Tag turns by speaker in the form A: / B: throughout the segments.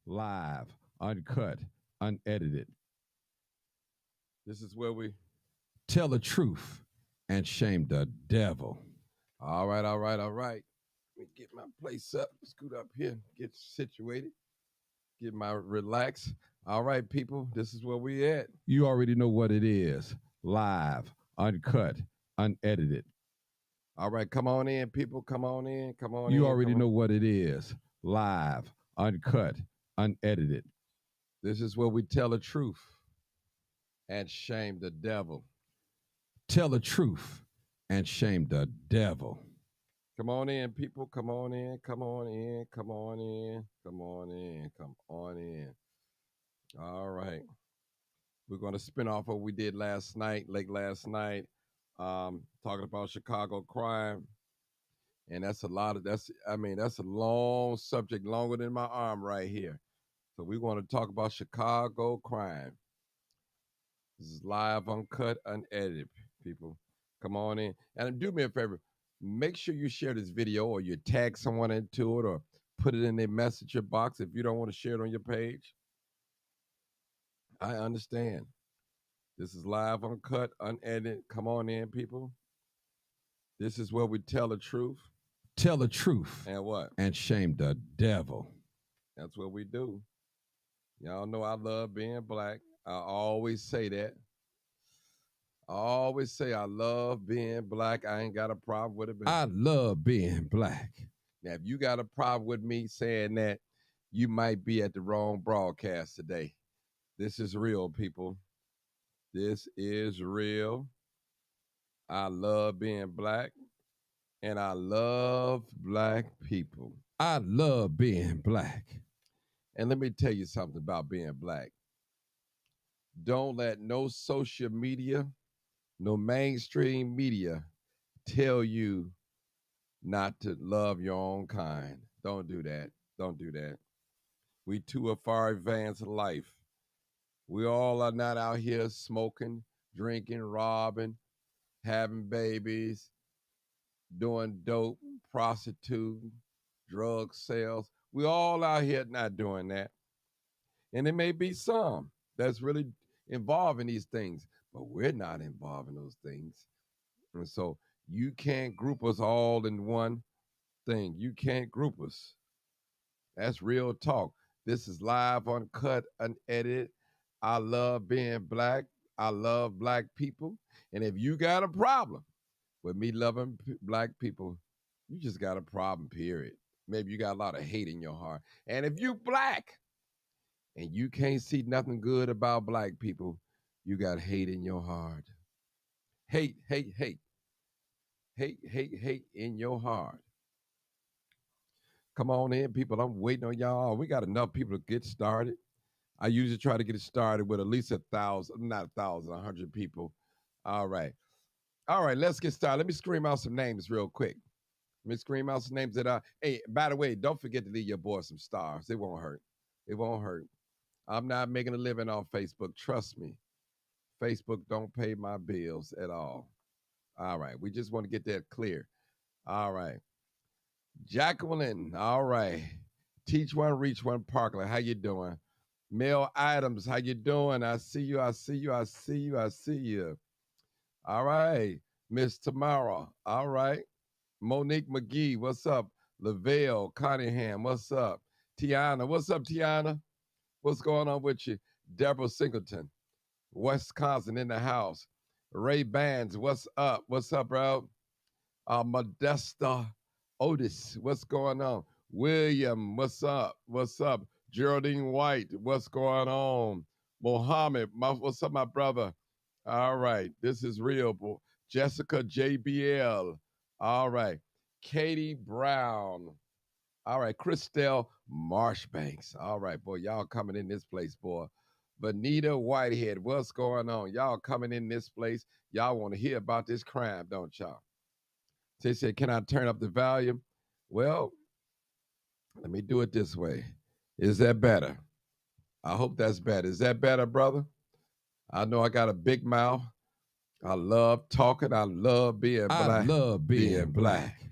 A: live, uncut, unedited. This is where we tell the truth and shame the devil. All right, all right, all right. Let me get my place up, scoot up here, get situated, get my relax. All right, people, this is where we at. You already know what it is. Live, uncut, unedited. All right, come on in, people. Come on in. Come on in. You already know what it is. Live, uncut, unedited. This is where we tell the truth and shame the devil. Tell the truth and shame the devil. Come on in, people. Come on in. Come on in. Come on in. Come on in. Come on in. All right. We're going to spin off what we did last night, late last night, talking about Chicago crime. And that's a lot of that's a long subject, longer than my arm right here. So we want to talk about Chicago crime. This is live, uncut, unedited, people. Come on in. And do me a favor. Make sure you share this video or you tag someone into it or put it in their messenger box if you don't want to share it on your page. I understand. This is live, uncut, unedited. Come on in, people. This is where we tell the truth. Tell the truth. And what? And shame the devil. That's what we do. Y'all know I love being black. I always say that. I always say I love being black. I ain't got a problem with it. I love being black. Now, if you got a problem with me saying that, you might be at the wrong broadcast today. This is real, people. This is real. I love being black, and I love black people. I love being black. And let me tell you something about being black. Don't let no social media, no mainstream media tell you not to love your own kind. Don't do that. Don't do that. We too are far advanced in life. We all are not out here smoking, drinking, robbing, having babies, doing dope, prostituting, drug sales. We all out here not doing that. And there may be some that's really involved in these things, but we're not involved in those things. And so you can't group us all in one thing. You can't group us. That's real talk. This is live, uncut, unedited. I love being black. I love black people. And if you got a problem with me loving black people, you just got a problem, period. Maybe you got a lot of hate in your heart. And if you black and you can't see nothing good about black people, you got hate in your heart. Hate, hate, hate. Hate, hate, hate in your heart. Come on in, people. I'm waiting on y'all. We got enough people to get started. I usually try to get it started with at least 1,000, not 1,000, 100 people. All right. All right, let's get started. Let me scream out some names real quick. Let me scream out some names that are, hey, by the way, don't forget to leave your boy some stars. It won't hurt. It won't hurt. I'm not making a living on Facebook. Trust me. Facebook don't pay my bills at all. All right. We just want to get that clear. All right. Jacqueline. All right. Teach one, reach one, Parkland. How you doing? Mel Adams, how you doing? I see you. I see you. I see you. I see you. All right. Miss Tamara. All right. Monique McGee, what's up? Lavelle Cunningham, what's up? Tiana, what's up, Tiana? What's going on with you? Deborah Singleton, Wisconsin in the house. Ray Bands, what's up? What's up, bro? Modesta Otis, what's going on? William, what's up? What's up? Geraldine White, what's going on? Mohammed, what's up, my brother? All right, this is real. Jessica JBL, all right. Katie Brown, all right. Christelle Marshbanks, all right, boy, y'all coming in this place, boy. Vanita Whitehead, what's going on? Y'all coming in this place. Y'all want to hear about this crime, don't y'all? They said, can I turn up the volume? Well, let me do it this way. Is that better? I hope that's better. Is that better, brother? I know I got a big mouth. I love talking. I love being black. I love being black.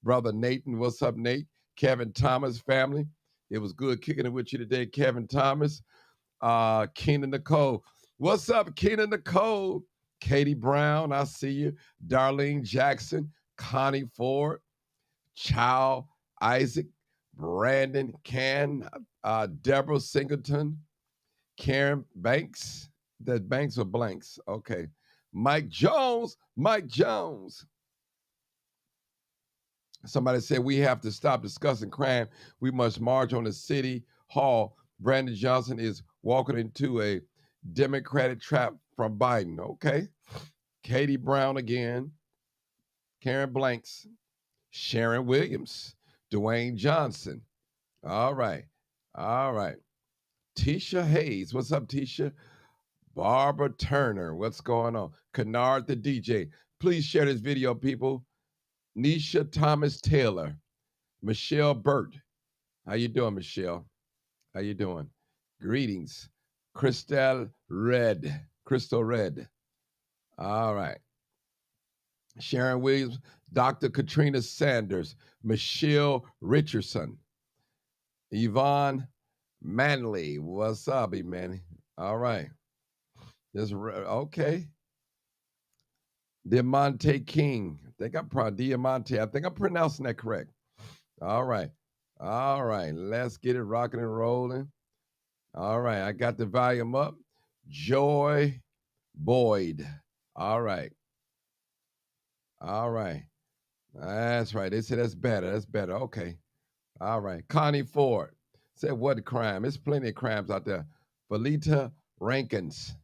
A: Brother Nathan, what's up, Nate? Kevin Thomas family. It was good kicking it with you today, Kevin Thomas. Keena Nicole. What's up, Keena Nicole? Katie Brown, I see you. Darlene Jackson, Connie Ford, Chow, Isaac, Brandon Can, Deborah Singleton, Karen Banks. That Banks or blanks? Okay. Mike Jones. Mike Jones. Somebody said we have to stop discussing crime. We must march on the city hall. Brandon Johnson is walking into a Democratic trap from Biden. Okay. Katie Brown again. Karen Blanks. Sharon Williams. Dwayne Johnson. All right. All right. Tisha Hayes. What's up, Tisha? Barbara Turner. What's going on? Kennard the DJ. Please share this video, people. Nisha Thomas Taylor. Michelle Burt. How you doing, Michelle? How you doing? Greetings. Crystal Red. Crystal Red. All right. Sharon Williams, Dr. Katrina Sanders, Michelle Richardson, Yvonne Manley. What's up, Manny? All right. Okay. Diamante King. I think I'm Diamante. I think I'm pronouncing that correct. All right. All right. Let's get it rocking and rolling. All right. I got the volume up. Joy Boyd. All right. All right. That's right. They said that's better. That's better. Okay. All right. Connie Ford said, what crime? There's plenty of crimes out there. Felita Rankins,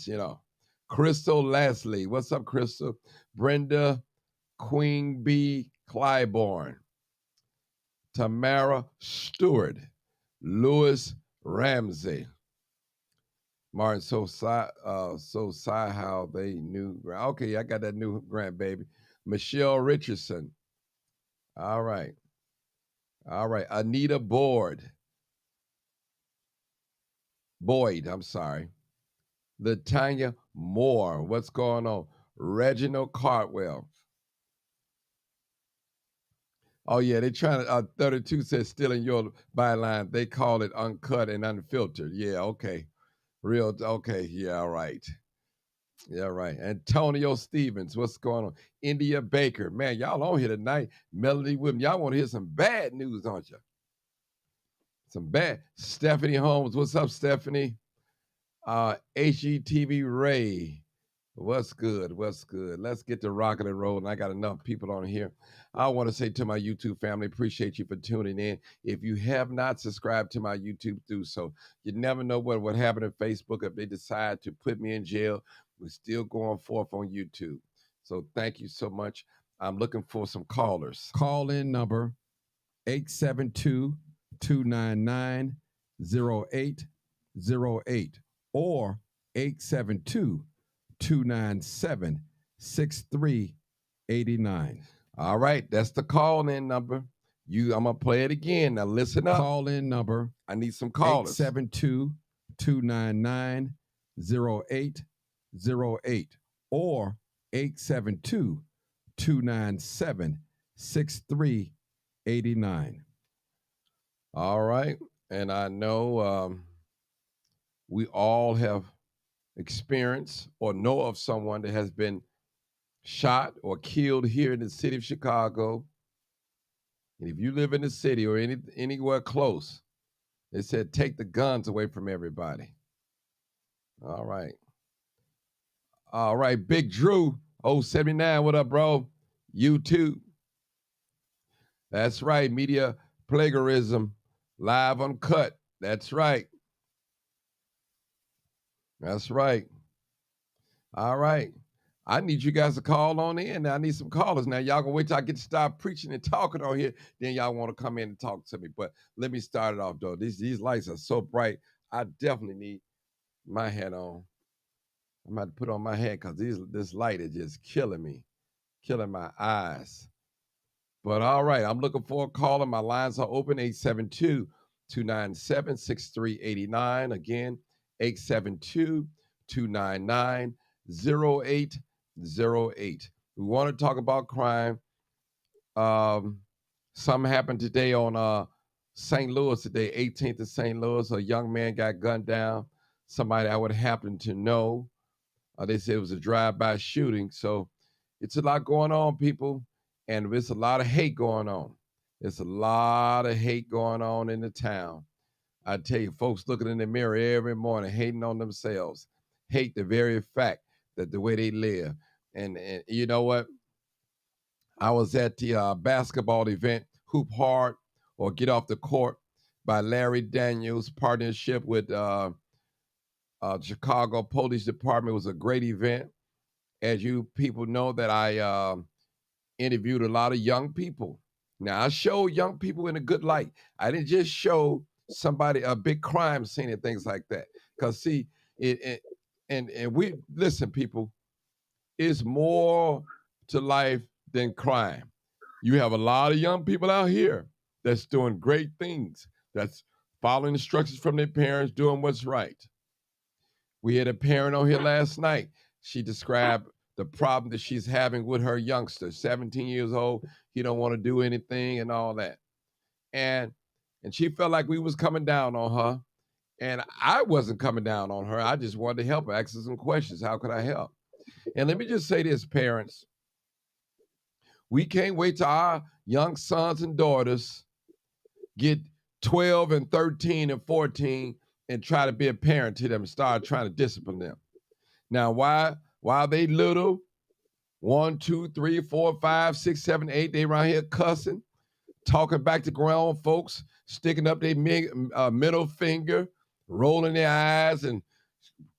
A: you know. Crystal Leslie. What's up, Crystal? Brenda Queen B. Clybourne. Tamara Stewart. Louis Ramsey. Martin, so how they knew. Okay, I got that new grandbaby. Michelle Richardson. All right. All right. Anita Boyd, I'm sorry. Latanya Moore. What's going on? Reginald Cartwell. Oh, yeah, they trying to, 32 says stealing your byline. They call it uncut and unfiltered. Yeah, okay. Real, okay, yeah, right. Yeah, right. Antonio Stevens, what's going on? India Baker. Man, y'all on here tonight. Melody Williams. Y'all want to hear some bad news, aren't you? Some bad. Stephanie Holmes. What's up, Stephanie? HGTV Ray. What's good? What's good? Let's get to rocking and rolling. I got enough people on here. I want to say to my YouTube family, appreciate you for tuning in. If you have not subscribed to my YouTube, do so. You never know what would happen on Facebook if they decide to put me in jail. We're still going forth on YouTube. So thank you so much. I'm looking for some callers. Call in number 872-299-0808 or 872-297-6389. All right, that's the call-in number. I'm gonna play it again. Now listen up. Call-in number. I need some callers. 872-299-0808 or 872-297-6389. All right, and I know we all have experienced or know of someone that has been shot or killed here in the city of Chicago. And if you live in the city or anywhere close, they said take the guns away from everybody. All right. All right, Big Drew, 079, what up, bro? YouTube. That's right, media plagiarism, live uncut. That's right. That's right. All right. I need you guys to call on in. I need some callers. Now, y'all gonna wait till I get to start preaching and talking on here. Then y'all want to come in and talk to me. But let me start it off, though. These lights are so bright. I definitely need my hat on. I'm about to put on my hat because this light is just killing me, killing my eyes. But all right, I'm looking for a caller. My lines are open, 872-297-6389. Again, 872-299-0808. We want to talk about crime. Something happened today on St. Louis today, 18th of St. Louis. A young man got gunned down. Somebody I would happen to know. They said it was a drive-by shooting. So it's a lot going on, people, and there's a lot of hate going on. There's a lot of hate going on in the town. I tell you, folks looking in the mirror every morning, hating on themselves, hate the very fact that the way they live. And you know what? I was at the basketball event, Hoop Hard or Get Off the Court by Larry Daniels, partnership with Chicago Police Department. It was a great event. As you people know, that I interviewed a lot of young people. Now, I showed young people in a good light. I didn't just show somebody a big crime scene and things like that. Because, see, and we, listen, people, it's more to life than crime. You have a lot of young people out here that's doing great things, that's following instructions from their parents, doing what's right. We had a parent on here last night. She described the problem that she's having with her youngster, 17 years old. He don't want to do anything and all that. And she felt like we was coming down on her. And I wasn't coming down on her. I just wanted to help her, ask her some questions. How could I help? And let me just say this, parents. We can't wait till our young sons and daughters get 12 and 13 and 14 and try to be a parent to them and start trying to discipline them. Now, while they little, 1, 2, 3, 4, 5, 6, 7, 8, they around here cussing, talking back to grown folks, sticking up their middle finger, rolling their eyes and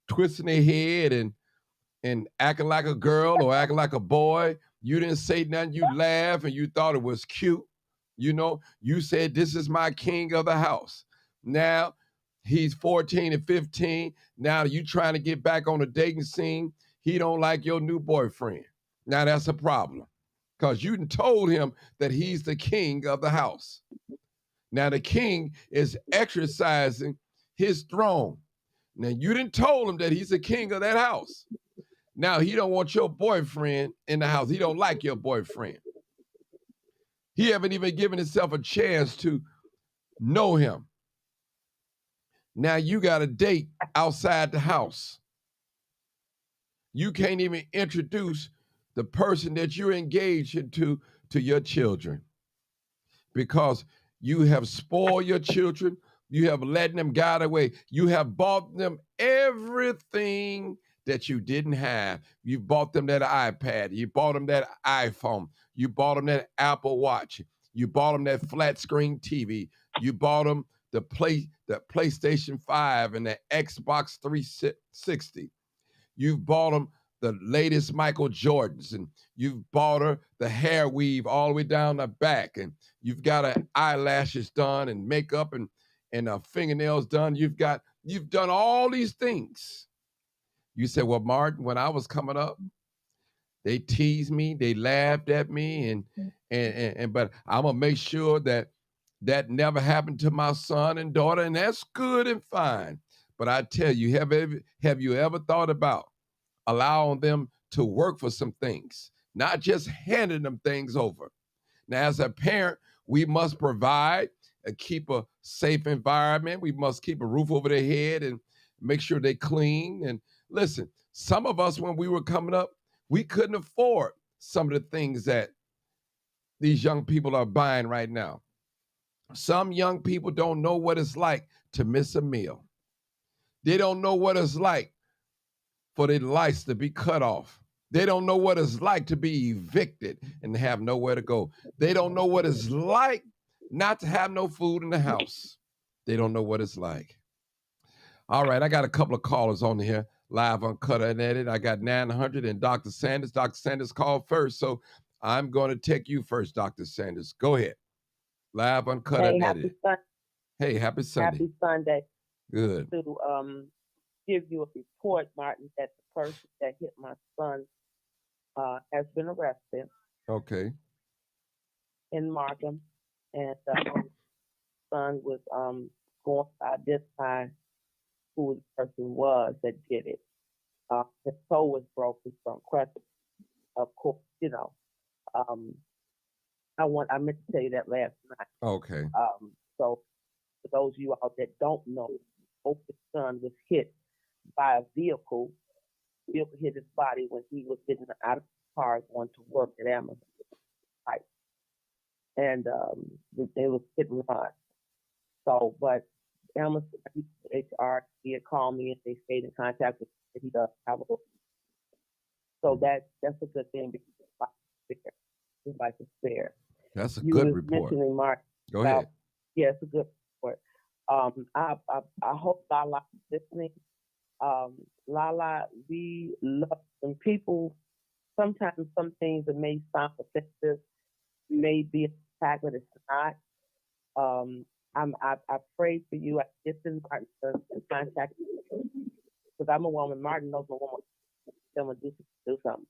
A: twisting their head and acting like a girl or acting like a boy. You didn't say nothing, you laughed and you thought it was cute. You know, you said, this is my king of the house. Now, he's 14 and 15. Now you trying to get back on the dating scene. He don't like your new boyfriend. Now that's a problem because you told him that he's the king of the house. Now the king is exercising his throne. Now you didn't told him that he's the king of that house. Now he don't want your boyfriend in the house. He don't like your boyfriend. He haven't even given himself a chance to know him. Now you got a date outside the house. You can't even introduce the person that you're engaged into to your children because you have spoiled your children. You have let them guide away. You have bought them everything that you didn't have. You bought them that iPad. You bought them that iPhone. You bought them that Apple Watch. You bought them that flat screen TV. You bought them the PlayStation 5 and the Xbox 360. You've bought them the latest Michael Jordans, and you've bought her the hair weave all the way down the back, and you've got her eyelashes done and makeup and fingernails done. You've done all these things. You said, well, Martin, when I was coming up, they teased me, they laughed at me, and but I'm gonna make sure that never happened to my son and daughter, and that's good and fine. But I tell you, have you ever thought about allowing them to work for some things, not just handing them things over? Now, as a parent, we must provide and keep a safe environment. We must keep a roof over their head and make sure they clean. And listen, some of us, when we were coming up, we couldn't afford some of the things that these young people are buying right now. Some young people don't know what it's like to miss a meal. They don't know what it's like for their lights to be cut off. They don't know what it's like to be evicted and have nowhere to go. They don't know what it's like not to have no food in the house. They don't know what it's like. All right, I got a couple of callers on here, live, uncut, unedited. I got 900 and Dr. Sanders. Dr. Sanders called first, so I'm going to take you first, Dr. Sanders. Go ahead. Live, uncut, unedited. Hey, happy Sunday.
B: Happy Sunday.
A: Good.
B: To give you a report, Martin, that the person that hit my son has been arrested.
A: Okay.
B: In Markham, and the son was going to identify who the person was that did it. His toe was broken from crescent. Of course, you know. I meant to tell you that last night.
A: Okay.
B: So for those of you out that don't know, Oprah's son was hit by a vehicle. The vehicle hit his body when he was getting out of the car going to work at Amazon. Right. And they was hit and run. So, but Amazon HR, he had called me and they stayed in contact with me. He does travel. So that's a good thing because his life is spared.
A: That's a
B: You
A: good
B: was
A: report.
B: mentioning, Mark,
A: Go
B: about,
A: ahead.
B: yeah, it's a good report. I hope Lala is listening. Lala, we love when people, sometimes some things that may sound offensive may be an attack, but it's not. I pray for you. I get in Martin in contact because I'm a woman. Martin knows a woman. Someone do something.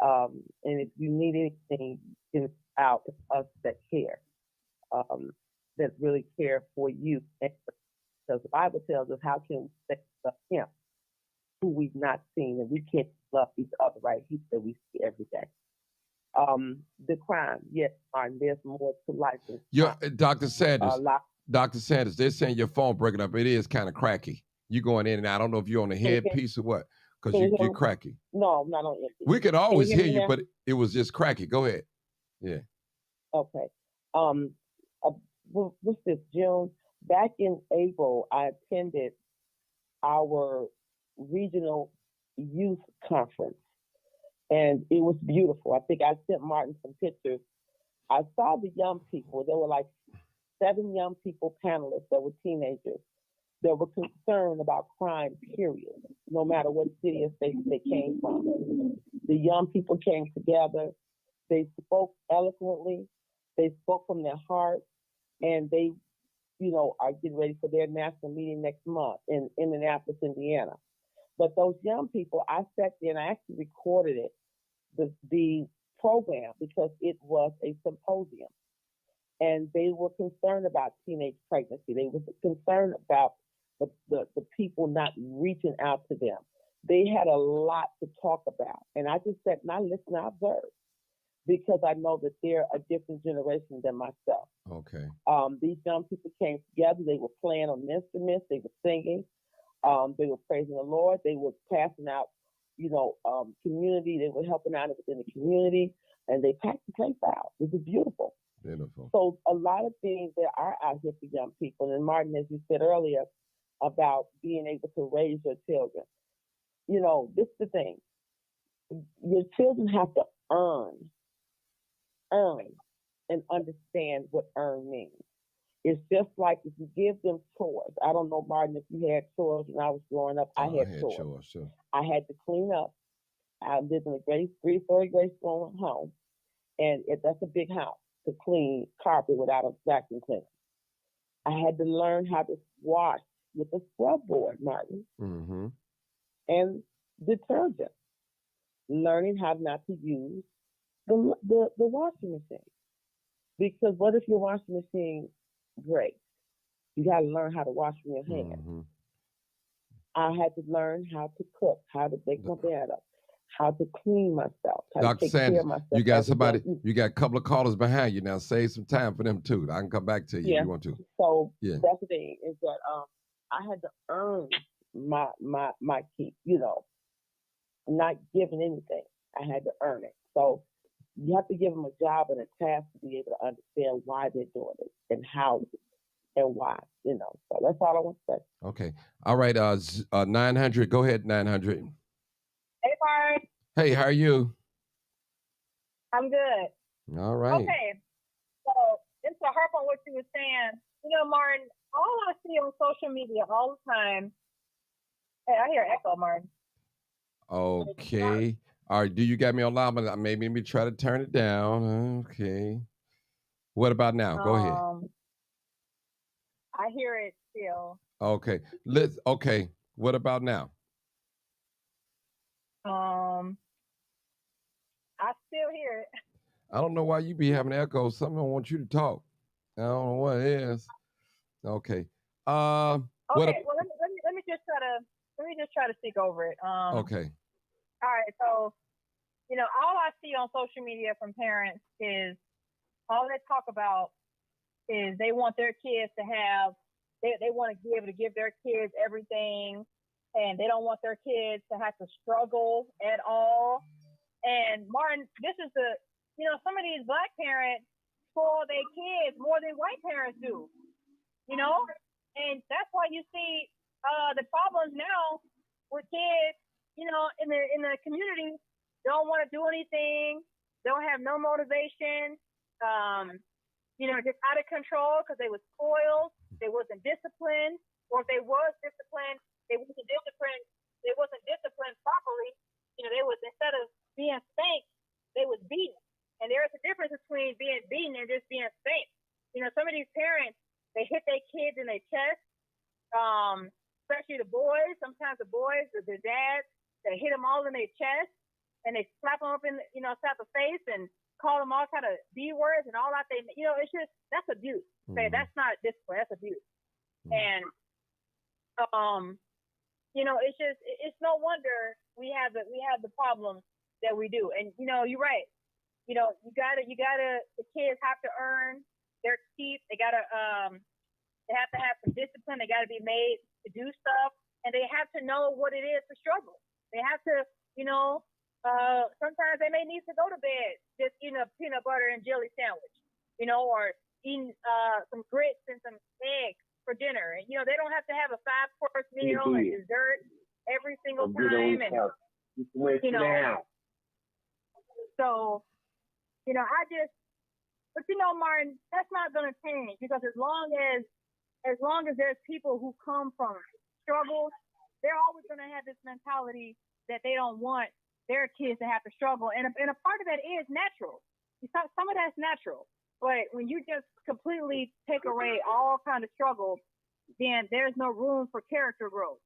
B: And if you need anything, get out to us that care, that really care for you. Because the Bible tells us, how can we love Him who we've not seen, and we can't love each other, right? He said we see every day. The crime, yes, Martin, there's more to life than
A: Dr. Sanders. Dr. Sanders, they're saying your phone breaking up. It is kind of cracky. You going in and out. I don't know if you're on the headpiece or what, because you're cracky.
B: No, I'm not on headpiece.
A: We could always hear you, but it was just cracky. Go ahead. Yeah.
B: Okay. What's this, June? Back in April, I attended our regional youth conference, and it was beautiful. I think I sent Martin some pictures. I saw the young people. There were like 7 young people panelists that were teenagers that were concerned about crime, period, no matter what city or state they came from. The young people came together. They spoke eloquently. They spoke from their heart, and they, are getting ready for their national meeting next month in Indianapolis, Indiana. But those young people, I sat there and I actually recorded it, the program, because it was a symposium. And they were concerned about teenage pregnancy. They were concerned about the people not reaching out to them. They had a lot to talk about. And I just sat and I listened, I observed, because I know that they're a different generation than myself.
A: Okay.
B: These young people came together. They were playing on instruments. They were singing. They were praising the Lord. They were passing out, community. They were helping out within the community, and they packed the place out. It was beautiful.
A: Beautiful.
B: So a lot of things that are out here for young people. And Martin, as you said earlier, about being able to raise your children. This is the thing. Your children have to earn, and understand what earn means. It's just like if you give them chores. I don't know, Martin, if you had chores when I was growing up. I had chores.
A: Sure.
B: I had to clean up. I lived in a 3-story grade school home, and that's a big house to clean carpet without a vacuum cleaner. I had to learn how to wash with a scrub board, Martin, and detergent. Learning how not to use the washing machine, because what if your washing machine breaks? You got to learn how to wash from your hands. I had to learn how to cook, how to bake my bed up, how to clean myself, how
A: Dr.
B: to take
A: Sanders,
B: care of myself.
A: you got somebody, you got a couple of callers behind you now. Save some time for them too. I can come back to you if you want to.
B: So that's the thing, is that I had to earn my keep, not given anything. I had to earn it. So you have to give them a job and a task to be able to understand why they're doing it and how and why, So that's all I want to say.
A: Okay. All right. 900. Go ahead, 900.
C: Hey, Mark.
A: Hey, how are you?
C: I'm good.
A: All right.
C: Okay. So just to harp on what you were saying, Martin, all I see on social media all the time. Hey, I hear echo, Martin.
A: Okay. All right. Do you got me on loud? Maybe let me try to turn it down. Okay. What about now? Go ahead.
C: I hear it still.
A: Okay. Okay. What about now?
C: I still hear it.
A: I don't know why you be having echoes. Something don't want you to talk. I don't know what it is. Okay.
C: Okay. Well, let me just try to speak over it.
A: Okay.
C: All right. So, all I see on social media from parents is all they talk about is they want their kids to have, they want to be able to give their kids everything, and they don't want their kids to have to struggle at all. And Martin, this is some of these black parents spoil their kids more than white parents do, and that's why you see the problems now with kids, in the community, don't want to do anything, don't have no motivation, just out of control because they were spoiled, they wasn't disciplined, or if they was disciplined, they wasn't disciplined properly. They was, instead of being spanked, they was beaten. And there is a difference between being beaten and just being spanked. Some of these parents, they hit their kids in their chest, especially the boys. Sometimes the boys, their dads, they hit them all in their chest, and they slap them up slap the face and call them all kind of B words and all that. It's just, that's abuse. Okay, that's not discipline. That's abuse. And it's no wonder we have the problems that we do. And you're right. You gotta the kids have to earn their keep. They have to have some discipline. They gotta be made to do stuff, and they have to know what it is to struggle. They have to, sometimes they may need to go to bed just eating a peanut butter and jelly sandwich, or eating some grits and some eggs for dinner. And they don't have to have a 5-course meal and dessert every single time. And so Martin, that's not going to change, because as long as there's people who come from struggles, they're always going to have this mentality that they don't want their kids to have to struggle. And a part of that is natural. Some of that's natural. But when you just completely take away all kind of struggle, then there's no room for character growth.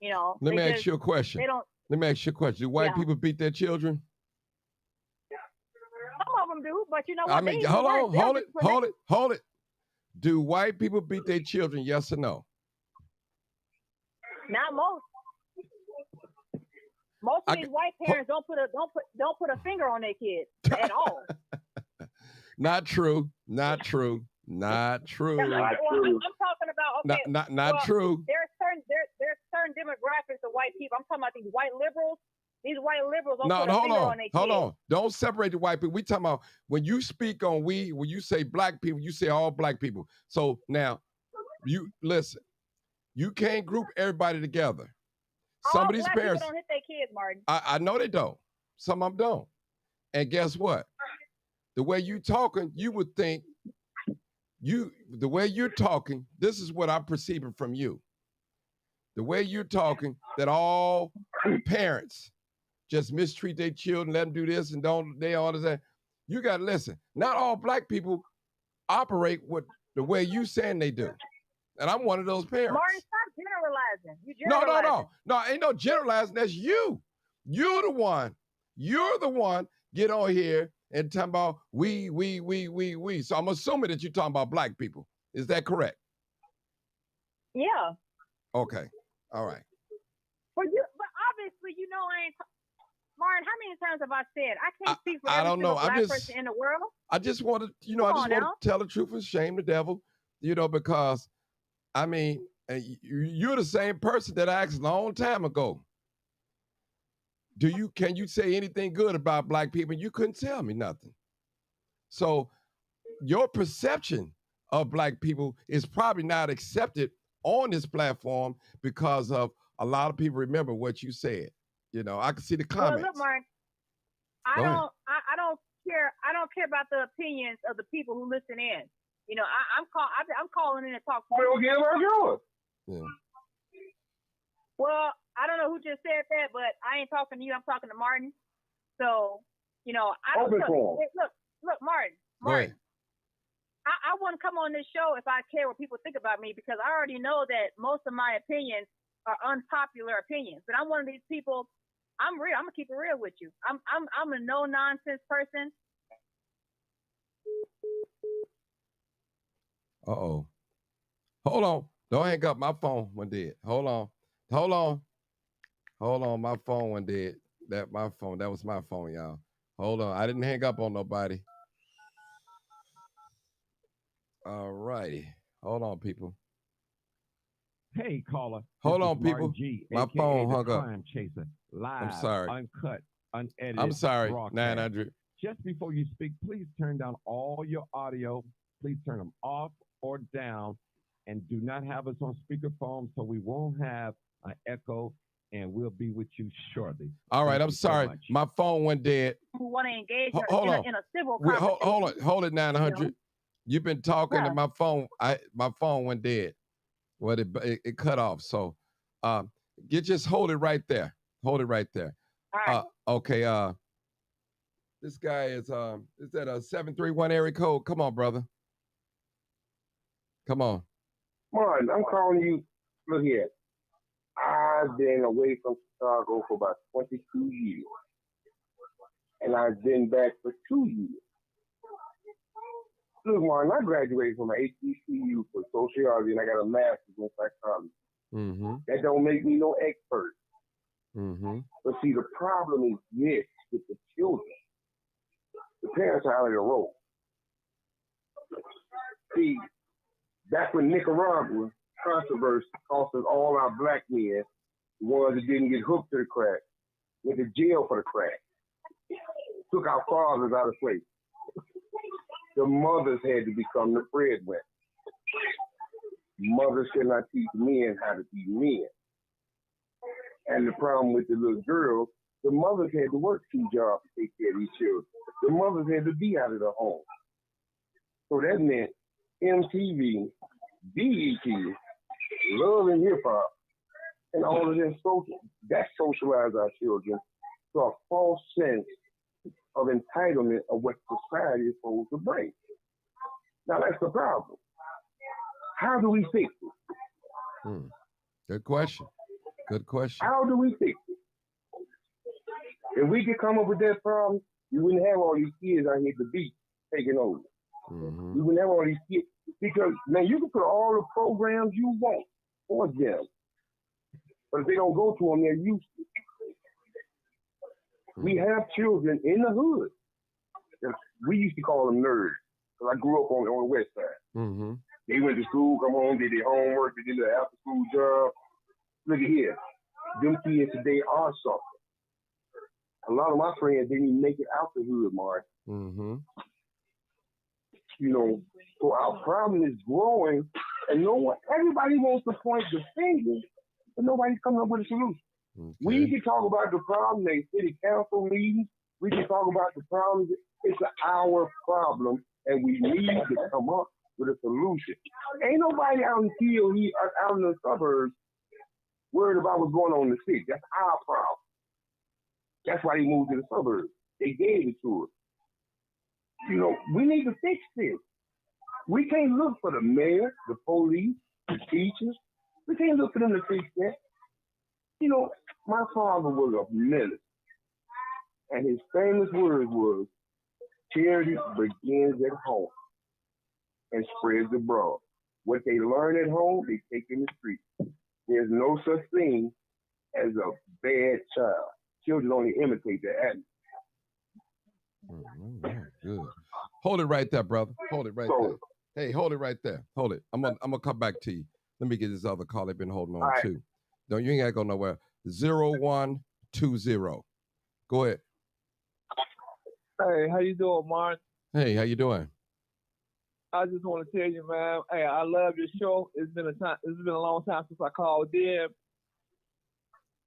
A: Let me ask you a question. Do white people beat their children?
C: Some of them do, but what?
A: I mean, hold it. Do white people beat their children? Yes or no?
C: Not most. Most of these white parents don't put a finger on their kids at all.
A: Not true.
C: I'm talking about
A: not true.
C: There's certain demographics of white people. I'm talking about these white liberals. These white liberals don't put a finger on their kids.
A: Hold on. Don't separate the white people. We talking about when you speak on when you say black people, you say all black people. So now, you listen. You can't group everybody together. Some of these parents
C: don't hit their kids, Martin.
A: I know they don't. Some of them don't. And guess what? The way you talking, you would think the way you're talking, this is what I'm perceiving from you. The way you're talking, that all parents just mistreat their children, let them do this and they all that. You got to listen. Not all black people operate with the way you saying they do. And I'm one of those parents.
C: Martin, stop generalizing. You generalizing.
A: No, ain't no generalizing. That's you. You're the one. Get on here and talking about we. So I'm assuming that you're talking about black people. Is that correct?
C: Yeah.
A: Okay. All right.
C: But obviously, I ain't. Martin, how many times have I said I can't speak for every single black person in the world?
A: I just want to, tell the truth and shame the devil, because I mean, you're the same person that I asked a long time ago. Can you say anything good about black people? You couldn't tell me nothing. So your perception of black people is probably not accepted on this platform because of a lot of people remember what you said. I can see the comments.
C: Well, look, Mark, I don't care. I don't care about the opinions of the people who listen in. I'm calling in to talk to you.
A: Yeah.
C: Well, I don't know who just said that, but I ain't talking to you. I'm talking to Martin. So, I don't look, Martin. I wouldn't come on this show if I care what people think about me, because I already know that most of my opinions are unpopular opinions. But I'm one of these people. I'm real. I'm gonna keep it real with you. I'm a no nonsense person.
A: Uh-oh. Hold on. Don't hang up. My phone went dead. Hold on. My phone went dead. That was my phone, y'all. Hold on. I didn't hang up on nobody. All righty. Hold on, people.
D: Hey, caller.
A: Hold
D: This
A: on,
D: is Martin
A: people.
D: G,
A: My
D: aka
A: phone
D: the
A: hung up.
D: Crime Chaser, live,
A: sorry.
D: uncut, unedited.
A: I'm sorry,
D: broadcast.
A: 900.
D: Just before you speak, please turn down all your audio. Please turn them off or down, and do not have us on speakerphone so we won't have an echo. And we'll be with you shortly.
A: All right,
D: Thank
A: I'm
D: you so
A: sorry.
D: much.
A: My phone went dead.
C: Who want to engage
A: Hold on.
C: in a civil
A: Hold
C: conversation.
A: hold it, 900.
C: You know?
A: You've been talking
C: Yeah.
A: and my phone went dead. Well, it cut off. So, just hold it right there. Hold it right there.
C: All right.
A: Okay. This guy is that a 731 area code? Come on, brother. Come on.
E: Martin, I'm calling you. Look here. I've been away from Chicago for about 22 years. And I've been back for 2 years. Look, Martin, I graduated from HBCU for sociology and I got a master's in psychology.
A: Mm-hmm.
E: That don't make me no expert.
A: Mm-hmm.
E: But see, the problem is this with the children. The parents are out of their role. See, back when Nicaragua controversy cost us all our black men, the ones that didn't get hooked to the crack, went to jail for the crack, took our fathers out of slavery. The mothers had to become the breadwinners. Mothers should not teach men how to be men. And the problem with the little girls, the mothers had to work 2 jobs to take care of these children. The mothers had to be out of the home. So that meant MTV, BET, Love and Hip Hop, and all of that socialized our children to a false sense of entitlement of what society is supposed to bring. Now that's the problem. How do we fix it?
A: Good question. Good question.
E: How do we fix it? If we could come up with that problem, you wouldn't have all these kids out here at the beach taking over.
A: Mm-hmm.
E: You wouldn't have all these kids. Because, man, you can put all the programs you want for them. But if they don't go to them, they're useless. We have children in the hood. We used to call them nerds. Because I grew up on the west side.
A: Mm-hmm.
E: They went to school, come home, did their homework, they did their after school job. Look at here. Them kids today are suffering. A lot of my friends didn't even make it out the hood, Mark.
A: Mm-hmm.
E: You know, so our problem is growing, and everybody wants to point the finger, but nobody's coming up with a solution.
A: Okay.
E: We can talk about the problem in city council meetings. We can talk about the problems. It's our problem, and we need to come up with a solution. Ain't nobody out in the field, out in the suburbs, worried about what's going on in the city. That's our problem. That's why they moved to the suburbs. They gave it to us. You know, we need to fix this. We can't look for the mayor, the police, the teachers. We can't look for them to fix that. You know, my father was a minister, and his famous words was, charity begins at home and spreads abroad. What they learn at home, they take in the street. There's no such thing as a bad child. Children only imitate their attitude.
A: Good. Hold it right there, brother. Hold it right there. Hey, hold it right there. Hold it. I'm gonna come back to you. Let me get this other call they've been holding on
E: right.
A: to. No, you ain't gotta go nowhere. 0120. Go ahead.
F: Hey, how you doing, Martin?
A: Hey, how you doing?
F: I just want to tell you, man. Hey, I love your show. It's been a long time since I called in,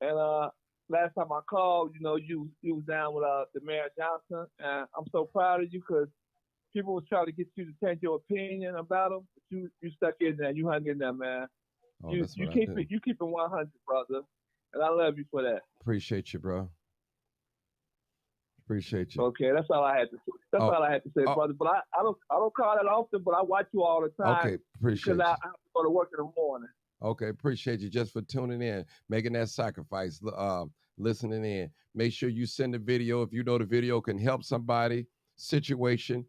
F: and last time I called, you know, you was down with the Mayor Johnson, and I'm so proud of you because people was trying to get you to change your opinion about him, but you stuck in there. You hung in there, man.
A: Oh,
F: you keep it 100, brother, and I love you for that.
A: Appreciate you, bro. Appreciate you.
F: Okay, that's all I had to say. That's all I had to say, brother. But I don't call that often, but I watch you all the time.
A: Okay, appreciate
F: because
A: you.
F: I have to go to work in the morning.
A: Okay, appreciate you just for tuning in, making that sacrifice, listening in. Make sure you send the video. If you know the video can help somebody, situation,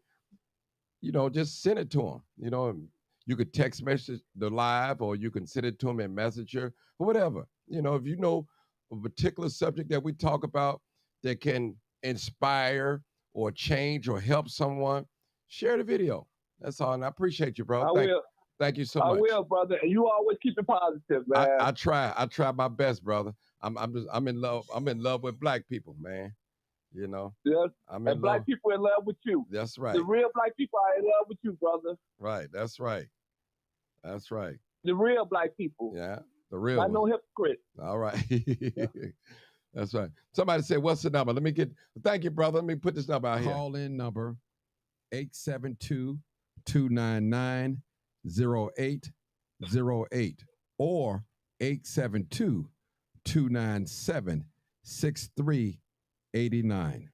A: you know, just send it to them. You know, you could text message the live or you can send it to them in Messenger or whatever. You know, if you know a particular subject that we talk about that can inspire or change or help someone, share the video. That's all. And I appreciate you, bro.
F: I
A: Thank,
F: will.
A: thank you so
F: I
A: much.
F: will, brother. And you always keep it positive, man.
A: I try. I try my best, brother. I'm in love. I'm in love with black people, man. You know,
F: Yes.
A: I'm
F: And
A: in
F: black
A: love.
F: people in love with you.
A: That's right.
F: The real black people are in love with you, brother.
A: Right. That's right. That's right.
F: The real black people.
A: Yeah. The real
F: Not no
A: one.
F: hypocrite.
A: All right. That's right. Somebody said, what's the number? Let me get, thank you, brother. Let me put this number out here. Call in number 872-299-0808 or 872-297-6389.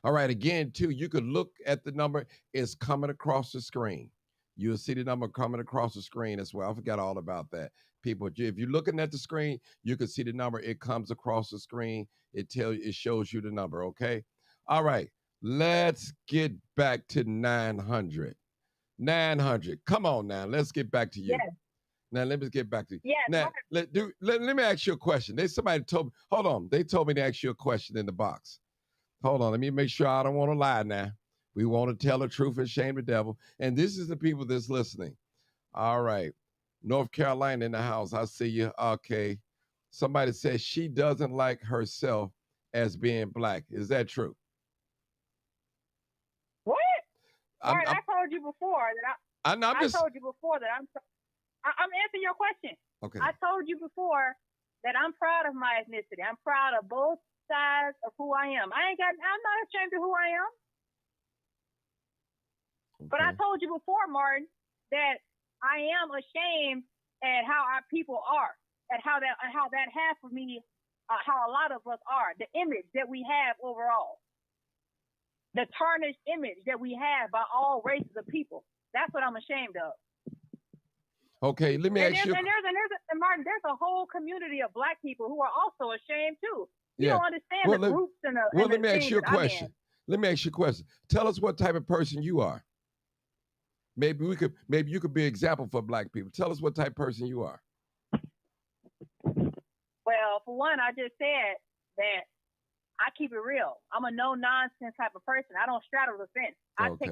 A: All right, again, too, you could look at the number. It's coming across the screen. You'll see the number coming across the screen as well. I forgot all about that. People, if you're looking at the screen, you can see the number. It comes across the screen. It shows you the number, okay? All right, let's get back to 900. 900. Come on now. Let's get back to you.
C: Yes.
A: Now, let me get back to you.
C: Yes.
A: Now, let me ask you a question. Somebody told me, hold on. They told me to ask you a question in the box. Hold on. Let me make sure I don't want to lie now. We want to tell the truth and shame the devil. And this is the people that's listening. All right. North Carolina in the house. I see you. Okay. Somebody says she doesn't like herself as being black. Is that true?
C: What?
A: I'm
C: I told you before that I told you before that I'm answering your question.
A: Okay.
C: I told you before that I'm proud of my ethnicity. I'm proud of both sides of who I am. I'm not ashamed of who I am.
A: Okay.
C: But I told you before, Martin, that I am ashamed at how our people are, at how that half of me, how a lot of us are, the image that we have overall, the tarnished image that we have by all races of people. That's what I'm ashamed of.
A: Okay, let me ask you.
C: And Martin, there's a whole community of black people who are also ashamed too. You don't understand the groups and the.
A: Well,
C: and
A: let
C: the
A: me ask
C: things
A: you a
C: that I'm in.
A: question. Let me ask you a question. Tell us what type of person you are. Maybe you could be an example for black people. Tell us what type of person you are.
C: Well, for one, I just said that I keep it real. I'm a no nonsense type of person. I don't straddle the fence. I take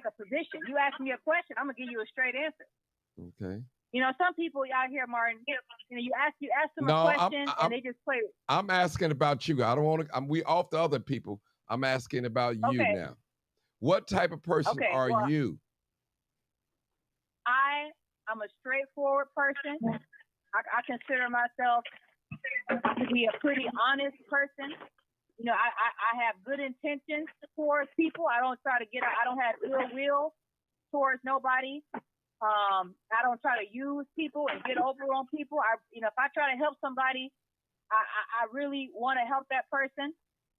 C: a position. You ask me a question, I'm gonna give you a straight answer.
A: Okay.
C: You know, some people out here, Martin, you ask them a question and they just play.
A: I'm asking about you. I don't want to. We off the other people. I'm asking about you now. What type of person are you?
C: I'm a straightforward person. I consider myself to be a pretty honest person. You know, I have good intentions towards people. I don't have ill will towards nobody. I don't try to use people and get over on people. If I try to help somebody, I really want to help that person.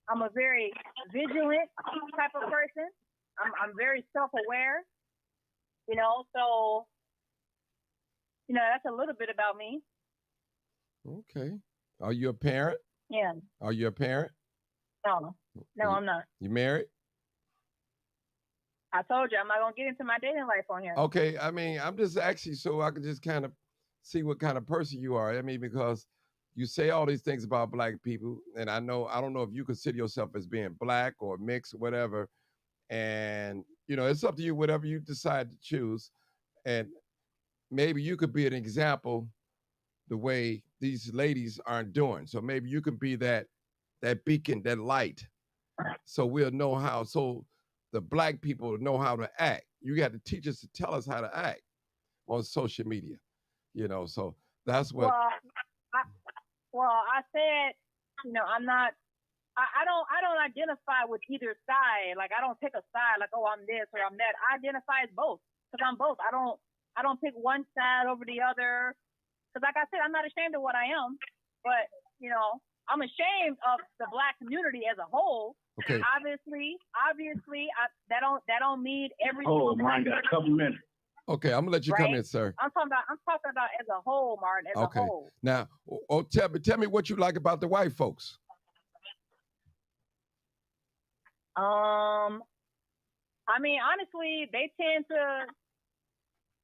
C: I'm a very vigilant type of person. I'm very self-aware, so, that's a little bit about me.
A: Okay. Are you a parent?
C: Yeah.
A: Are you a parent?
C: No, I'm not.
A: You married?
C: I told you, I'm not going to get into my dating life on here.
A: Okay. I mean, I'm just asking so I can just kind of see what kind of person you are. I mean, because you say all these things about black people, and I don't know if you consider yourself as being black or mixed or whatever. And, it's up to you, whatever you decide to choose. And maybe you could be an example the way these ladies aren't doing. So maybe you can be that beacon, that light. So we'll know how, so the black people know how to act. You got to teach us to tell us how to act on social media, so that's what.
C: I said, I'm not, I don't identify with either side. Like, I don't pick a side, like, oh, I'm this or I'm that. I identify as both, because I'm both. I don't pick one side over the other, because like I said, I'm not ashamed of what I am, but, I'm ashamed of the black community as a whole.
A: Okay.
C: Obviously, that don't mean every.
G: Oh, mine got a couple minutes.
A: Okay, I'm gonna let you come in, sir.
C: I'm talking about as a whole, Martin, as a whole.
A: Now, tell me what you like about the white folks.
C: I mean, honestly, they tend to,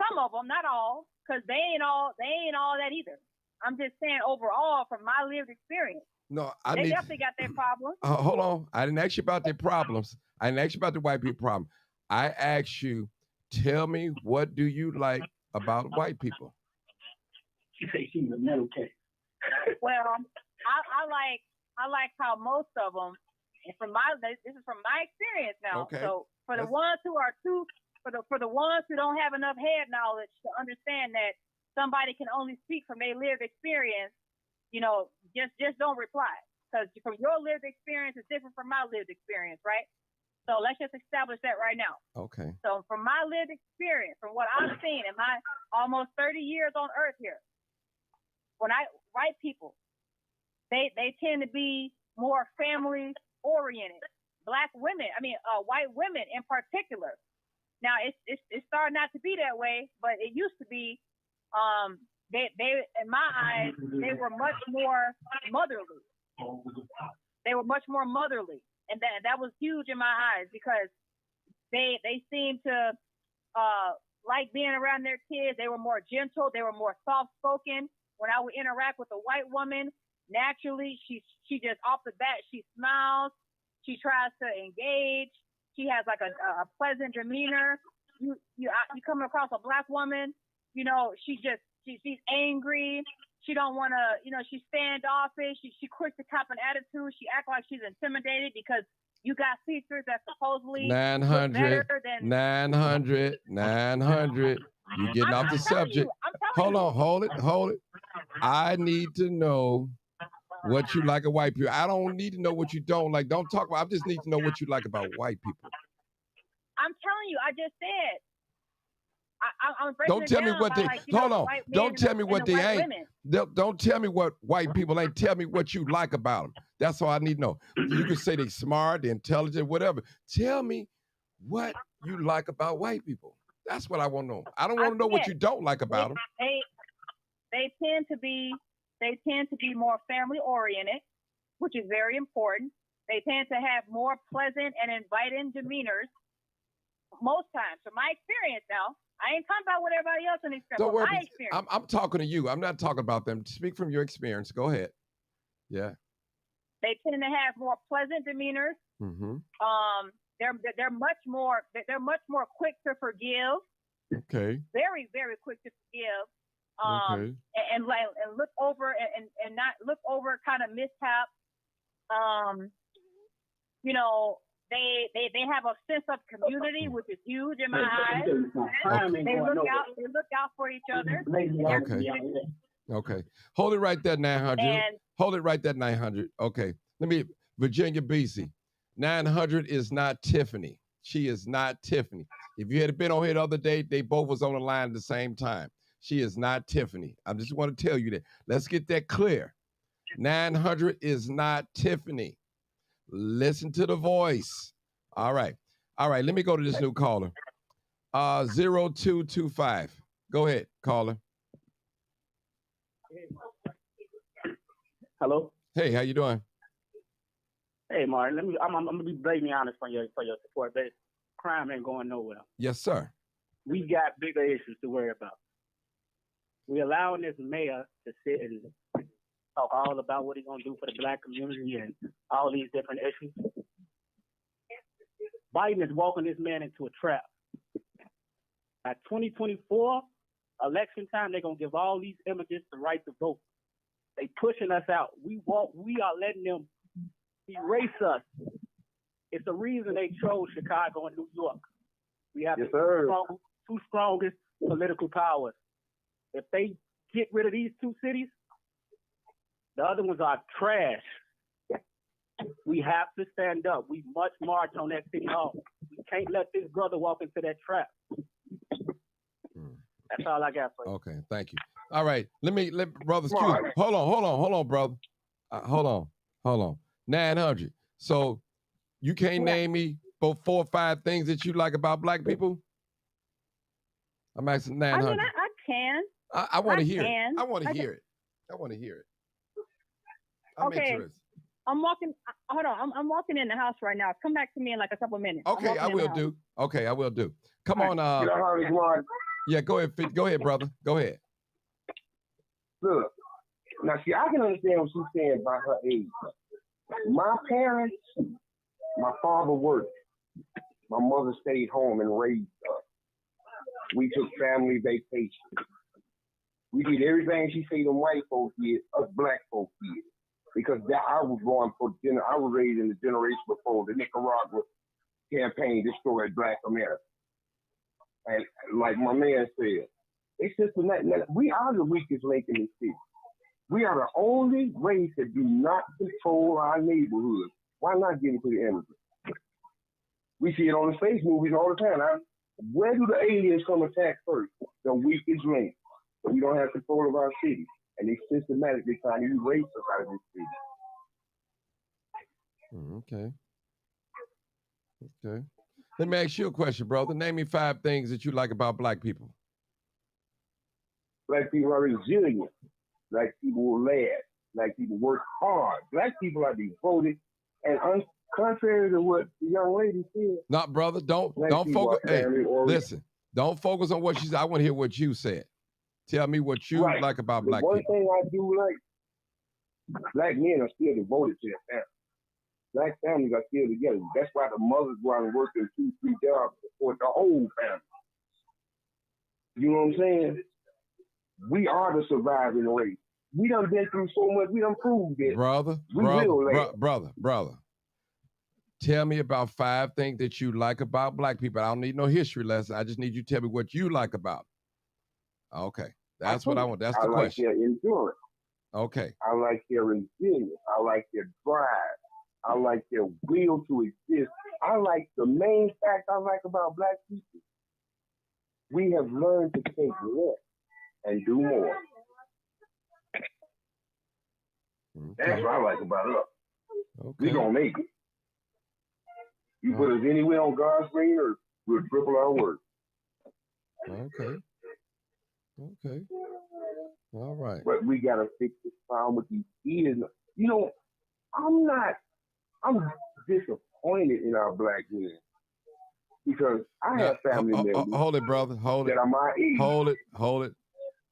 C: some of them, not all, because they ain't all that either. I'm just saying overall from my lived experience.
A: No,
C: they definitely got their problems.
A: Hold on. I didn't ask you about their problems. I didn't ask you about the white people problem. I asked you, tell me what do you like about white people?
G: She said she's a metal case.
C: Well, I like how most of them, and this is from my experience now.
A: Okay.
C: So for the
A: That's-
C: ones who are for the ones who don't have enough head knowledge to understand that somebody can only speak from their lived experience, just don't reply, because from your lived experience is different from my lived experience, right? So let's just establish that right now.
A: Okay.
C: So from my lived experience, from what I've seen in my almost 30 years on earth here, white people, they tend to be more family oriented. Black women, white women in particular. Now it's starting not to be that way, but it used to be. They in my eyes, they were much more motherly. They were much more motherly, and that was huge in my eyes, because they seemed to like being around their kids. They were more gentle. They were more soft spoken. When I would interact with a white woman, naturally she just off the bat, she smiles. She tries to engage. She has like a pleasant demeanor. You come across a black woman, she's angry. She don't want to, she's standoffish. She quick to cop an attitude. She act like she's intimidated because you got features that supposedly
A: 900,
C: look better than
A: 900. You getting off the subject. Hold on, hold it. I need to know what you like of white people. I don't need to know what you don't like. Don't talk about. I just need to know what you like about white people.
C: I'm telling you, I just said. I'm breaking
A: Don't tell me what they. Hold on. Don't tell me what they ain't. Don't tell me what white people ain't. Tell me what you like about them. That's all I need to know. You can say they smart, they intelligent, whatever. Tell me what you like about white people. That's what I want to know. I don't want to know what you don't like about them.
C: They tend to be more family oriented, which is very important. They tend to have more pleasant and inviting demeanors most times. From my experience now, I ain't talking about what everybody else in the experience.
A: Don't worry.
C: My experience.
A: I'm talking to you. I'm not talking about them. Speak from your experience. Go ahead. Yeah.
C: They tend to have more pleasant demeanors.
A: Mm-hmm.
C: They're much more quick to forgive.
A: Okay.
C: Very, very quick to forgive.
A: Okay.
C: And look over and not look over kind of mishaps. They have a sense of community, which is huge in my eyes. They look out for each other.
A: Okay. Hold it right there, 900. Hold it right there, 900. Okay. Virginia BC. 900 is not Tiffany. She is not Tiffany. If you had been on here the other day, they both was on the line at the same time. She is not Tiffany. I just want to tell you that. Let's get that clear. 900 is not Tiffany. Listen to the voice. All right. Let me go to this new caller. 0225. Go ahead, caller.
G: Hello.
A: Hey, how you doing?
G: Hey, Martin. I'm gonna be blatantly honest for your support, but crime ain't going nowhere.
A: Yes, sir.
G: We got bigger issues to worry about. We allowing this mayor to sit and talk all about what he's gonna do for the black community and all these different issues. Biden is walking this man into a trap. At 2024 election time, they're gonna give all these immigrants the right to vote. They pushing us out. We are letting them erase us. It's the reason they chose Chicago and New York. We have the two strongest political powers. If they get rid of these two cities, the other ones are trash. We have to stand up. We must march on that city hall. We can't let this brother walk into that trap. That's all I got for you.
A: Okay, thank you. All right, let brother. Hold on, brother. Hold on. 900. So you can't name me both 4 or 5 things that you like about black people? I'm asking 900.
C: I mean, I can.
A: I want to hear it.
C: can.
A: I want to
C: I
A: hear it. I want to hear it. I'm
C: Okay.
A: interested.
C: I'm walking. Hold on. I'm walking in the house right now. Come back to me in like a couple minutes.
A: Okay, I will do. Okay, I will do. Come on. Yeah, go ahead. Go ahead, brother. Go ahead.
E: Look, now see, I can understand what she's saying about her age. My parents, my father worked. My mother stayed home and raised us. We took family vacations. We did everything she said them white folks did, us black folks did. Because that I was born for I was raised in the generation before the Nicaragua campaign destroyed Black America. And like my man said, it's just we are the weakest link in the city. We are the only race that do not control our neighborhoods. Why not give it to the immigrants? We see it on the space movies all the time. Where do the aliens come attack first? The weakest link. We don't have control of our city. And they systematically trying to erase us out of this city.
A: Okay. Okay. Let me ask you a question, brother. Name me 5 things that you like about black people.
E: Black people are resilient. Black people will laugh. Black people work hard. Black people are devoted. And contrary to what the young lady said.
A: Not, brother. Don't focus. Hey, listen. Don't focus on what she said. I want to hear what you said. Tell me what you like about black people.
E: One thing I do like, black men are still devoted to their family. Black families are still together. That's why the mothers go out and work in 2, 3 jobs to support the whole family. You know what I'm saying? We are the surviving race. We done been through so much. We done proved it.
A: Brother. Tell me about 5 things that you like about black people. I don't need no history lesson. I just need you to tell me what you like about them. Okay. That's what I want. That's the question.
E: I like their endurance.
A: Okay.
E: I like their resilience. I like their drive. I like their will to exist. I like the main fact I like about black people. We have learned to take less and do more.
A: Okay.
E: That's what I like about us.
A: Okay.
E: We gonna make it. You put us anywhere on God's green earth, we'll triple our work.
A: Okay. Okay. All right.
E: But we gotta fix this problem with these kids. You know, I'm disappointed in our black men because I have family members.
A: Hold it, brother. Hold it.
E: That are my age.
A: Hold it.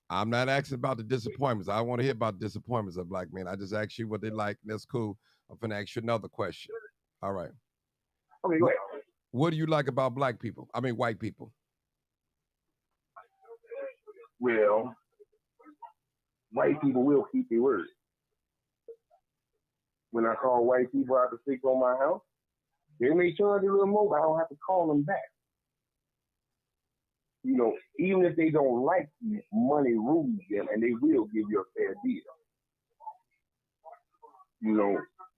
A: I'm not asking about the disappointments. I want to hear about disappointments of black men. I just asked you what they like, and that's cool. I'm gonna ask you another question. All right.
E: Okay, go ahead.
A: What do you like about black people? I mean, white people.
E: Well, white people will keep their word. When I call white people out to fix on my house, they may charge a little more, but I don't have to call them back. You know, even if they don't like you, money rules them, and they will give you a fair deal. You know,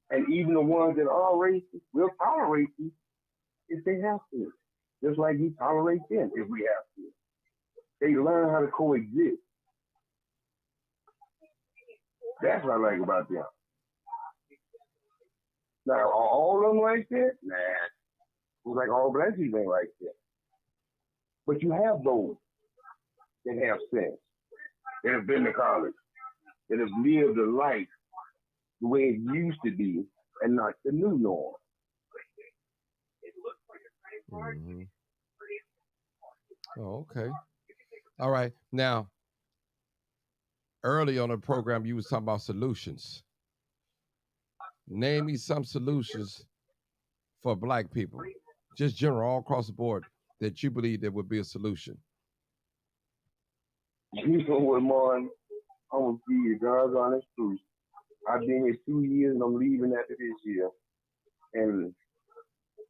E: and even the ones that are racist will tolerate you if they have to, just like we tolerate them if we have to. They learn how to coexist. That's what I like about them. Now, are all of them like that? Nah. It's like all black people ain't like that. But you have those that have sense, that have been to college, that have lived a life the way it used to be and not the new norm.
A: Mm-hmm. Oh, okay. All right. Now, early on the program, you was talking about solutions. Name me some solutions for black people, just general, all across the board, that you believe there would be a solution.
E: You know what, Martin? I'm going to give you God's honest truth. I've been here 2 years and I'm leaving after this year. And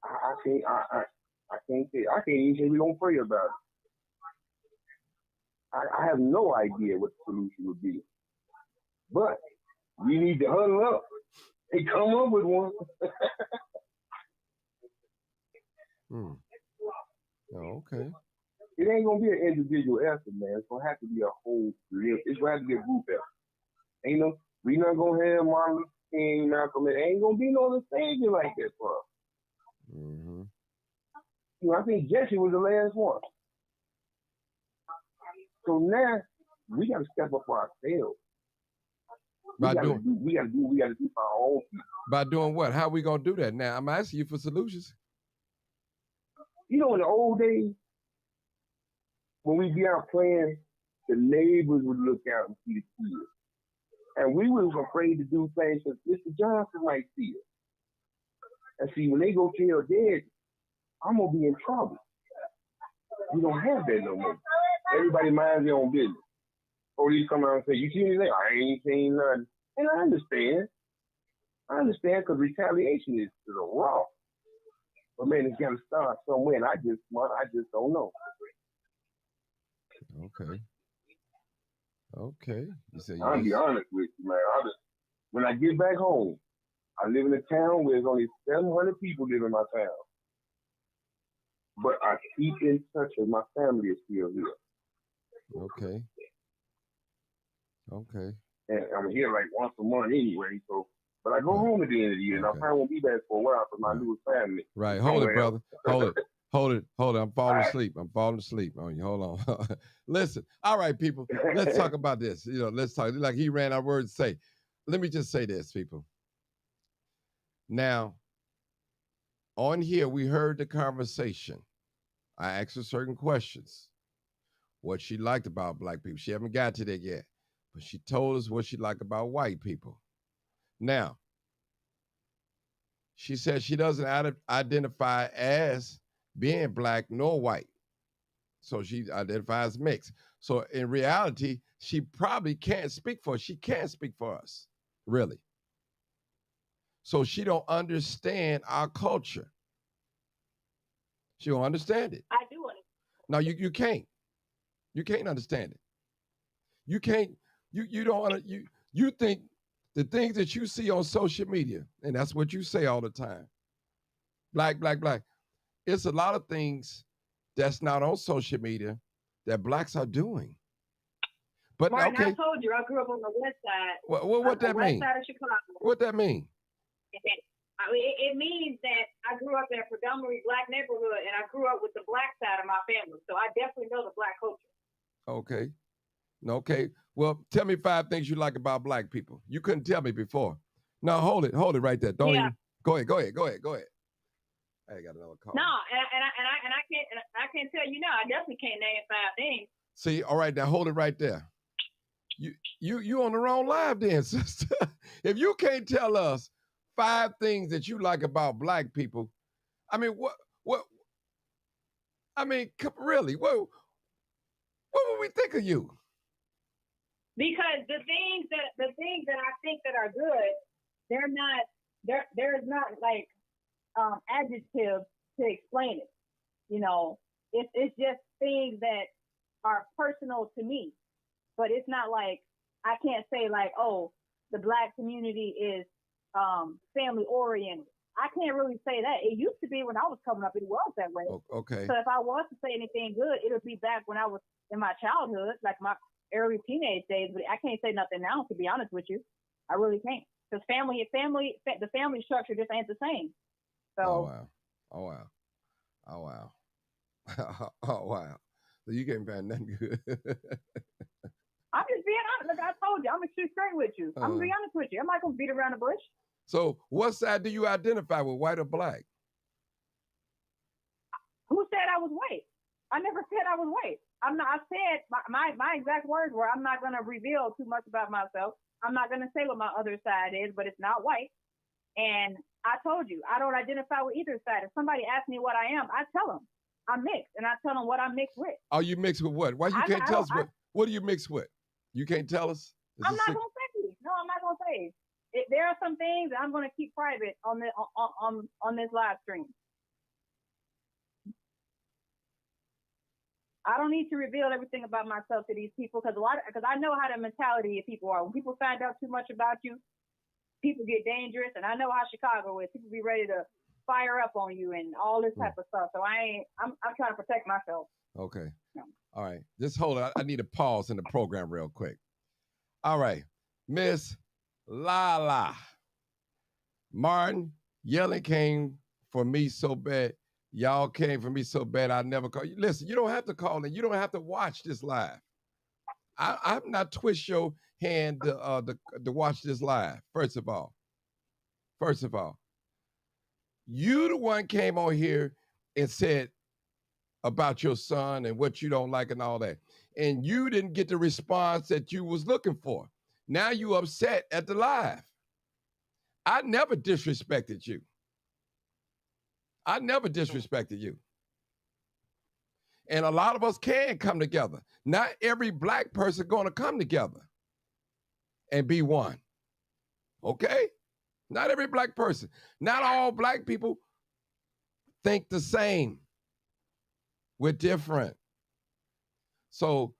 E: I can't even say we don't pray about it. I have no idea what the solution would be. But we need to huddle up and come up with one.
A: Oh, okay.
E: It ain't gonna be an individual effort, man. It's gonna have to be a whole. It's gonna have to be a group effort. We not gonna have Martin Luther King, Malcolm. It ain't gonna be no other savior like that for us.
A: Mm-hmm.
E: You know, I think Jesse was the last one. So now we got to step up for ourselves. We got to do for our own people.
A: By doing what? How are we gonna do that? Now I'm asking you for solutions.
E: You know, in the old days, when we be out playing, the neighbors would look out and see the kids. And we was afraid to do things that Mr. Johnson might see us. And see, when they go tell Dad, I'm gonna be in trouble. We don't have that no more. Everybody minds their own business. Police come out and say, "You see anything?" I ain't seen nothing. And I understand. I understand because retaliation is the raw. But man, it's gotta start somewhere, and I just don't know.
A: Okay. Okay. You say
E: I'll be
A: you
E: honest with you, man. When I get back home, I live in a town where there's only 700 people live in my town. But I keep in touch with my family is still here.
A: okay. Okay.
E: And I'm here like once a month anyway, so but I go home at the end of the year and I
A: Okay.
E: probably won't be back for a while for my
A: Right.
E: new family.
A: Right. Hold it,
E: Well,
A: brother. Hold it. Hold it. Hold it. I'm falling
E: Alright.
A: asleep. I'm falling asleep on you. Hold on. Listen. All right, people. Let's talk about this. Let's talk. Like he ran our words to say. Let me just say this, people. Now, on here, we heard the conversation. I asked her certain questions. What she liked about black people. She haven't got to that yet. But she told us what she liked about white people. Now, she said she doesn't identify as being black nor white. So she identifies mixed. So in reality, she probably can't speak for us. She can't speak for us, really. So she don't understand our culture. She don't understand it.
C: I do understand.
A: No, you can't. You can't understand it. You can't. You don't. You think the things that you see on social media, and that's what you say all the time. Black, black, black. It's a lot of things that's not on social media that blacks are doing. But
C: Martin, I
A: okay,
C: told you I grew up on the west side.
A: what that
C: west
A: mean?
C: side of Chicago.
A: What that mean?
C: I mean, it means that I grew up in a predominantly black neighborhood, and I grew up with the black side of my family. So I definitely know the black culture.
A: Okay. Okay. Well, tell me 5 things you like about black people. You couldn't tell me before. No, hold it right there. Don't
C: Yeah.
A: even. Go ahead. I got another call.
C: No, and I can't tell you now. I definitely can't name 5 things.
A: See, all right, now hold it right there. You on the wrong live then, sister. If you can't tell us 5 things that you like about black people, I mean, what? I mean, really, what would we think of you?
C: Because the things that I think that are good, they're not there is not like adjectives to explain it. It's just things that are personal to me. But it's not like I can't say like, oh, the black community is family oriented. I can't really say that. It used to be when I was coming up, it was that way.
A: Okay.
C: So if I was to say anything good, it would be back when I was in my childhood, like my early teenage days. But I can't say nothing now, to be honest with you. I really can't. Because the family structure just ain't the same. So.
A: Oh wow. Oh wow. So you can't find nothing good.
C: I'm just being honest. Like I told you, I'm gonna shoot straight with you. I'm gonna be honest with you. I'm not gonna beat around the bush.
A: So what side do you identify with, white or black?
C: Who said I was white? I never said I was white. I'm not. I said my exact words were, I'm not gonna reveal too much about myself. I'm not gonna say what my other side is, but it's not white. And I told you, I don't identify with either side. If somebody asks me what I am, I tell them I'm mixed, and I tell them what I'm mixed with.
A: Are you mixed with what? Why you can't tell us what are you mixed with? You can't tell us?
C: I'm not gonna say. No, I'm not gonna say. There are some things that I'm gonna keep private on this live stream. I don't need to reveal everything about myself to these people because I know how the mentality of people are. When people find out too much about you, people get dangerous, and I know how Chicago is. People be ready to fire up on you and all this type of stuff. So I'm trying to protect myself.
A: Okay.
C: No.
A: All right. Just hold on. I need a pause in the program real quick. All right. Miss Lala Martin, yelling came for me so bad. Y'all came for me so bad I never called you. Listen, you don't have to call in. You don't have to watch this live. I'm not twist your hand to watch this live. First of all, you the one came on here and said about your son and what you don't like and all that. And you didn't get the response that you was looking for. Now you upset at the live. I never disrespected you. I never disrespected you. And a lot of us can come together. Not every black person going to come together and be one. Okay? Not every black person. Not all black people think the same. We're different. So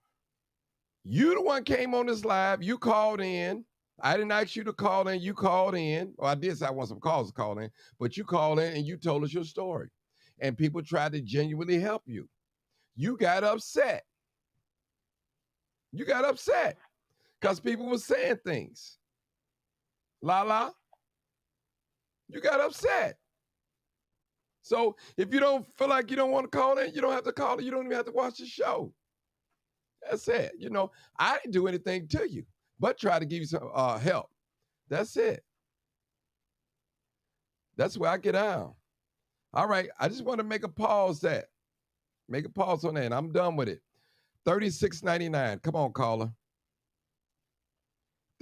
A: you the one came on this live. You called in. I didn't ask you to call in. You called in. Or I did say I want some calls to call in. But you called in and you told us your story. And people tried to genuinely help you. You got upset. You got upset because people were saying things. Lala, you got upset. So if you don't feel like you don't want to call in, you don't have to call in. You don't even have to watch the show. That's it. You know, I didn't do anything to you, but try to give you some help. That's it. That's where I get down. All right. I just want to make a pause that. Make a pause on that, and I'm done with it. $36.99. Come on, caller.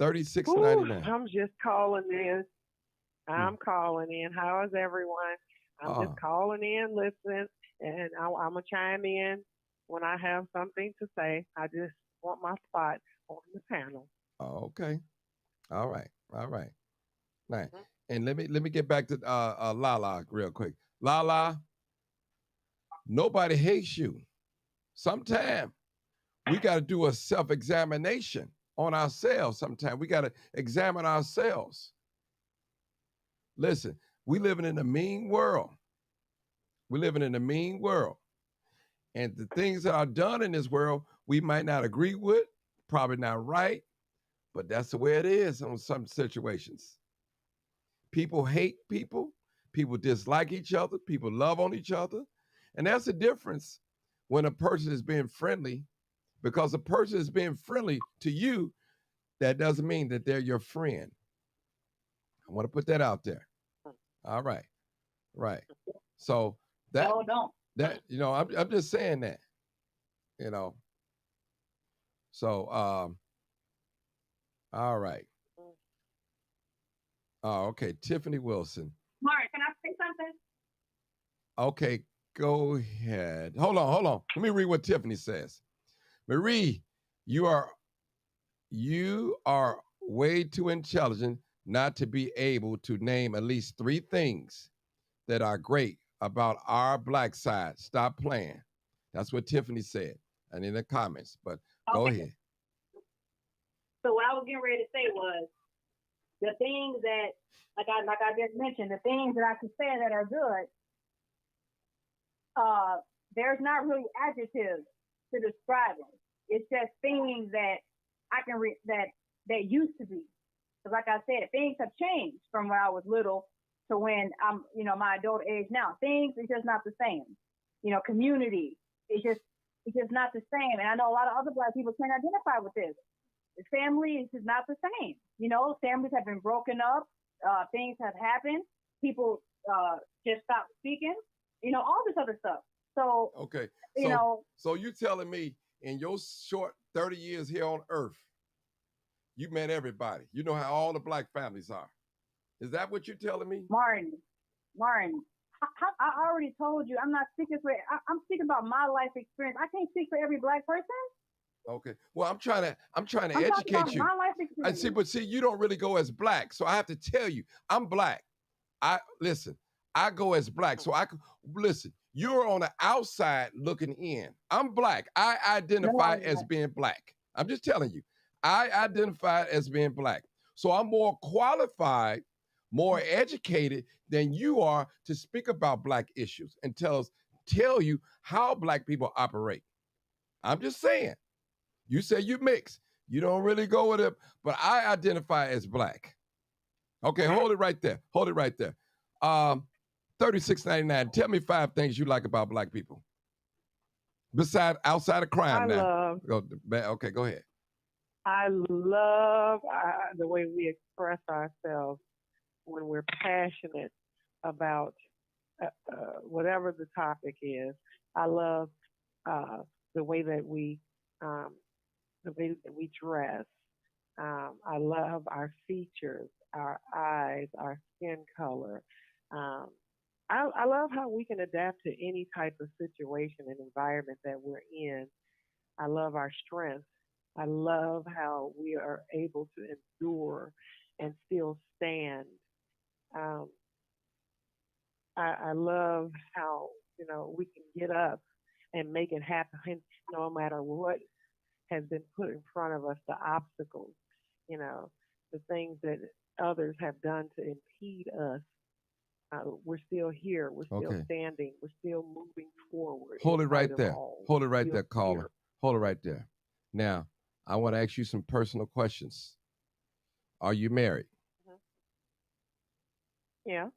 A: $36.99.
H: I'm just calling in. I'm calling in. How is everyone? I'm just calling in, listening, and I'm going to chime in when I have something to say. I just want my spot on the panel.
A: Okay. All right. All right. Right. And let me get back to Lala real quick. Lala, nobody hates you. Sometimes we got to do a self-examination on ourselves. Sometimes we got to examine ourselves. Listen, we living in a mean world. We're living in a mean world. And the things that are done in this world, we might not agree with, probably not right, but that's the way it is on some situations. People hate people. People dislike each other. People love on each other. And that's the difference when a person is being friendly, because a person is being friendly to you, that doesn't mean that they're your friend. I want to put that out there. All right. Right. So that, you know, I'm just saying that, you know. So, all right. Oh, okay. Tiffany Wilson.
C: Mark, can I say something?
A: Okay, go ahead. Hold on. Let me read what Tiffany says. Marie, you are way too intelligent not to be able to name at least 3 things that are great about our black side. Stop playing. That's what Tiffany said, and in the comments. But go ahead.
C: So what I was getting ready to say was the things that, like I just mentioned, the things that I can say that are good. There's not really adjectives to describe them. It's just things that I can that used to be. Because like I said, things have changed from when I was little to when I'm, my adult age now. Things is just not the same. Community is just not the same. And I know a lot of other black people can't identify with this. The family is just not the same. Families have been broken up. Things have happened. People just stopped speaking. All this other stuff. So
A: okay. So you telling me in your short 30 years here on Earth, you met everybody. You know how all the black families are. Is that what you're telling me?
C: Martin, I already told you I'm not speaking for. I'm speaking about my life experience. I can't speak for every black person.
A: Okay. Well, I'm trying to educate you.
C: My life experience.
A: But you don't really go as black. So I have to tell you, I'm black. I go as black. So listen, you're on the outside looking in. I'm black. I identify as being black. I'm just telling you. I identify as being black. So I'm more qualified, more educated than you are to speak about black issues and tell you how black people operate. I'm just saying. You say you mix. You don't really go with it, but I identify as black. Okay, hold it right there. $36.99. Tell me 5 things you like about black people. Outside of crime Okay, go ahead.
H: I love the way we express ourselves when we're passionate about whatever the topic is. I love the way that we dress. I love our features, our eyes, our skin color. I love how we can adapt to any type of situation and environment that we're in. I love our strength. I love how we are able to endure and still stand. Um, I love how, we can get up and make it happen no matter what has been put in front of us, the obstacles, you know, the things that others have done to impede us. We're still here. We're still
A: Okay.
H: standing. We're still moving forward.
A: Hold
H: in
A: it right
H: spite of
A: there.
H: all.
A: Hold it
H: We're
A: right
H: still
A: there, caller.
H: here.
A: Hold it right there. Now, I want to ask you some personal questions. Are you married?
H: Yeah.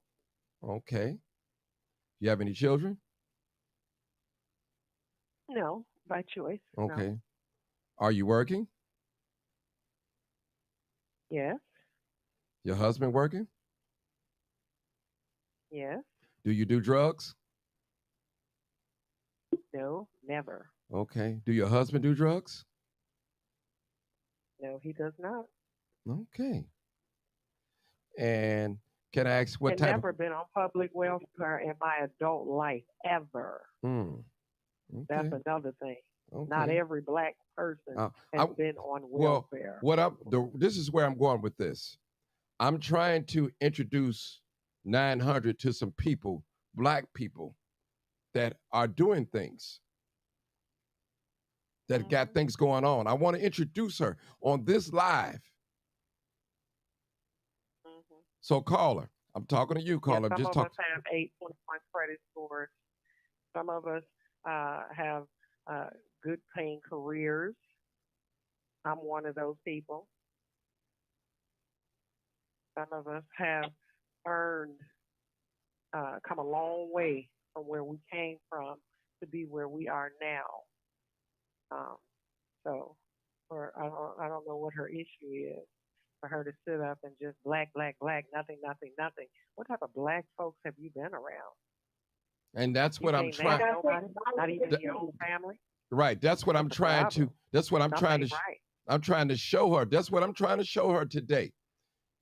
A: Okay. You have any children?
H: No, by choice.
A: Okay.
H: No.
A: Are you working?
H: Yes.
A: Your husband working?
H: Yes.
A: Do you do drugs?
H: No. Never.
A: Okay. Do your husband do drugs?
H: No, he does not.
A: Okay. And can I ask what
H: And
A: type
H: never been on public welfare in my adult life ever.
A: of?
H: That's
A: Okay.
H: another thing.
A: Okay.
H: Not every black person
A: Uh,
H: has
A: I-
H: been on
A: Well,
H: welfare.
A: this is where I'm going with this. I'm trying to introduce 900 to some people, black people, that are doing things, that got things going on. I want to introduce her on this live.
H: Mhm.
A: So caller, I'm talking to you,
H: Yeah,
A: caller.
H: some
A: Just
H: of
A: talk.
H: us have 8.1 credit scores. Some of us have good paying careers. I'm one of those people. Some of us have earned, come a long way from where we came from to be where we are now. So, I don't know what her issue is. For her to sit up and just black, nothing. What type of black folks have you been around?
A: And that's
H: You
A: what I'm
H: can't
A: trying.
H: name nobody, not even your own family.
A: Right. That's what I'm
H: That's a
A: trying to.
H: problem.
A: That's what I'm trying to.
H: Something right.
A: I'm trying to show her. That's what I'm trying to show her today.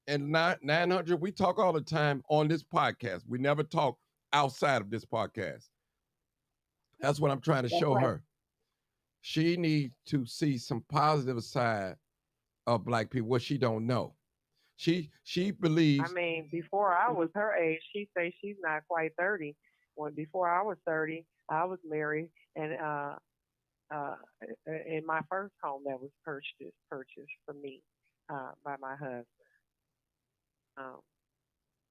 A: And 900, we talk all the time on this podcast. We never talk outside of this podcast. That's what I'm trying to show her. She needs to see some positive side of black people, what she don't know. She believes.
H: I mean, before I was her age, she say she's not quite 30. When before I was 30, I was married, and in my first home that was purchased for me by my husband.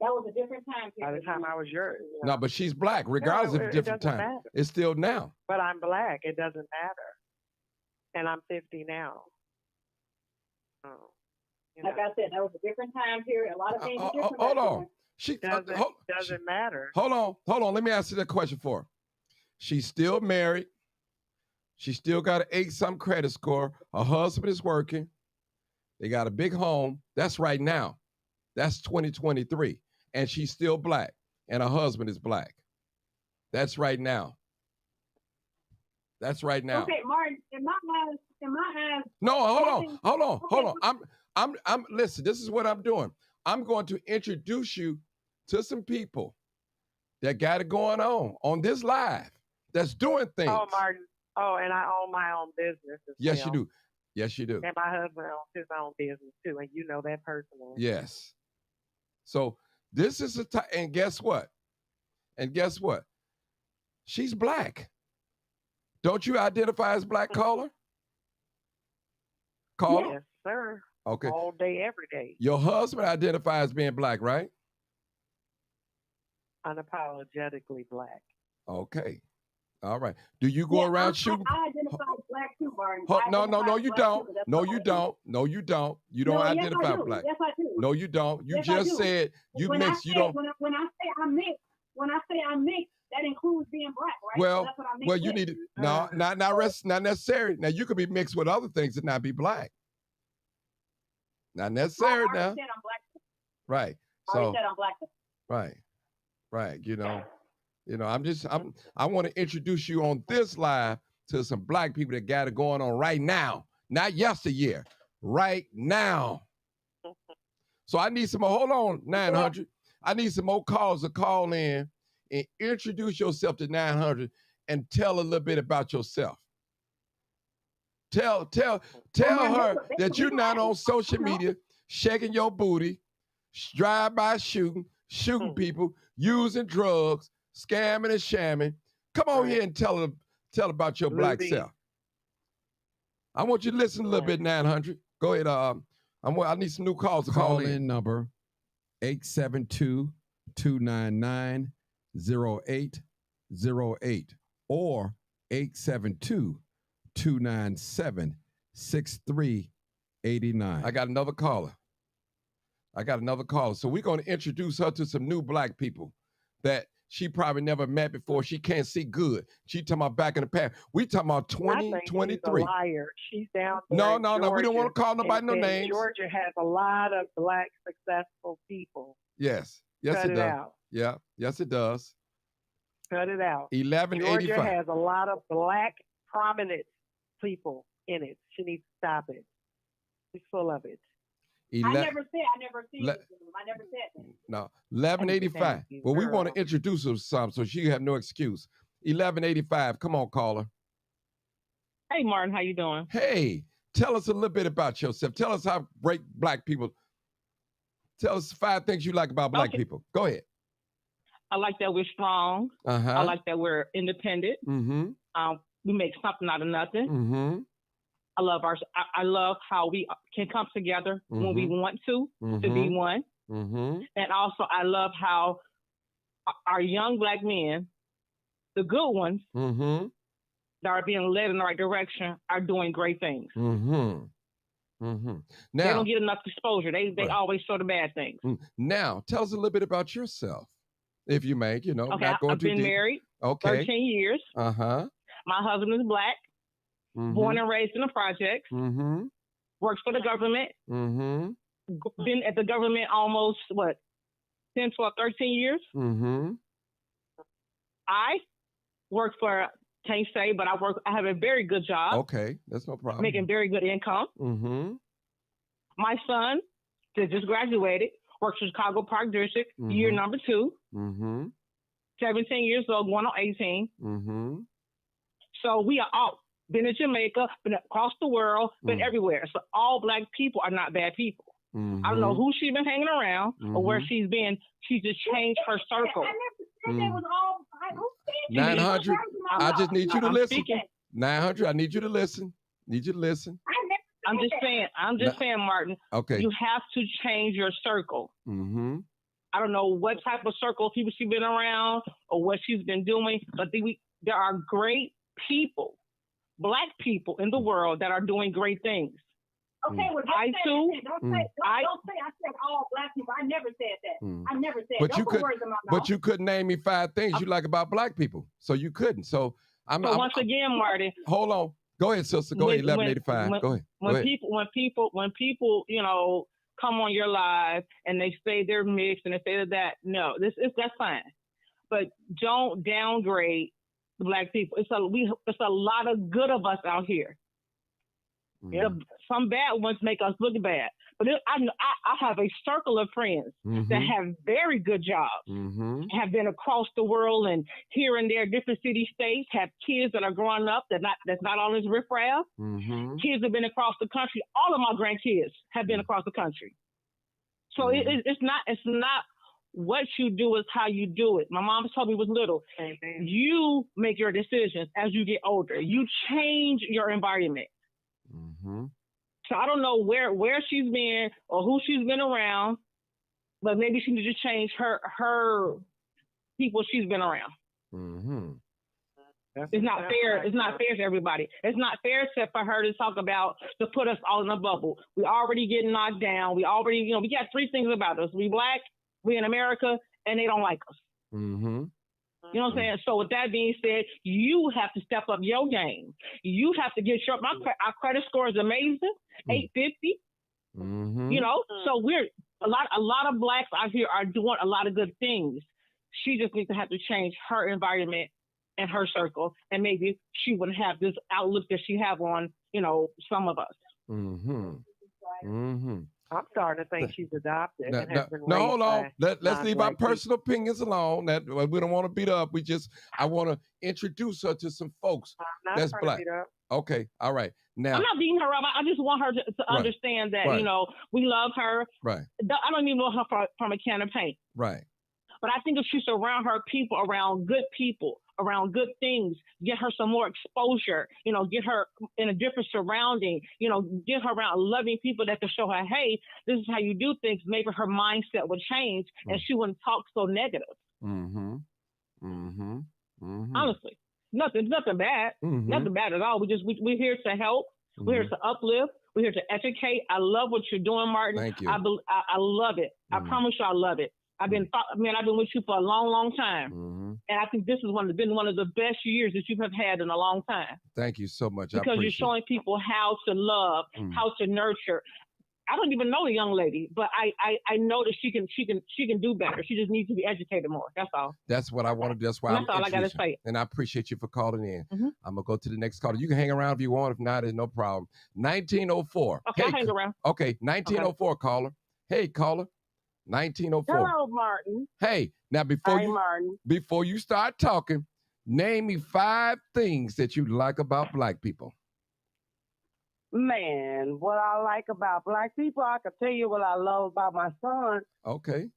C: That was a different time
H: By the
C: period.
H: time I was your,
A: No, but she's black, regardless of
H: it
A: different
H: doesn't
A: time.
H: matter.
A: It's still now.
H: But I'm black. It doesn't matter, and I'm 50 now.
C: Like I said, that was a different time period. A lot of things are different.
A: Hold
C: back
A: on.
C: then.
A: She
H: Doesn't matter.
A: Hold on. Let me ask you that question for her. She's still married. She still got an 8-something credit score. Her husband is working. They got a big home. That's right now. That's 2023. And she's still black. And her husband is black. That's right now. That's right now.
C: Okay, Martin. In my eyes.
A: No, hold on. I'm listen, this is what I'm doing. I'm going to introduce you to some people that got it going on this live, that's doing things.
H: Oh, Martin. Oh, and I own my own business as
A: Yes,
H: well.
A: you do. Yes, you do.
H: And my husband owns his own business too, and you know that personally.
A: Yes. So this is a time, and guess what? She's black. Don't you identify as black, caller? Caller?
H: Yes, sir.
A: Okay.
H: All day, every day.
A: Your husband identifies as being black, right?
H: Unapologetically black.
A: Okay. All right. Do you go around shooting?
C: I identify as black too, Martin.
A: No, you don't. No, you don't. No, you don't. You don't identify
C: yes,
A: black.
C: Yes, I do.
A: No, you don't. You
C: Yes, I
A: just
C: do.
A: said you
C: When
A: mix.
C: I
A: You
C: say,
A: don't.
C: when I say I'm mixed, that includes being black, right?
A: Well,
C: So that's what I'm mixed
A: well, you
C: with.
A: need to. No, not necessary. Now you could be mixed with other things and not be black. Not necessary
C: I already
A: now.
C: said I'm black.
A: Right.
C: I already
A: So
C: said I'm black.
A: right. I want to introduce you on this live to some black people that got it going on right now, not yesteryear, right now. So I need some more. Hold on, 900. I need some more calls to call in and introduce yourself to 900 and tell a little bit about yourself. Tell her that you're not on social media shaking your booty, drive-by shooting people, using drugs, scamming and shamming. Come on here and tell about your black self. I want you to listen a little bit, 900. Go ahead. I need some new calls to call in.
I: Number 872-299-0808 or 872-297-6389.
A: I got another caller. So we're going to introduce her to some new black people that she probably never met before. She can't see good. She talking about back in the past. We talking about 2023.
H: She's a liar. She's down there.
A: No. We don't want to call nobody no names.
H: Georgia has a lot of black successful people.
A: Yes,
H: Cut
A: it does.
H: out.
A: Yeah, yes, it does.
H: Cut it out.
A: 1185.
H: Georgia has a lot of black prominent people in it. She needs to stop it. She's full of it.
C: I never said that.
A: No, 1185. Well, we want to introduce her to some, so she have no excuse. 1185. Come on, caller.
J: Hey, Martin, how you doing?
A: Hey, tell us a little bit about yourself. Tell us how great black people. Tell us 5 things you like about black people. Go ahead.
J: I like that we're strong.
A: Uh-huh.
J: I like that we're independent.
A: Mm-hmm.
J: We make something out of nothing.
A: Mm-hmm.
J: I love how we can come together when we want to be one.
A: Mm-hmm.
J: And also, I love how our young black men, the good ones, that are being led in the right direction, are doing great things.
A: Mm-hmm. Mm-hmm. Now,
J: they don't get enough exposure. They always show the bad things.
A: Now, tell us a little bit about yourself, if you may.
J: Okay,
A: not going
J: I've been married 13 years.
A: Uh-huh.
J: My husband is black, born and raised in the projects, works for the government, been at the government almost, 10, 12, 13 years. I work for, can't say, but I have a very good job.
A: Okay, that's no problem.
J: Making very good income. My son that just graduated, works for Chicago Park District, year number 2. 17 years old, going on 18. So we are all been in Jamaica, been across the world, been everywhere. So all black people are not bad people. I don't know who she's been hanging around or where she's been. She just changed her circle.
C: I never said that was all.
A: 900. I just need you to listen.
J: Speaking.
A: 900. I need you to listen.
J: I'm just saying, Martin.
A: Okay.
J: You have to change your circle. I don't know what type of circle people she's been around or what she's been doing, but there are great people, black people in the world that are doing great things.
C: Okay, well,
J: I too.
C: Don't say I said all black people. I never said that. I never said.
A: But
C: don't
A: you
C: put
A: could.
C: words in my mouth.
A: But you couldn't name me 5 things you like about black people, so you couldn't. So
J: once again, Marty.
A: Hold on. Go ahead, sister. Go ahead. 1185. Go ahead.
J: When people, come on your live and they say they're mixed and they say that, no, that's fine. But don't downgrade the black people. It's a lot of good of us out here. Some bad ones make us look bad. But I have a circle of friends that have very good jobs, have been across the world and here and there, different city states, have kids that are growing up that's not on this riffraff. Kids have been across the country. All of my grandkids have been across the country. So it's not what you do, is how you do it. My mom told me was little. You make your decisions as you get older. You change your environment. So I don't know where she's been or who she's been around, but maybe she needs to change her people she's been around. It's not fair. It's not fair to everybody. It's not fair for her to talk about, to put us all in a bubble. We already getting knocked down. We already, we got 3 things about us. We black, we in America, and they don't like us. You know what I'm saying? So with that being said, you have to step up your game. You have to get our credit score is amazing, 850. So we're a lot of blacks out here are doing a lot of good things. She just needs to have to change her environment and her circle, and maybe she wouldn't have this outlook that she have on, some of us.
H: I'm starting to think she's adopted
A: No,
H: and has been
A: no,
H: raised
A: hold on.
H: by
A: Let's leave our
H: non-black people.
A: personal opinions alone. That we don't want to beat up. I want to introduce her to some folks
H: I'm not
A: that's
H: trying
A: black.
H: to beat up.
A: Okay, all right. Now,
J: I'm not beating her up. I just want her to
A: Right.
J: understand that,
A: Right.
J: you know, we love her.
A: right,
J: I don't even know her from a can of paint.
A: right.
J: But I think if she surround her people around good people, around good things, get her some more exposure, you know, get her in a different surrounding, you know, get her around loving people that can show her, hey, this is how you do things. Maybe her mindset would change and she wouldn't talk so negative.
A: Mm-hmm. Mm-hmm. Mm-hmm.
J: Honestly, nothing bad,
A: Mhm.
J: nothing bad at all. We're here to help. We're here to uplift. We're here to educate. I love what you're doing, Martin.
A: Thank you.
J: I love it. I promise you, I love it. I've been with you for a long, long time,
A: Mm-hmm.
J: and I think this has been one of the best years that you have had in a long time
A: Thank you so much. I
J: because you're
A: appreciate
J: showing people how to love, how to nurture. I don't even know the young lady, but I know that she can do better. She just needs to be educated more. That's all.
A: That's what I want to do. That's why
J: And
A: I'm
J: that's all I gotta
A: introducing.
J: say.
A: And I appreciate you for calling in.
J: Mhm.
A: I'm gonna go to the next caller. You can hang around if you want. If not, there's no problem. 1904.
J: Okay, I'll hang around.
A: Okay, 1904 caller. Hey, caller. 1904.
H: Hello, Martin.
A: Hey, now
H: Hi, Martin.
A: before you start talking, name me 5 things that you like about black people.
H: Man, what I like about black people, I can tell you what I love about my son.
A: Okay.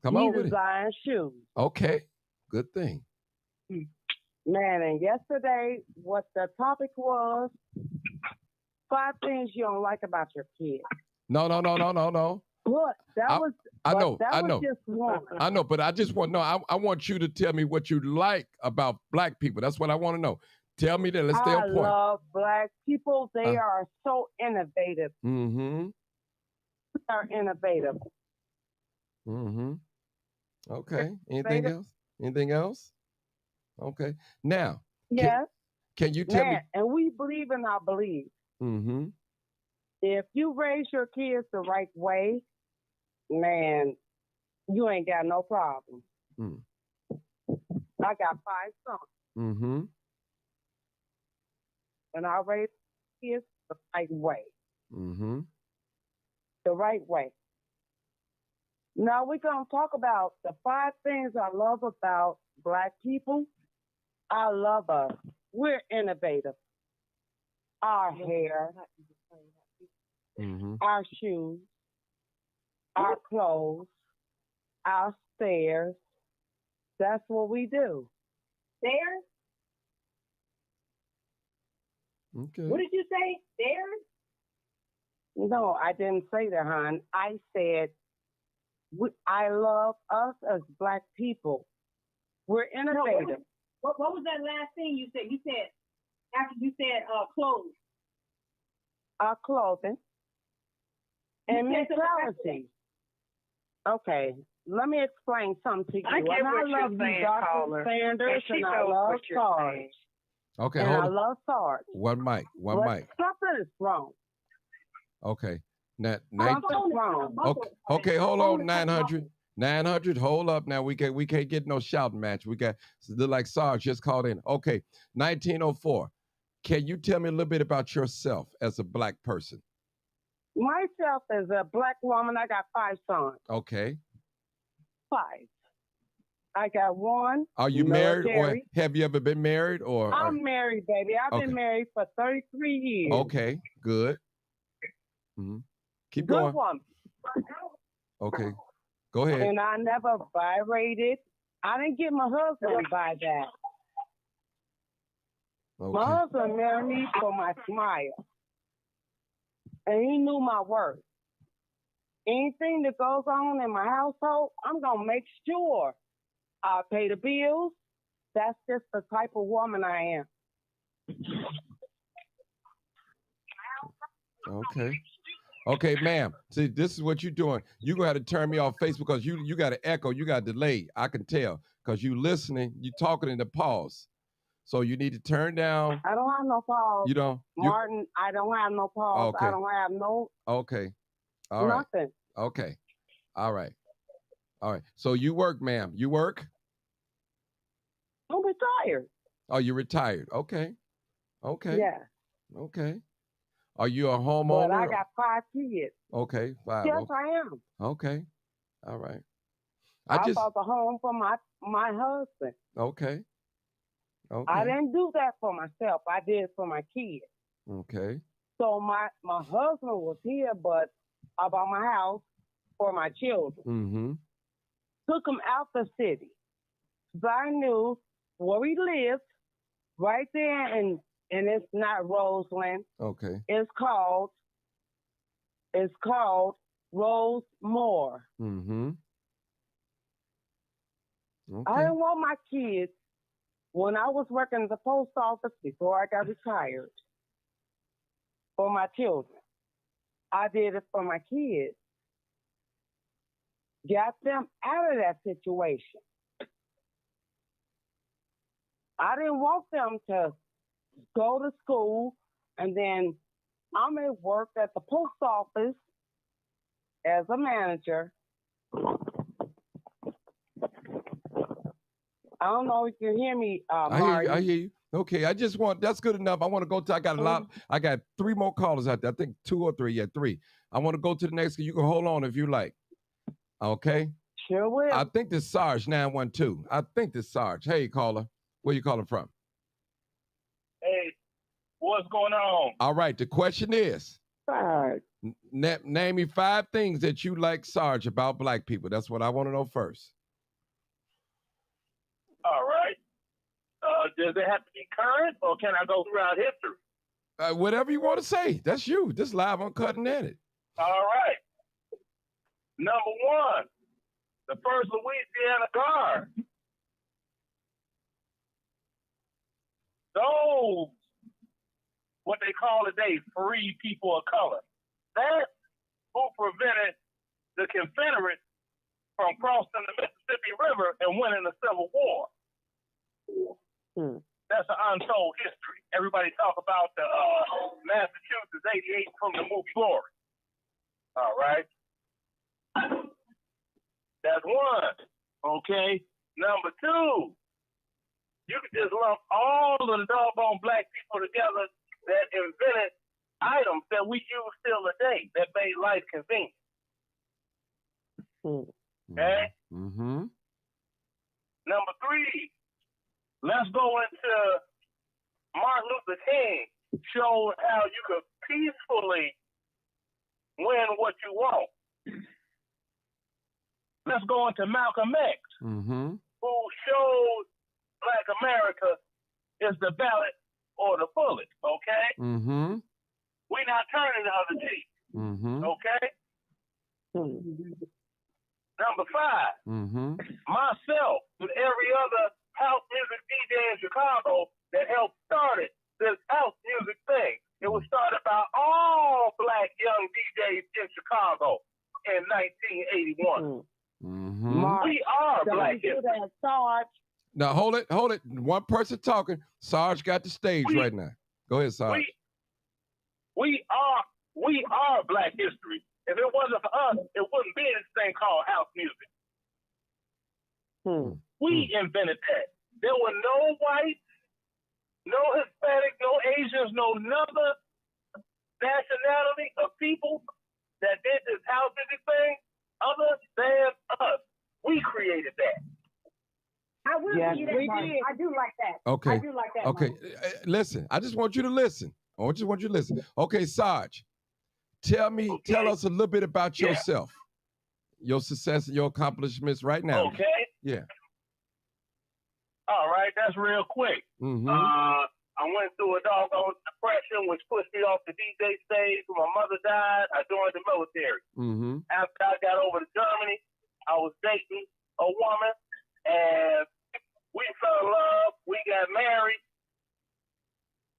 A: Come
H: He
A: on with it.
H: designs shoes.
A: Okay. Good thing.
H: Man, and yesterday, what the topic was, 5 things you don't like about your kid.
A: No.
H: What?
A: I know.
H: That was just one.
A: I know, but I just want I want you to tell me what you like about black people. That's what I want to know. Tell me that. Let's stay
H: I
A: on point.
H: love black people. They are so innovative.
A: Mm-hmm.
H: They are innovative.
A: Mm-hmm. Okay. Anything
H: Innovative.
A: else? Anything else? Okay. Now,
H: Yes.
A: can you tell
H: Man, and we believe in our beliefs.
A: me? Mm-hmm.
H: If you raise your kids the right way, man, you ain't got no problem.
A: Mm.
H: I got 5 sons,
A: Mm-hmm.
H: and I raised kids the right way.
A: Mm-hmm.
H: The right way. Now we're going to talk about the 5 things I love about black people. I love us. We're innovative. Our hair,
A: Mm-hmm.
H: our shoes, our clothes, our stairs. That's what we do.
C: Stairs?
A: Okay.
C: What did you say? Stairs?
H: No, I didn't say that, hon. I said I love us as black people. We're innovative.
C: What was that last thing you said? You said after you said clothes.
H: Our clothing and
C: You said something
H: mentality. Okay, let me explain something to you.
K: I get
H: And
K: what
H: I
K: you're
H: love
K: saying,
H: you, Dr.
K: caller.
H: Sanders,
K: And she
H: and I
K: knows
H: love
K: what you're
H: Sarge.
K: saying.
A: Okay,
H: And
A: hold
H: I
A: on.
H: love Sarge.
A: One mic. One
H: But
A: mic.
H: something is wrong.
A: Okay. Now,
H: Something's wrong.
A: okay, hold on, 900. 900, hold up now. We can't get no shouting match. We got look like Sarge just called in. Okay, 1904. Can you tell me a little bit about yourself as a black person?
H: Myself as a black woman, I got 5 sons.
A: Okay.
H: 5. I got 1.
A: Are you married or
H: military.
A: have you ever been married or?
H: I'm married, baby. I've
A: Okay.
H: been married for 33 years.
A: Okay, good. Mhm. Keep
H: Good
A: going.
H: woman.
A: Okay, go ahead.
H: And I never vibrated. I didn't get my husband by that. My
A: Okay.
H: husband married me for my smile. And he knew my worth. Anything that goes on in my household, I'm going to make sure I pay the bills. That's just the type of woman I am.
A: Okay. Okay, ma'am. See, this is what you're doing. You got to turn me off Facebook because you got to echo. You got delay. I can tell because you listening. You talking in the pause. So you need to turn down.
H: I don't have no pause.
A: You don't.
H: Martin, I don't have no pause.
A: Okay.
H: I don't have no
A: Okay. All right.
H: nothing.
A: Okay. All right. All right. So you work, ma'am. You work?
H: I'm retired.
A: Oh, you're retired. Okay. Okay.
H: Yeah.
A: Okay. Are you a homeowner?
H: But I got 5 kids.
A: Okay, 5.
H: Yes,
A: okay.
H: I am.
A: Okay. All right.
H: I bought the home for my husband.
A: Okay. Okay.
H: I didn't do that for myself. I did it for my kids.
A: Okay.
H: So my husband was here, but I bought my house for my children.
A: Mm-hmm.
H: Took them out the city. So I knew where we lived, right there, and it's not Roseland.
A: Okay.
H: It's called Rosemore.
A: Mm-hmm. Okay.
H: I didn't want my kids, when I was working at the post office before I got retired, for my children. I did it for my kids. Got them out of that situation. I didn't want them to go to school, and then I'm at work at the post office as a manager. I don't know if you hear me, Marty.
A: I hear you. Okay, that's good enough. I want to go to, I got 3 more callers out there. I think 2 or 3, 3. I want to go to the next, you can hold on if you like. Okay?
H: Sure will.
A: I think this Sarge 912. I think this Sarge. Hey, caller. Where you calling from?
K: Hey, what's going on?
A: All right, the question is,
H: Sarge.
A: Name me 5 things that you like, Sarge, about black people. That's what I want to know first.
K: All right. Does it have to be current, or can I go throughout history?
A: Whatever you want to say. That's you. This live on Cutting Edit.
K: All right. Number 1, the first Louisiana Guard. Those, what they call today, free people of color. That's who prevented the Confederates from crossing the Mississippi River and winning the Civil War. That's an untold history. Everybody talk about the Massachusetts 88 from the movie Glory. All right. That's 1. Okay. Number 2, you can just lump all of the doggone black people together that invented items that we use still today that made life convenient. Okay?
A: Mm-hmm.
K: Number 3, let's go into Martin Luther King showed how you could peacefully win what you want. Let's go into Malcolm X, who showed Black America is the ballot or the bullet, okay?
A: Mm-hmm.
K: We're not turning the other cheek, okay? Number 5, myself and every other house music DJ in Chicago that helped started this house music thing. It was started by all black young DJs in Chicago in 1981. We are black.
H: Sarge.
A: Now hold it. One person talking. Sarge got the stage right now. Go ahead, Sarge.
K: We are black history. If it wasn't for us, it wouldn't be this thing called house music. We invented that. There were no whites, no Hispanic, no Asians, no other nationality of people that did this house music thing other than us. We created that.
C: I will see that. I do like that.
A: Okay.
C: I do like that.
A: Okay. Listen, I just want you to listen. Okay, Sarge, tell us a little bit about yourself, your success and your accomplishments right now.
K: Okay.
A: Yeah.
K: All right, that's real quick. I went through a doggone depression, which pushed me off the DJ stage. When my mother died, I joined the military. After I got over to Germany, I was dating a woman, and we fell in love. We got married.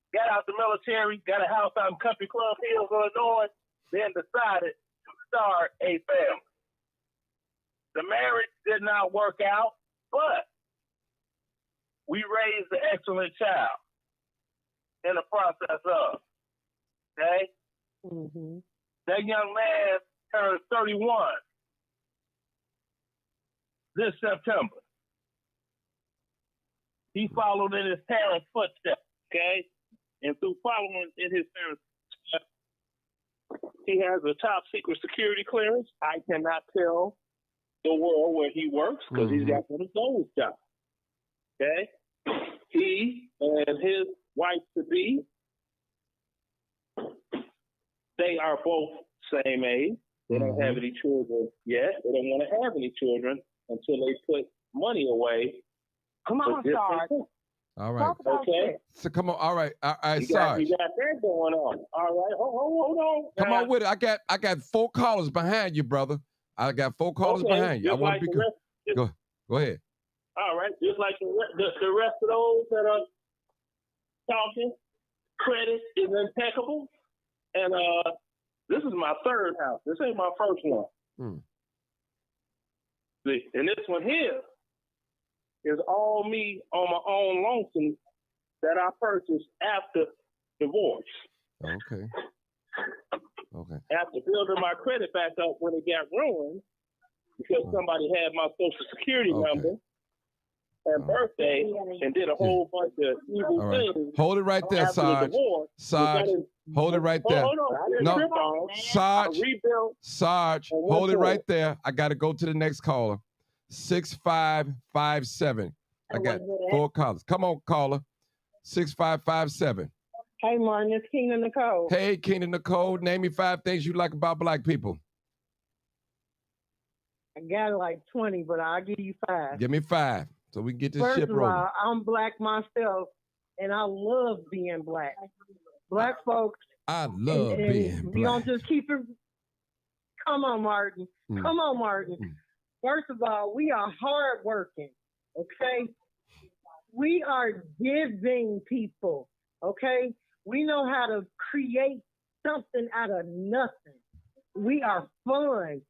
K: Got out the military, got a house out in Country Club Hills, Illinois, then decided to start a family. The marriage did not work out, but we raised an excellent child in the process of, okay? That young man turned 31 this September. He followed in his parents' footsteps, okay? And through following in his parents' footsteps, He has a top secret security clearance. I cannot tell the world where he works because he's got one of those jobs. Okay? He and his wife to be, they are both same age. They don't have any children yet. They don't want to have any children until they put money away.
H: Come on, Sarge.
A: All right.
K: Okay.
A: So come on. All right. All right,
K: You
A: Sarge.
K: got that going on. All right. Hold on.
A: Come on with it. I got 4 callers behind you, brother. I got 4 callers behind you. I
K: Just
A: want
K: like
A: to be
K: the
A: good.
K: rest-
A: Go ahead.
K: All right. Just like the rest of those that are talking, credit is impeccable. And this is my 3rd house. This ain't my first one. See, and this one here is all me on my own lonesome that I purchased after divorce.
A: Okay.
K: After building my credit back up when it got ruined because somebody had my social security number and birthday and did a whole bunch of evil
A: All right.
K: things.
A: Hold it right there,
K: after the
A: Sarge.
K: divorce.
A: Sarge, hold it right there.
K: Hold on.
A: No, Sarge, Sarge, hold it right there. I got to go to the next caller. 6557. I got 4 callers. Come on, caller. 6557.
H: Hey, Martin, it's Keena Nicole.
A: Hey, Keena Nicole. Name me 5 things you like about black people.
H: I got like 20, but I'll give you 5.
A: Give me 5 so we can get this
H: First
A: ship
H: of
A: rolling.
H: all, I'm black myself, and I love being black. Black folks.
A: I love being
H: We
A: black.
H: don't just keep it. Come on, Martin. Come on, Martin. First of all, we are hardworking, okay? We are giving people, okay? We know how to create something out of nothing. We are fun.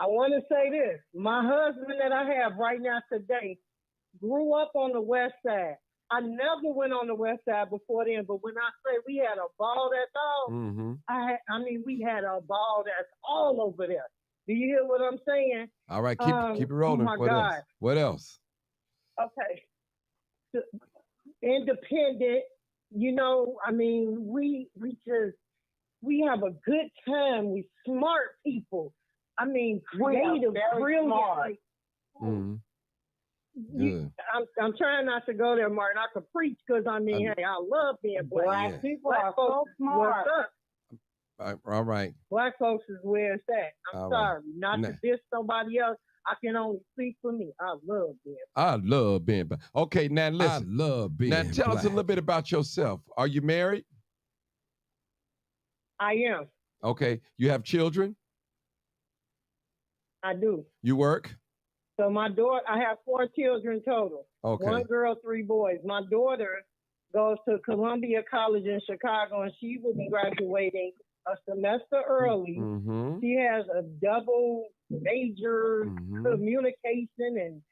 H: I want to say this. My husband that I have right now today grew up on the West Side. I never went on the West Side before then, but when I say we had a ball that's all, we had a ball that's all over there. Do you hear what I'm saying?
A: All right, keep it rolling.
H: Oh my
A: What
H: God.
A: else? What else?
H: Okay. Independent, we have a good time. We smart people. Creative, brilliant. Like,
A: Good.
H: I'm trying not to go there, Martin. I could preach because I love being black. People are so smart.
A: All right.
H: Black folks is where it's at. I'm
A: All
H: sorry,
A: right.
H: not to diss somebody else. I can only speak for me. I love being black.
A: black. Okay, now listen.
I: I love being
A: Now tell us a
I: black.
A: little bit about yourself. Are you married?
H: I am.
A: Okay. You have children?
H: I do.
A: You work?
H: So my daughter, I have 4 children total.
A: Okay.
H: 1 girl, 3 boys. My daughter goes to Columbia College in Chicago, and she will be graduating a semester early. She has a double major communication and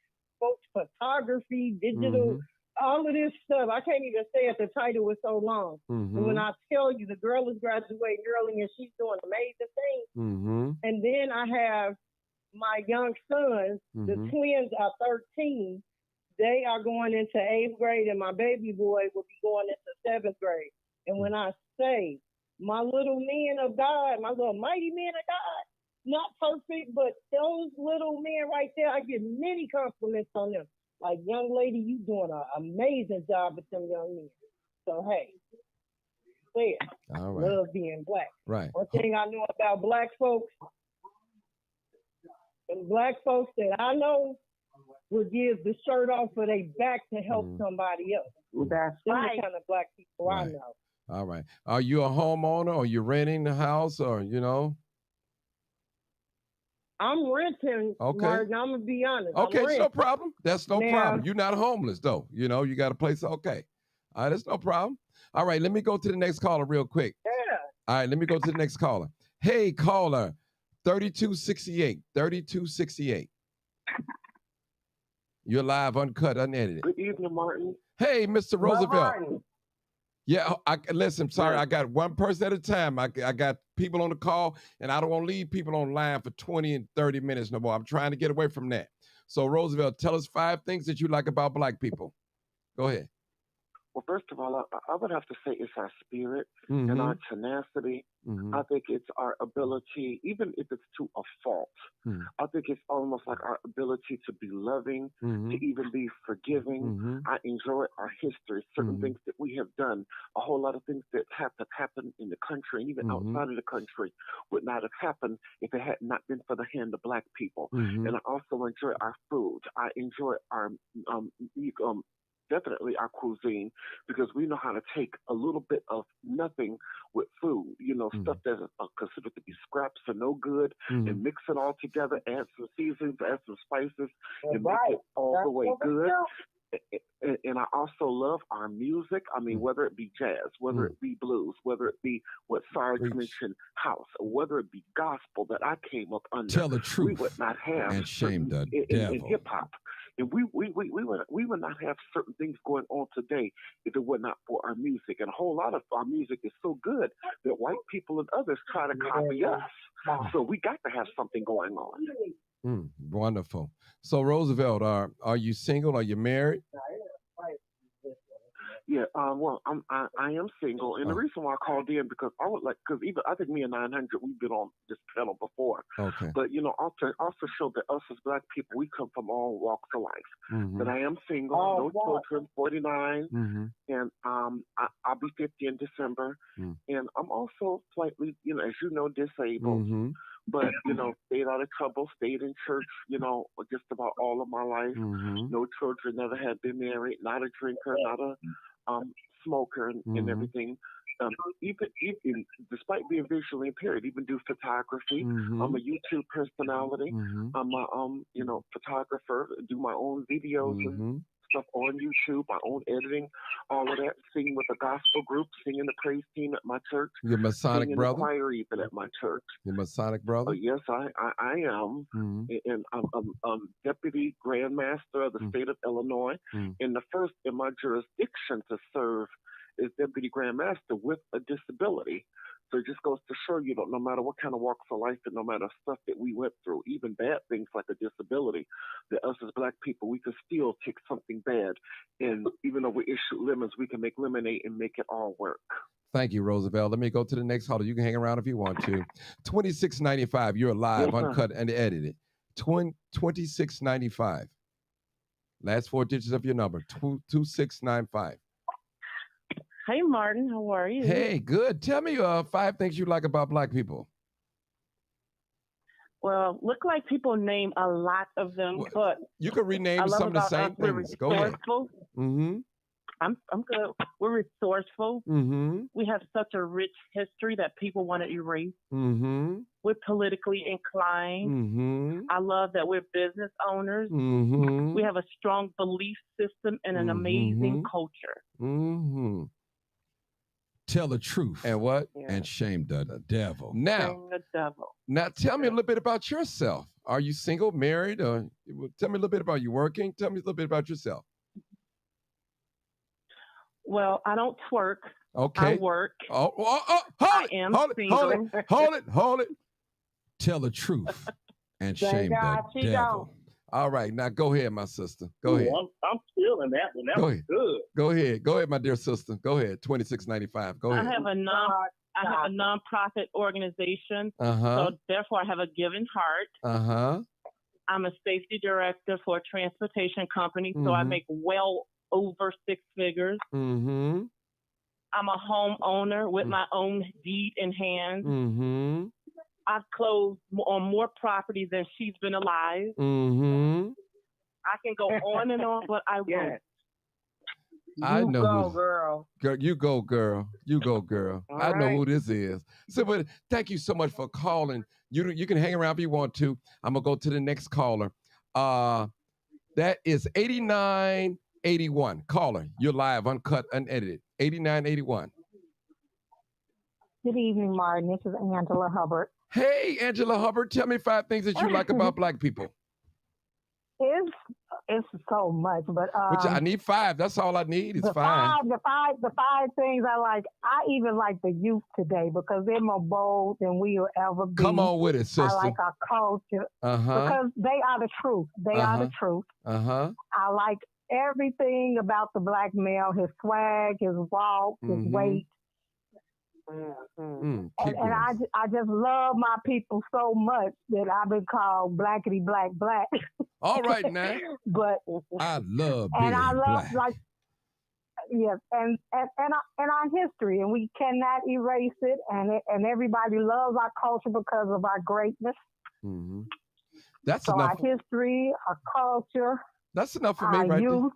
H: photography, digital, all of this stuff. I can't even say it. The title was so long. But when I tell you the girl is graduating early and she's doing amazing things. And then I have my young sons, the twins are 13. They are going into 8th grade, and my baby boy will be going into 7th grade. And when I say my little men of God, my little mighty men of God, not perfect, but those little men right there, I get many compliments on them. Like, young lady, you doing an amazing job with them young men. So, hey,
A: all right.
H: Love being black.
A: Right.
H: One thing I know about black folks, and black folks that I know will give the shirt off of their back to help somebody else. That's the kind of black people I know.
A: All right. Are you a homeowner or you renting the house or,
H: I'm renting,
A: Okay.
H: Martin. I'm going to be honest.
A: Okay,
H: I'm
A: it's no
H: renting.
A: problem. That's no
H: Now-
A: problem. You're not homeless, though. You got a place. Okay. All right, that's no problem. All right, let me go to the next caller real quick.
H: Yeah.
A: All right, let me go to the next caller. Hey, caller, 3268. 3268. You're live, uncut, unedited.
E: Good evening, Martin.
A: Hey, Mr. Roosevelt.
E: Martin.
A: Yeah, listen, sorry, I got one person at a time. I got people on the call, and I don't want to leave people on line for 20 and 30 minutes no more. I'm trying to get away from that. So, Roosevelt, tell us 5 things that you like about black people. Go ahead.
L: Well, first of all, I would have to say it's our spirit and our tenacity. I think it's our ability, even if it's to a fault. I think it's almost like our ability to be loving, to even be forgiving. I enjoy our history, certain things that we have done, a whole lot of things that have happened in the country and even outside of the country would not have happened if it had not been for the hand of Black people. And I also enjoy our food. I enjoy our definitely our cuisine, because we know how to take a little bit of nothing with food, stuff that's considered to be scraps or no good, and mix it all together, add some seasonings, add some spices, and make it all the way good. And I also love our music. I mean, whether it be jazz, whether it be blues, whether it be what Sarge mentioned, house, or whether it be gospel that I came up under.
A: Tell the truth.
L: We would not have
A: and shame the
L: in hip hop. And we would not have certain things going on today if it were not for our music. And a whole lot of our music is so good that white people and others try to copy us. So we got to have something going on.
A: Wonderful. So Roosevelt, are you single? Are you married?
L: Yeah, well, I am single, and the reason why I called in because even I think me and 900 we've been on this panel before.
A: Okay.
L: But also show that us as Black people we come from all walks of life. But I am single, no children, 49, and I'll be 50 in December, and I'm also slightly, as you know, disabled. But stayed out of trouble, stayed in church, just about all of my life. No children, never had been married, not a drinker, not a smoker, and everything. Even despite being visually impaired, even do photography. I'm a YouTube personality. I'm a photographer. Do my own videos and stuff on YouTube, my own editing, all of that. Sing with a gospel group, singing the praise team at my church.
A: Your Masonic brother?
L: The choir even at my church.
A: Your Masonic brother?
L: Yes, I am. And I'm Deputy Grand Master of the state of Illinois. And the first in my jurisdiction to serve is Deputy Grand Master with a disability. So it just goes to show you that no matter what kind of walks of life and no matter stuff that we went through, even bad things like a disability, that us as Black people, we can still take something bad. And even though we issue lemons, we can make lemonade and make it all work.
A: Thank you, Roosevelt. Let me go to the next caller. You can hang around if you want to. 2695, you're live, uncut, and edited. 2695. Last four digits of your number, 2695.
J: Hey, Martin, how are you?
A: Hey, good. Tell me 5 things you like about Black people.
J: Well, look like people name a lot of them, but
A: you can rename some of the same things. Go ahead.
J: I'm good. We're resourceful. We have such a rich history that people want to erase. We're politically inclined. I love that we're business owners. We have a strong belief system and an amazing culture.
A: Tell the truth. And what? And shame the devil. Now,
J: shame the devil.
A: Now, tell me a little bit about yourself. Are you single, married, or tell me a little bit about you working? Tell me a little bit about yourself.
J: Well, I don't twerk.
A: Okay.
J: I work.
A: Hold it. Tell the truth and shame the devil. All right, now go ahead, my sister. Go ahead.
K: I'm feeling that one. That was good.
A: Go ahead, my dear sister. Go ahead. 2695. Go ahead.
J: I have a nonprofit organization, so therefore I have a giving heart. I'm a safety director for a transportation company, so I make well over 6 figures. I'm a homeowner with my own deed in hand. I've closed on more properties than she's been alive. I can go on and on, but I won't.
A: I know
H: go, girl.
A: You go, girl. You go, girl. I know who this is. So, but thank you so much for calling. You can hang around if you want to. I'm gonna go to the next caller. That is 8981. Caller, you're live, uncut, unedited. 8981.
M: Good evening, Martin. This is Angela Hubbard.
A: Hey, Angela Hubbard. Tell me 5 things that you like about Black people.
M: It's so much, but
A: which I need 5. That's all I need. It's fine.
M: The five things I like. I even like the youth today because they're more bold than we will ever be.
A: Come on with it, sister.
M: I like our culture because they are the truth. They are the truth. I like everything about the black male, his swag, his walk, his weight. And I just love my people so much that I've been called blackity black black.
A: All right now.
M: But
A: I love being
M: and I love
A: black.
M: like yes, and our history, and we cannot erase it. And everybody loves our culture because of our greatness.
A: Mm-hmm. That's
M: so
A: enough.
M: Our history, our culture.
A: That's enough for me, right there.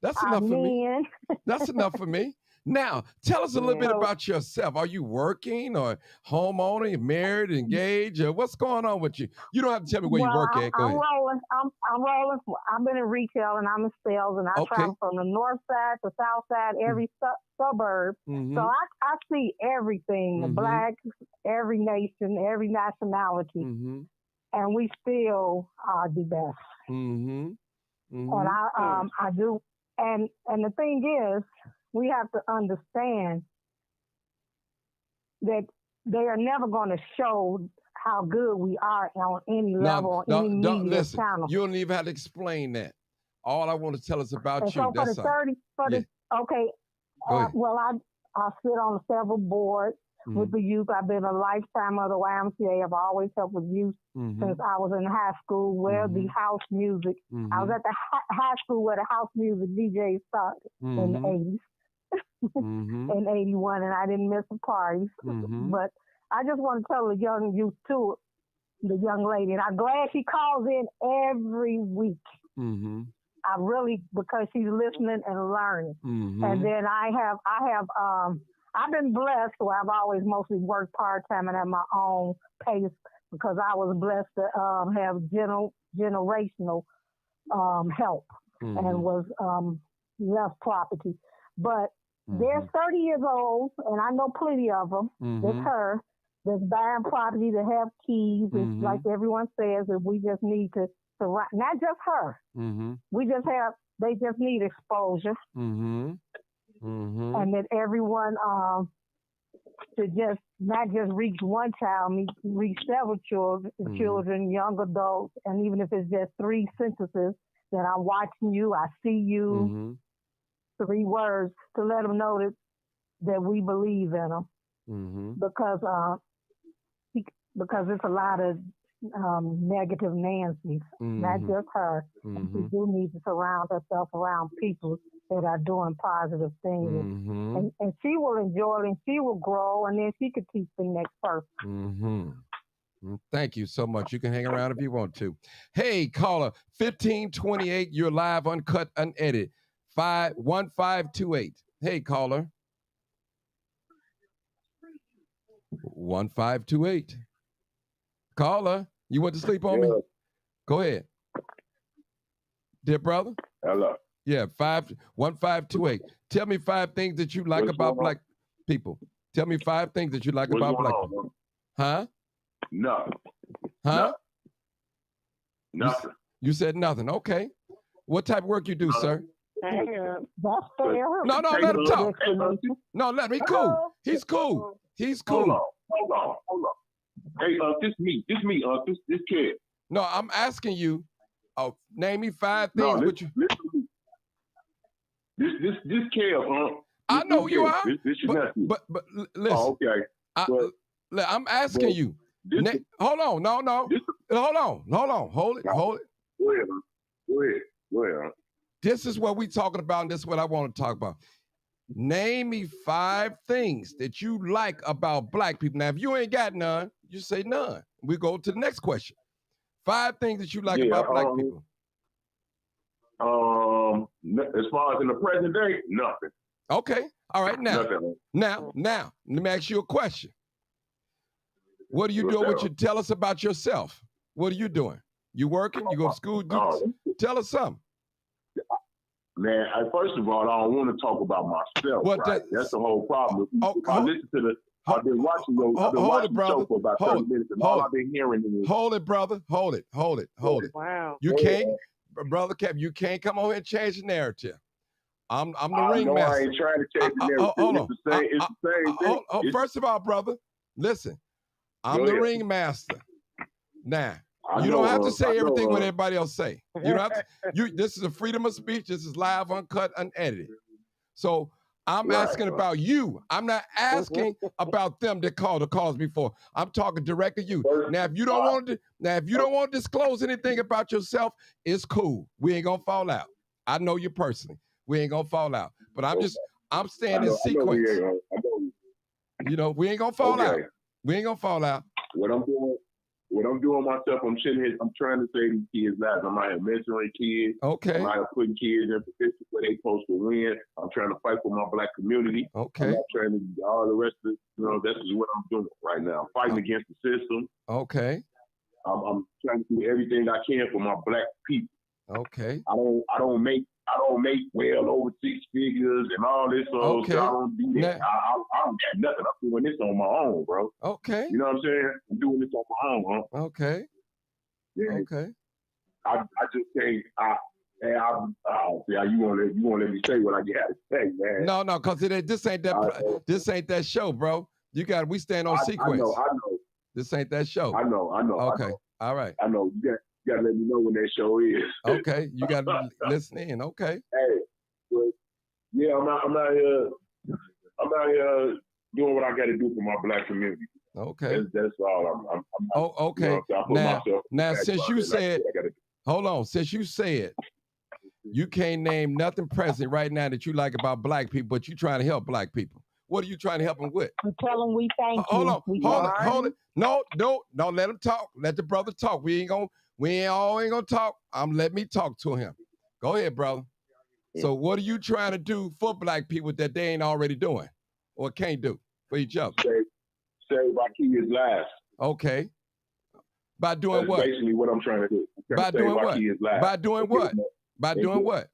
A: That's enough for me. That's enough for me. Now, tell us a little bit about yourself. Are you working or homeowner, married, engaged, or what's going on with you? You don't have to tell me where you work at. Go ahead.
M: Rolling. I'm rolling. I've been in retail and I'm in sales, and I travel from the north side to south side, every suburb. So I see everything, the blacks, every nation, every nationality, and we still are the best. And I do. And the thing is, we have to understand that they are never going to show how good we are on any level, any media channel.
A: You don't even have to explain that. All I want to tell us about you.
M: So
A: that's
M: okay. Well, I sit on several boards with the youth. I've been a lifetime of the YMCA. I've always helped with youth since I was in high school where the house music. I was at the high school where the house music DJs started in the 80s. In 81, and I didn't miss the parties. But I just want to tell the young youth too, the young lady, and I'm glad she calls in every week. I really, because she's listening and learning. And then I've been blessed where I've always mostly worked part-time and at my own pace because I was blessed to have generational help and was left property. But they're 30 years old, and I know plenty of them. It's her that's buying property to have keys. It's like everyone says, that we just need to surround, not just her. They just need exposure. And that everyone should just not just reach one child, reach several children, young adults, and even if it's just 3 sentences that I'm watching you, I see you. 3 words to let them know that we believe in them, because it's a lot of negative Nancy's, not just her. And we do need to surround herself around people that are doing positive things, and she will enjoy it, and she will grow, and then she could teach the next person.
A: Thank you so much. You can hang around if you want to. Hey, caller 1528, you're live, uncut, unedited. 1528. Hey, caller. 1528. Caller, you went to sleep on me? Go ahead. Dear brother?
E: Hello.
A: Yeah, 1528. Tell me 5 things that you like about black people. Tell me 5 things that you like about black people. Huh?
E: No.
A: Huh?
E: Nothing.
A: You said nothing. Okay. What type of work you do, sir?
M: That's fair.
A: No, let him talk. No, let me. Cool. He's cool. He's cool.
E: Hold on. Hey, this this kid.
A: No, I'm asking you. Name me 5 things.
E: No, this kid.
A: I know you are.
E: This
A: but listen.
E: Oh, okay.
A: I'm asking you. Hold on. No. Hold on. Hold it.
E: Go ahead.
A: This is what we're talking about, and this is what I want to talk about. Name me 5 things that you like about black people. Now, if you ain't got none, you say none. We go to the next question. 5 things that you like about black people.
E: As far as in the present day, nothing.
A: Okay. All right. Now,
E: nothing.
A: Now, let me ask you a question. What are you doing? What you tell us about yourself? What are you doing? You working? You go to school? Tell us something.
E: Man, first of all, I don't want to talk about myself. Right? That's the whole problem. I've been watching the show for about 30 minutes, and all I've been hearing is...
A: Hold it, brother. Hold it.
H: Wow.
A: You can't, brother Cap, you can't come over here and change the narrative. I'm the ringmaster.
E: I ain't trying to change the narrative.
A: Hold on.
E: It's the same thing.
A: First of all, brother, listen. I'm the ringmaster. Now, You don't have to say everything what everybody else say. You don't have to. This is a freedom of speech. This is live, uncut, unedited. So I'm asking about you. I'm not asking about them that called or calls before. I'm talking directly to you. Now, if you don't want to disclose anything about yourself, it's cool. We ain't gonna fall out. I know you personally. We ain't gonna fall out. But I'm staying in sequence. You know, we ain't gonna fall out. We ain't gonna fall out.
E: What I'm doing myself, I'm sitting here, I'm trying to save these kids' lives. I'm out here mentoring kids.
A: Okay.
E: I'm out here putting kids in positions where they supposed to win. I'm trying to fight for my black community.
A: Okay.
E: I'm not trying to do all the rest of it. You know, this is what I'm doing right now. Fighting against the system.
A: Okay.
E: I'm trying to do everything I can for my black people.
A: Okay.
E: I don't make well over 6 figures and all this. So
A: Okay.
E: I don't do that. I don't got nothing. I'm doing this on my own, bro.
A: Okay.
E: You know what I'm saying? I'm doing this on my own, huh?
A: Okay.
E: Yeah.
A: Okay.
E: I just can't. You won't let me say what I got to say, man.
A: No, because this ain't that show, bro. We stand on sequence.
E: I know.
A: This ain't that show.
E: I know.
A: Okay. All right.
E: I know. You got to let me know when that show is.
A: Okay. You got to listen in. Okay.
E: Hey, but yeah, I'm out here doing what I got to do for my black community.
A: Okay.
E: That's all. I'm
A: okay.
E: You know,
A: now, since you said, hold on, since you said you can't name nothing present right now that you like about black people, but you trying to help black people. What are you trying to help them with?
M: Tell them we thank you.
A: Hold it. No, let him talk. Let the brother talk. We ain't all gonna talk. Let me talk to him. Go ahead, brother. Yeah. So what are you trying to do for black people that they ain't already doing or can't do for each other?
E: Save my kids' lives.
A: Okay. By doing
E: That's
A: what?
E: Basically what I'm trying to do.
A: By doing what? By doing what? By doing what?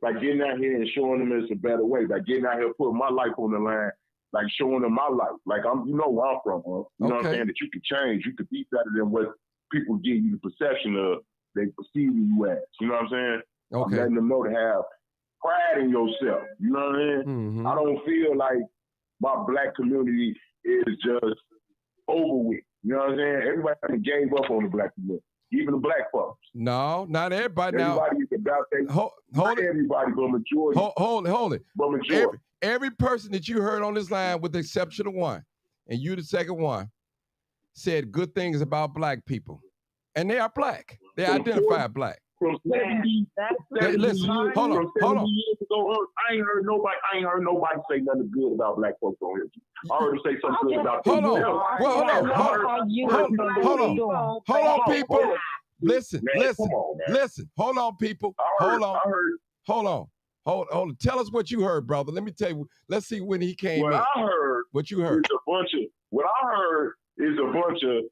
E: By getting out here and showing them it's a better way. By getting out here, putting my life on the line, like showing them my life. Like you know where I'm from, huh? You know what I'm saying? That you can change. You can be better than what people give you the perception of. They perceive you as. You know what I'm saying?
A: Okay.
E: I'm letting them know to have pride in yourself. You know what I mean?
A: Mm-hmm.
E: I don't feel like my black community is just over with. You know what I'm saying? Everybody gave up on the black community. Even the black folks.
A: No, not everybody.
E: Everybody is about that.
A: Hold it.
E: Everybody, but majority.
A: Hold it.
E: But majority.
A: Every person that you heard on this line, with the exception of one, and you the second one, said good things about black people. And they are black. They identify black.
E: From 70,
A: listen, hold on.
E: Years ago, I ain't heard nobody say nothing good about black folks on here. I heard them say something good about
A: Hold on, people. Listen. Hold on, people. Hold on. Tell us what you heard, brother. Let me tell you. Let's see when he came in.
E: I heard.
A: What you heard?
E: What I heard is a bunch of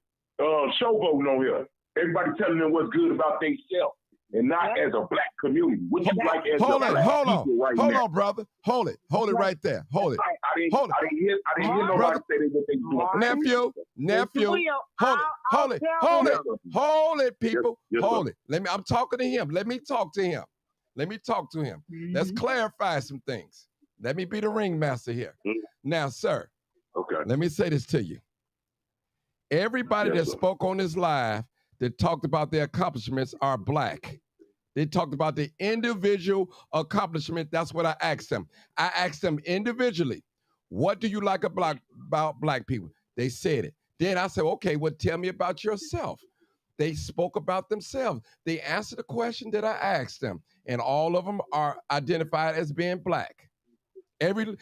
E: showboating on here. Everybody telling them what's good about themselves. And not as a black community. What you like as
A: hold
E: a black people right now.
A: Hold on, brother. Hold it right there. Hold it.
E: I didn't hear nobody say what they doing.
A: Nephew. Hold it, people. Hold it. I'm talking to him. Let me talk to him. Mm-hmm. Let's clarify some things. Let me be the ringmaster here. Mm-hmm. Now, sir.
E: Okay.
A: Let me say this to you. Everybody that spoke on this live that talked about their accomplishments are black. They talked about the individual accomplishment. That's what I asked them. I asked them individually, what do you like about black people? They said it. Then I said, okay, well, tell me about yourself. They spoke about themselves. They answered the question that I asked them, and all of them are identified as being black. Every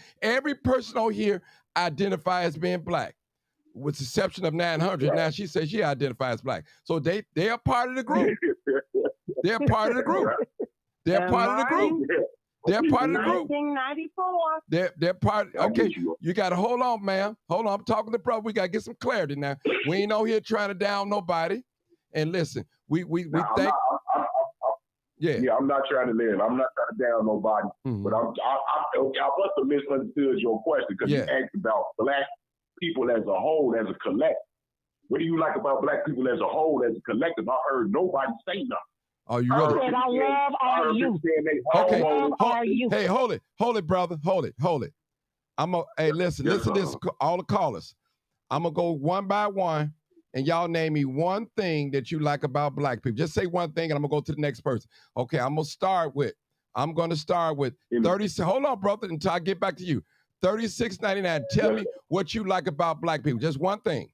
A: person on here identifies as being black. With the exception of 900, now she says she identifies as black. So they are part of the group. They're part of the group. They're part of the group. They're part of the group.
M: 1994.
A: They're part. Okay, you got to hold on, ma'am. Hold on. I'm talking to brother. We got to get some clarity now. We ain't out here trying to down nobody. And listen, we think.
E: Yeah, I'm not trying to live. I'm not trying to down nobody. Mm-hmm. But I must have misunderstood your question because you asked about black people as a whole, as a collective. What do you like about black people as a whole, as a collective? I heard nobody say nothing.
A: Oh, you really?
M: I love our youth.
A: Okay, hey, hold it, brother, hold it. Hey, listen to this, all the callers. I'm gonna go one by one, and y'all name me one thing that you like about black people. Just say one thing, and I'm gonna go to the next person. Okay, I'm gonna start with 30. Hold on, brother, until I get back to you. $36.99. Tell me what you like about black people. Just one thing.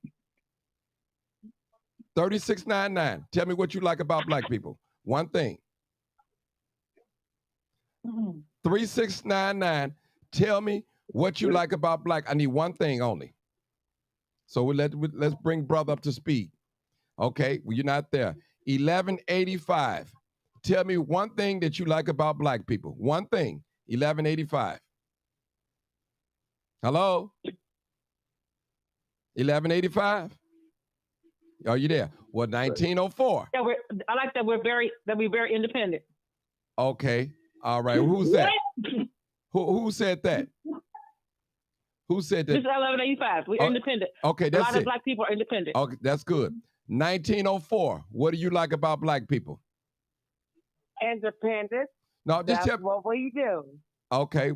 A: $36.99. Tell me what you like about black people. One thing. $36.99. Tell me what you like about black. I need one thing only. So let's bring brother up to speed. Okay, well, you're not there. $11.85. Tell me one thing that you like about black people. One thing. $11.85. Hello? $11.85. Are you there? Well, 1904.
J: Yeah, I like that we're very independent.
A: Okay. All right. Who's that? Who said that? Who said that?
J: This is 1185. We're independent.
A: Okay, that's
J: a lot of black people are independent.
A: Okay, that's good. 1904. What do you like about black people?
H: Independent.
A: No, just
H: That's what we do.
A: Okay.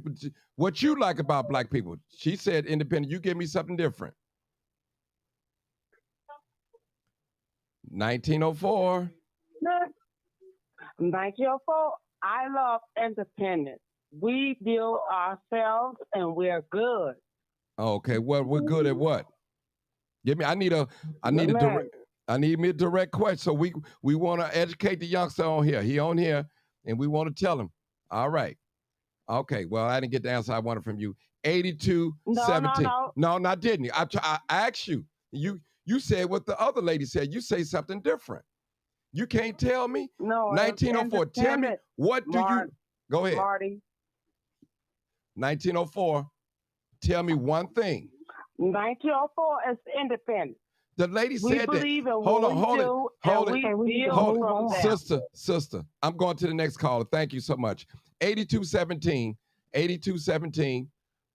A: What you like about black people? She said independent. You give me something different. 1904.
H: 1904. I love independence. We build ourselves and we're good.
A: Okay, well, we're good at what? I need me a direct question. So we want to educate the youngster on here. He on here, and we want to tell him. All right. Okay. Well, I didn't get the answer I wanted from you. 82-17. No, not didn't you? I asked you. You said what the other lady said. You say something different. You can't tell me.
H: No.
A: 1904. Tell me what do you? Go ahead.
H: Marty.
A: 1904. Tell me one thing.
H: 1904 is independent.
A: The lady said that.
H: We believe in
A: Hold
H: what
A: on, hold it. Sister, I'm going to the next caller. Thank you so much. 82-17.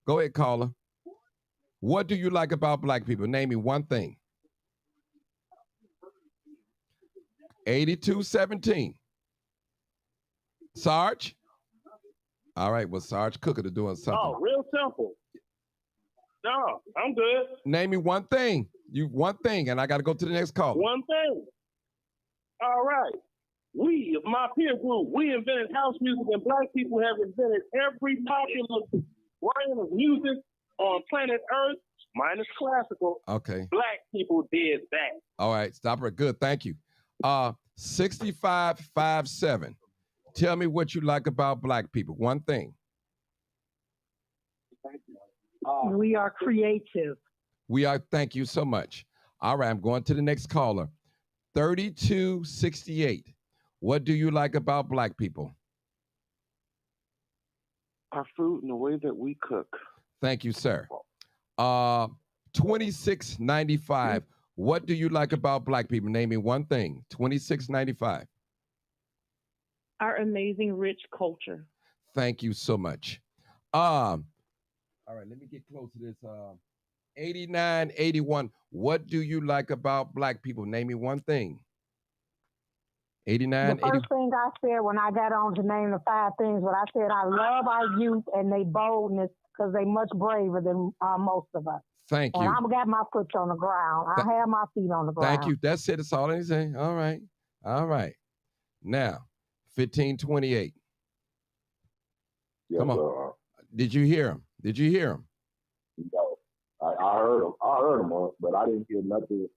A: Go ahead, caller. What do you like about black people? Name me one thing. 82-17. Sarge? All right, well, Sarge Cooker is doing something.
K: Oh, real simple. No, I'm good.
A: Name me one thing. One thing, and I got to go to the next caller.
K: One thing. All right. We, my peer group, we invented house music, and black people have invented every popular brand of music on planet Earth, minus classical.
A: Okay.
K: Black people did that.
A: All right, stop it. Good, thank you. 6557. Tell me what you like about black people. One thing.
M: We are creative.
A: Thank you so much. All right, I'm going to the next caller. 3268. What do you like about black people?
L: Our food and the way that we cook.
A: Thank you, sir. 2695. What do you like about black people? Name me one thing. 2695.
J: Our amazing rich culture.
A: Thank you so much. All right, let me get close to this. 8981. What do you like about black people? Name me one thing. 89.
M: The first thing I said when I got on to name the 5 things, what I said, I love our youth and their boldness because they're much braver than most of us.
A: Thank you.
M: And I've got my foot on the ground. I have my feet on the ground.
A: Thank you. That's it. That's all I say. All right. All right. Now, 1528.
E: Yes,
A: come on. Did you hear him? Did you hear him?
E: No. I heard him. I heard him, but I didn't hear nothing.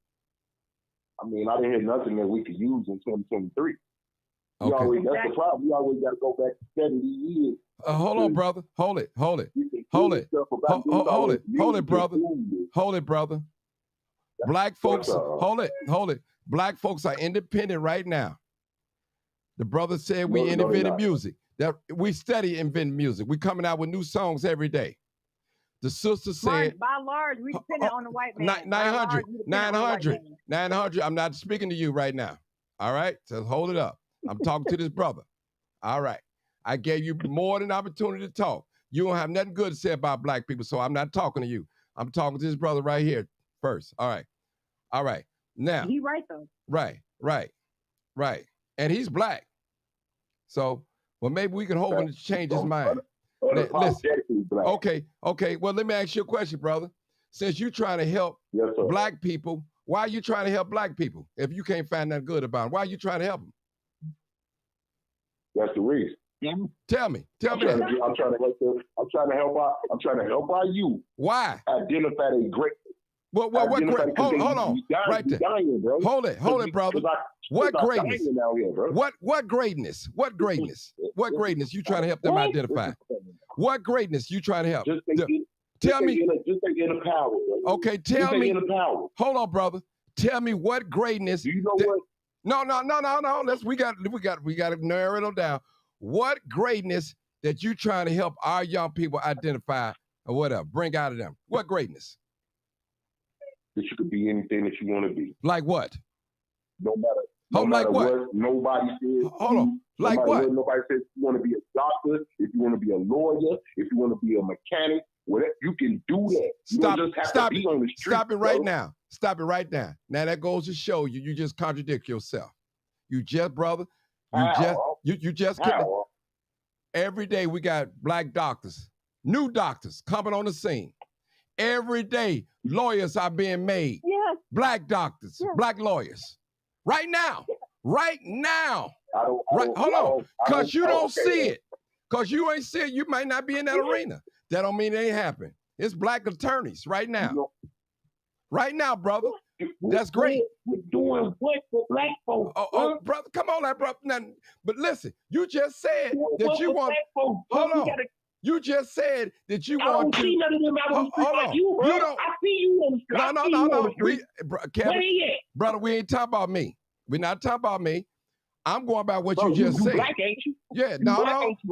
E: I didn't hear nothing that we could use in 2023.
A: Okay.
E: That's the problem. We always got to go back 70 years.
A: Hold on, brother. Hold it, brother. Hold it, brother. Black folks, hold it. Black folks are independent right now. The brother said we invented music. That we study invent music. We coming out with new songs every day. The sister said,
C: by large, we depend on the white man.
A: 900. I'm not speaking to you right now. All right, so hold it up. I'm talking to this brother. All right, I gave you more than opportunity to talk. You don't have nothing good to say about black people, so I'm not talking to you. I'm talking to this brother right here first. All right. Now.
C: He right though.
A: Right. And he's black. So, well, maybe we can hope him to change his mind. Listen. Okay. Well, let me ask you a question, brother. Since you're trying to help black people Why are you trying to help black people if you can't find nothing good about them? Why are you trying to help them?
E: That's the reason.
A: Tell me that.
E: I'm trying to help our youth.
A: Why?
E: Identify their great.
A: What hold on. Right there. Hold it, brother. What greatness? What greatness? What greatness? What greatness you trying to help them identify? What greatness you trying to help? Tell me.
E: Just take inner power. Bro.
A: Okay, tell me.
E: Inner power.
A: Hold on, brother. Tell me what greatness.
E: Do you know what?
A: No. We got to narrow it down. What greatness that you trying to help our young people identify or whatever, bring out of them? What greatness?
E: That you could be anything that you want to be.
A: Like what?
E: No matter what nobody says.
A: Hold on. Like what?
E: Nobody says you want to be a doctor, if you want to be a lawyer, if you want to be a mechanic, whatever, you can do that.
A: Stop it right now. Stop it right now. Now that goes to show you just contradict yourself. You just, brother, you just every day we got black doctors, new doctors coming on the scene. Every day, lawyers are being made.
B: Yes.
A: Black doctors, black lawyers. Right now. Hold on. Because you don't see it. Because you ain't see it, you might not be in that arena. That don't mean it ain't happening. It's black attorneys right now. Right now, brother. That's great.
E: We're doing what for black folks?
A: Oh, brother, come on, brother. Now, but listen, you just said that you want. Hold on. You just said that you want to.
E: I don't see none of them out on the street like you, bro. I see you on the street.
A: No. Kevin, brother, we ain't talking about me. We're not talking about me. I'm going about what you just said.
E: Black, ain't you?
A: Yeah, no.
E: I'm talking about you.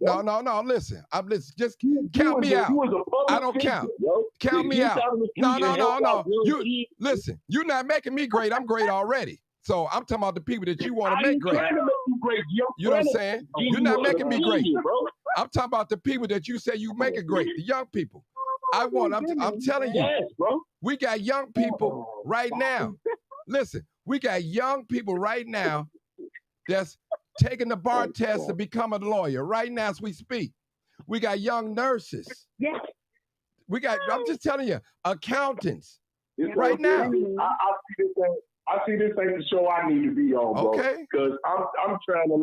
E: Bro.
A: No. Listen, just count me out. I don't count. Count me out. No. You listen. You're not making me great. I'm great already. So I'm talking about the people that you want to make great. You know what I'm saying? You're not making me great. I'm talking about the people that you say you make it great. The young people. I'm telling you.
E: Yes, bro.
A: We got young people right now. Listen, we got young people right now that's taking the bar test to become a lawyer right now as we speak. We got young nurses.
E: Yes.
A: I'm just telling you, accountants right now.
E: I see this ain't the show I need to be on, bro.
A: Okay.
E: Because I'm trying to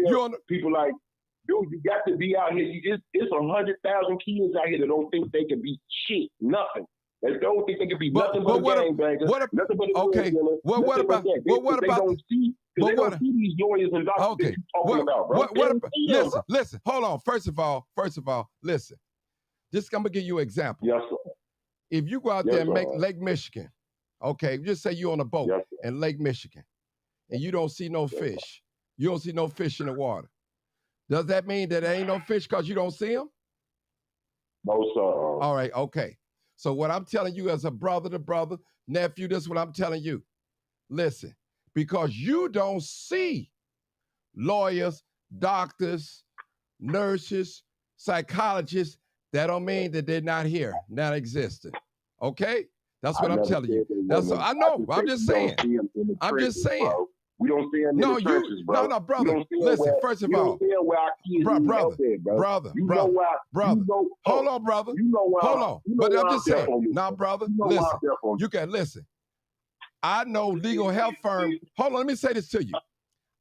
E: tell people like, dude, you got to be out here. It's 100,000 kids out here that don't think they can be shit, nothing. They don't think they can be nothing but a gangbanger. Nothing but a
A: what about
E: they don't see these lawyers and doctors that you're talking about, bro.
A: Listen. Hold on. First of all, listen. Just I'm gonna give you an example.
E: Yes, sir.
A: If you go out there and make Lake Michigan, okay, just say you're on a boat in Lake Michigan, and you don't see no fish. You don't see no fish in the water. Does that mean that there ain't no fish because you don't see them?
E: No, sir.
A: All right, okay. So what I'm telling you as a brother to brother, nephew, this is what I'm telling you. Listen, because you don't see lawyers, doctors, nurses, psychologists, that don't mean that they're not here, not existing. Okay? That's what I'm telling you. I know. I'm just saying.
E: We don't see them in the churches, bro.
A: No, brother. Listen, first of all, brother. Hold on, brother. Hold on. But I'm just saying. Now, brother, listen. You can listen. I know legal health firm. Hold on, let me say this to you.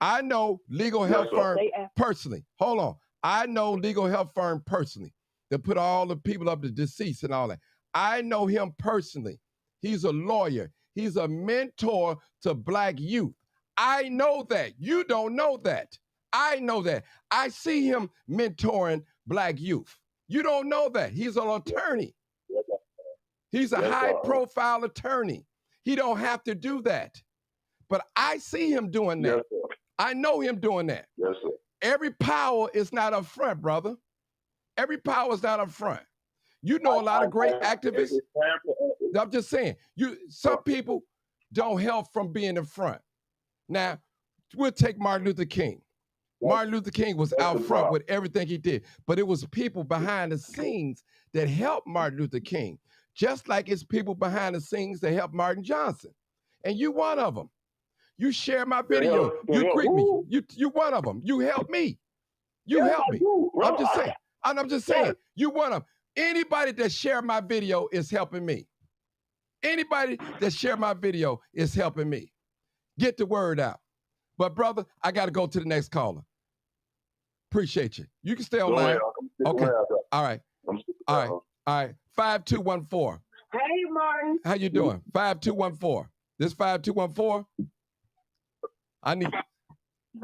A: I know legal health firm personally. Hold on. I know legal health firm personally that put all the people up to deceased and all that. I know him personally. He's a lawyer. He's a mentor to black youth. I know that. You don't know that. I know that. I see him mentoring black youth. You don't know that. He's an attorney. He's a high-profile attorney. He don't have to do that. But I see him doing that. I know him doing that.
E: Yes, sir.
A: Every power is not up front, brother. Every power is not up front. You know a lot of great activists. I'm just saying, some people don't help from being in front. Now, we'll take Martin Luther King. Martin Luther King was out front with everything he did, but it was people behind the scenes that helped Martin Luther King, just like it's people behind the scenes that helped Martin Johnson. And you one of them. You share my video. You greet me. You one of them. You help me. You help me. I'm just saying. You one of them. Anybody that share my video is helping me. Anybody that share my video is helping me. Get the word out. But brother, I got to go to the next caller. Appreciate you. You can stay online. Okay. All right. All right. All right. 5214.
N: Hey, Martin.
A: How you doing? 5214. This 5214? I need.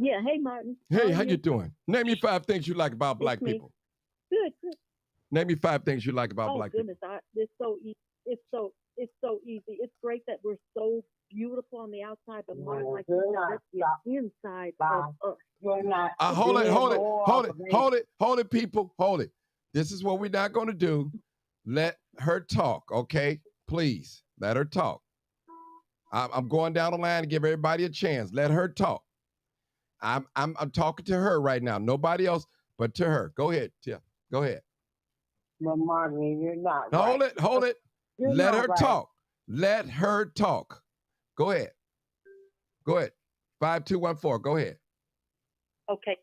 N: Yeah. Hey, Martin.
A: Hey, how you doing? Name me 5 things you like about black people.
N: Good. Good.
A: Name me 5 things you like about black
N: people. It's so easy. It's so easy. It's great that we're so beautiful on the outside, but Martin, like you said, that's the inside of us. You're not.
A: Hold it, people. Hold it. This is what we're not going to do. Let her talk, okay? Please, let her talk. I'm going down the line to give everybody a chance. Let her talk. I'm talking to her right now. Nobody else but to her. Go ahead, Tia. Go ahead.
N: But Martin, you're not.
A: Hold it. Let her talk. Let her talk. Go ahead. 5214. Go ahead.
N: Okay.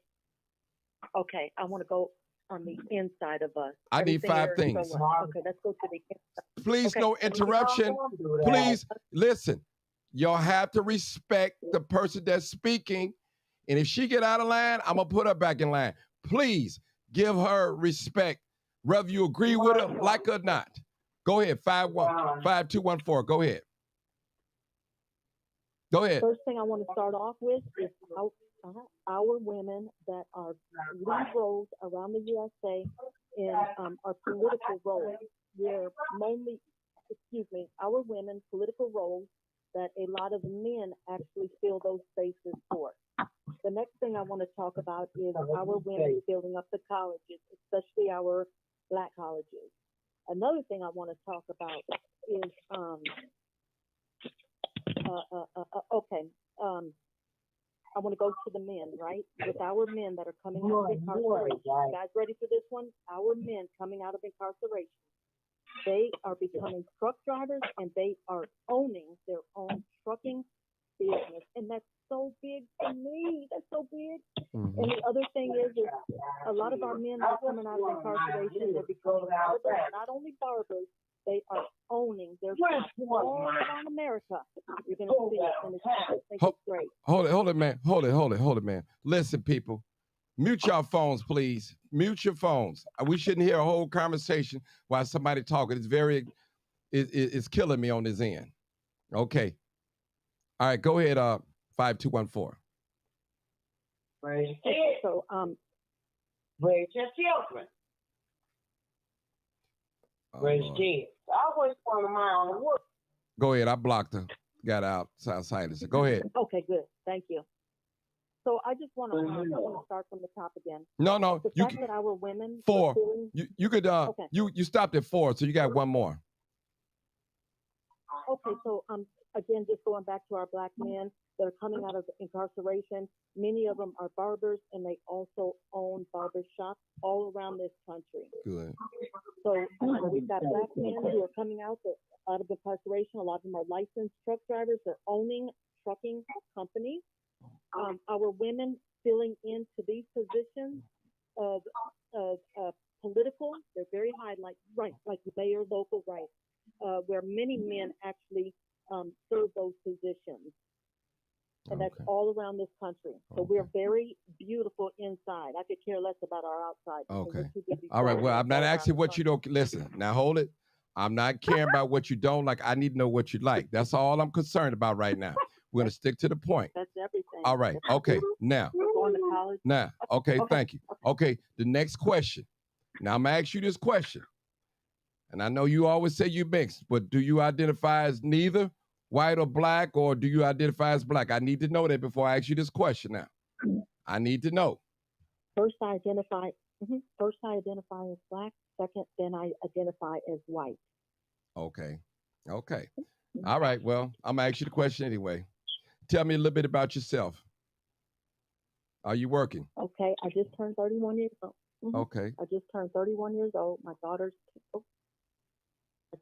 N: I want to go on the inside of us.
A: I need 5 things.
N: Okay, let's go to the inside.
A: Please, no interruption. Please, listen. Y'all have to respect the person that's speaking. And if she get out of line, I'm going to put her back in line. Please give her respect, whether you agree with her, like her or not. Go ahead, 5214. Go ahead. Go ahead.
N: First thing I want to start off with is our women that are lead roles around the USA in our political roles. We're mainly, our women political roles that a lot of men actually fill those spaces for. The next thing I want to talk about is our women filling up the colleges, especially our black colleges. Another thing I want to talk about is I want to go to the men, right? With our men that are coming out of incarceration. You guys ready for this one? Our men coming out of incarceration. They are becoming truck drivers and they are owning their own trucking business. And that's so big for me. That's so big. Mm-hmm. And the other thing is a lot of our men that are coming out of incarceration, they're becoming barbers, not only barbers, they are owning their trucks all around America. You're going to see it, and it's great.
A: Hold it, man. Hold it, man. Listen, people. Mute your phones, please. Mute your phones. We shouldn't hear a whole conversation while somebody talking. It's killing me on this end. Okay. All right, go ahead, 5214.
N: So,
O: raise your children. Raise kids. I always want to mind on the work.
A: Go ahead. I blocked her. Got out. Silence. Go ahead.
N: Okay, good. Thank you. So I just want to start from the top again.
A: No.
N: The fact that our women
A: 4. You could okay. You stopped at 4, so you got one more.
N: Okay, so again, just going back to our black men that are coming out of incarceration, many of them are barbers and they also own barber shops all around this country.
A: Good.
N: So we've got black men who are coming out of incarceration. A lot of them are licensed truck drivers. They're owning trucking companies. Our women filling into these positions of political, they're very high, like mayor, local, where many men actually serve those positions. And that's all around this country. So we're very beautiful inside. I could care less about our outside.
A: Okay. All right. Well, I'm not asking what you don't listen. Now hold it. I'm not caring about what you don't like. I need to know what you like. That's all I'm concerned about right now. We're going to stick to the point.
N: That's everything.
A: All right. Okay. Now.
N: Going to college.
A: Now. Okay. Thank you. Okay. The next question. Now I'm going to ask you this question. And I know you always say you mixed, but do you identify as neither white or black, or do you identify as black? I need to know that before I ask you this question now. I need to know.
N: First, I identify as black. Second, then I identify as white.
A: Okay. All right. Well, I'm going to ask you the question anyway. Tell me a little bit about yourself. Are you working?
N: Okay. I just turned 31 years old. Mm-hmm.
A: Okay.
N: I just turned 31 years old. My daughter's... I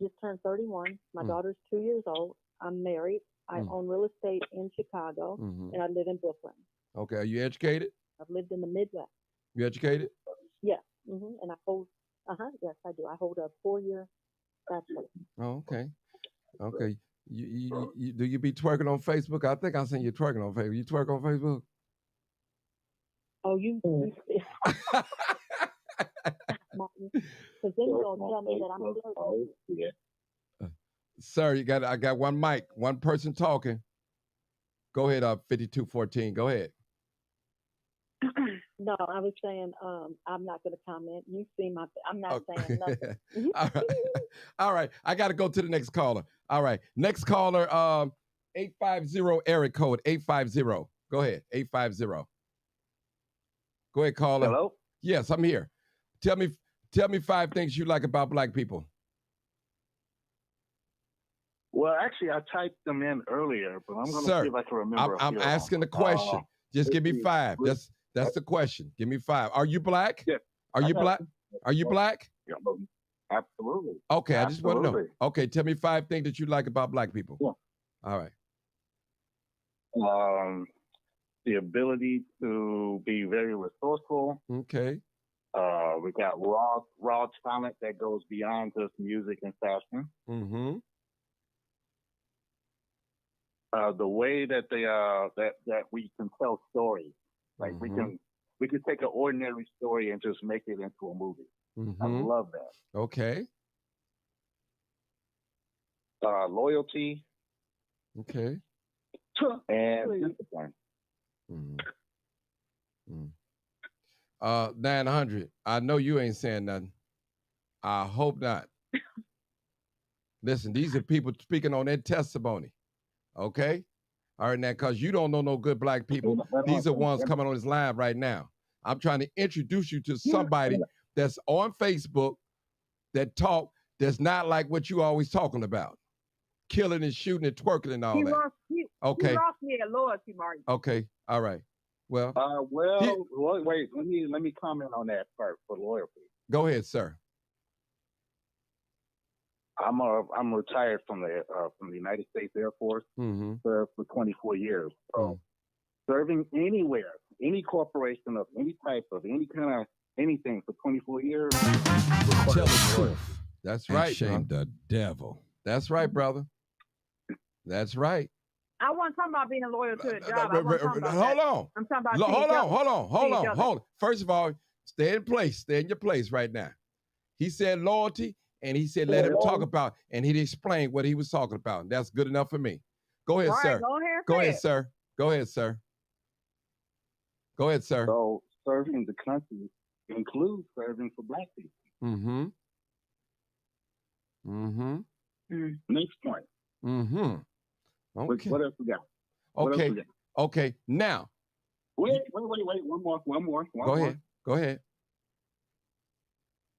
N: just turned 31. My daughter's 2 years old. I'm married. I own real estate in Chicago, and I live in Brooklyn.
A: Okay. Are you educated?
N: I've lived in the Midwest.
A: You educated?
N: Yes. And I hold Yes, I do. I hold a 4-year bachelor.
A: Oh, okay. Okay. Do you be twerking on Facebook? I think I seen you twerking on Facebook. You twerk on Facebook?
N: Oh, because then you're gonna tell me that I'm flirting.
E: Yeah.
A: Sir, I got one mic, one person talking. Go ahead, 5214. Go ahead.
N: No, I was saying, I'm not going to comment. You see I'm not saying nothing.
A: All right. All right. I got to go to the next caller. All right. Next caller, 850 area code 850. Go ahead. 850. Go ahead, caller.
P: Hello?
A: Yes, I'm here. Tell me 5 things you like about black people.
P: Well, actually, I typed them in earlier, but I'm going to see if I can remember.
A: I'm asking the question. Just give me 5. That's the question. Give me 5. Are you black?
P: Yes.
A: Are you black? Are you black?
P: Yeah, absolutely.
A: Okay,
P: absolutely.
A: I just want to know. Okay, tell me 5 things that you like about black people.
P: Yeah.
A: All right.
P: The ability to be very resourceful.
A: Okay.
P: We got raw talent that goes beyond just music and fashion.
A: Mm-hmm.
P: The way that they that we can tell stories, like we can take an ordinary story and just make it into a movie.
A: Mm-hmm.
P: I love that.
A: Okay.
P: Loyalty.
A: Okay.
P: And discipline.
A: Mm-hmm. 900. I know you ain't saying nothing. I hope not. Listen, these are people speaking on their testimony. Okay? All right, now, because you don't know no good black people. These are ones coming on this live right now. I'm trying to introduce you to somebody that's on Facebook that's not like what you always talking about. Killing and shooting and twerking and all that. Okay.
C: He lost me at loyalty, Martin.
A: Okay. All right. Well.
P: Wait. Let me comment on that part for loyalty.
A: Go ahead, sir.
P: I'm retired from the United States Air Force.
A: Mm-hmm.
P: Served for 24 years. So serving anywhere, any corporation of any type of any kind of anything for 24 years.
A: Tell the truth. That's right.
I: Shame the devil.
A: That's right, brother. That's right.
C: I wasn't talking about being loyal to a job.
A: Hold on.
C: I'm talking about
A: Hold on. First of all, stay in place. Stay in your place right now. He said loyalty, and he said let him talk about, and he explained what he was talking about. That's good enough for me. Go ahead, sir. Go ahead, sir. Go ahead, sir. Go ahead, sir.
P: So serving the country includes serving for black people.
A: Mm-hmm. Mm-hmm.
P: Next point.
A: Mm-hmm. Okay.
P: What else we got?
A: Okay. Okay. Now.
P: Wait. One more.
A: Go ahead.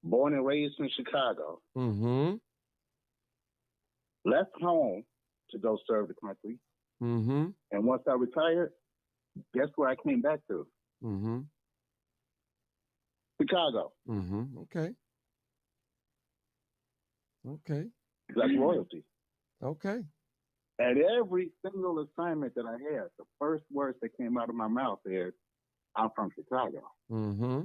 P: Born and raised in Chicago.
A: Mm-hmm.
P: Left home to go serve the country.
A: Mm-hmm.
P: And once I retired, guess where I came back to?
A: Mm-hmm.
P: Chicago.
A: Mm-hmm. Okay. Okay.
P: That's loyalty.
A: Okay.
P: At every single assignment that I had, the first words that came out of my mouth is, I'm from Chicago.
A: Mm-hmm.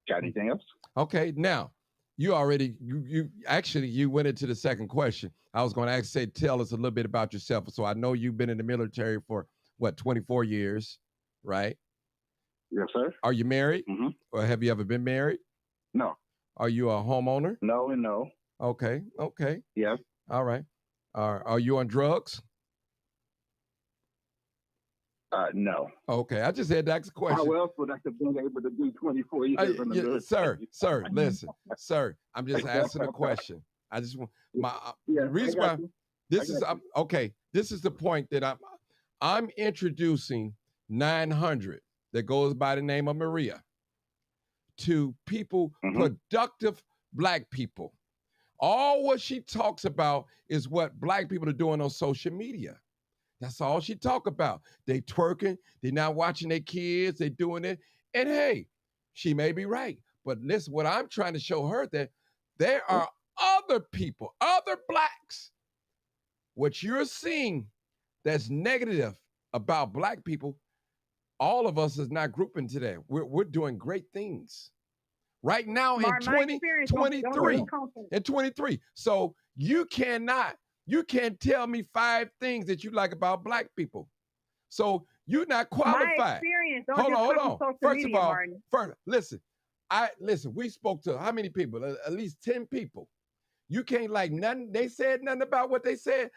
P: Got anything else?
A: Okay. Now, you already, you went into the second question. I was going to tell us a little bit about yourself. So I know you've been in the military for, 24 years, right?
P: Yes, sir.
A: Are you married?
P: Mm-hmm.
A: Or have you ever been married?
P: No.
A: Are you a homeowner?
P: No and no.
A: Okay.
P: Yes.
A: All right. Are you on drugs?
P: No.
A: Okay. I just had to ask a question.
P: How else would I have been able to do 24 years in the military?
A: Sir, listen. Sir, I'm just asking a question. I just want the reason why this is okay. This is the point that I'm introducing 900 that goes by the name of Maria to people, productive black people. All what she talks about is what black people are doing on social media. That's all she talk about. They twerking, they not watching their kids, they doing it. And hey, she may be right. But listen, what I'm trying to show her that there are other people, other blacks. What you're seeing that's negative about black people all of us is not grouping today. We're doing great things right now in 2023. In 23. So you can't tell me 5 things that you like about black people. So you're not qualified.
C: My experience.
A: Hold on. First of all,
C: Martin.
A: listen. We spoke to how many people? At least 10 people. You can't like nothing. They said nothing about what they said.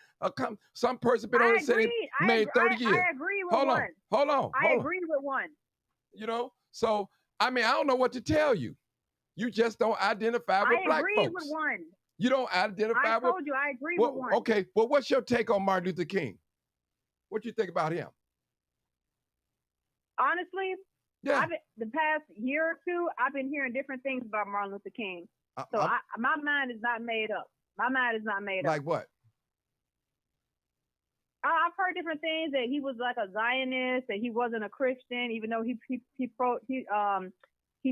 A: Some person been on and said made 30 years.
C: I agree with one.
A: Hold on.
C: I agree with one.
A: You know, so I mean, I don't know what to tell you. You just don't identify with black folks.
C: I agree with one.
A: You don't identify with.
C: I told you I agree with one.
A: Okay, well, what's your take on Martin Luther King? What do you think about him?
C: Honestly,
A: yeah.
C: The past year or two, I've been hearing different things about Martin Luther King. So my mind is not made up. My mind is not made up.
A: Like what?
C: I've heard different things, that he was like a Zionist, that he wasn't a Christian, even though he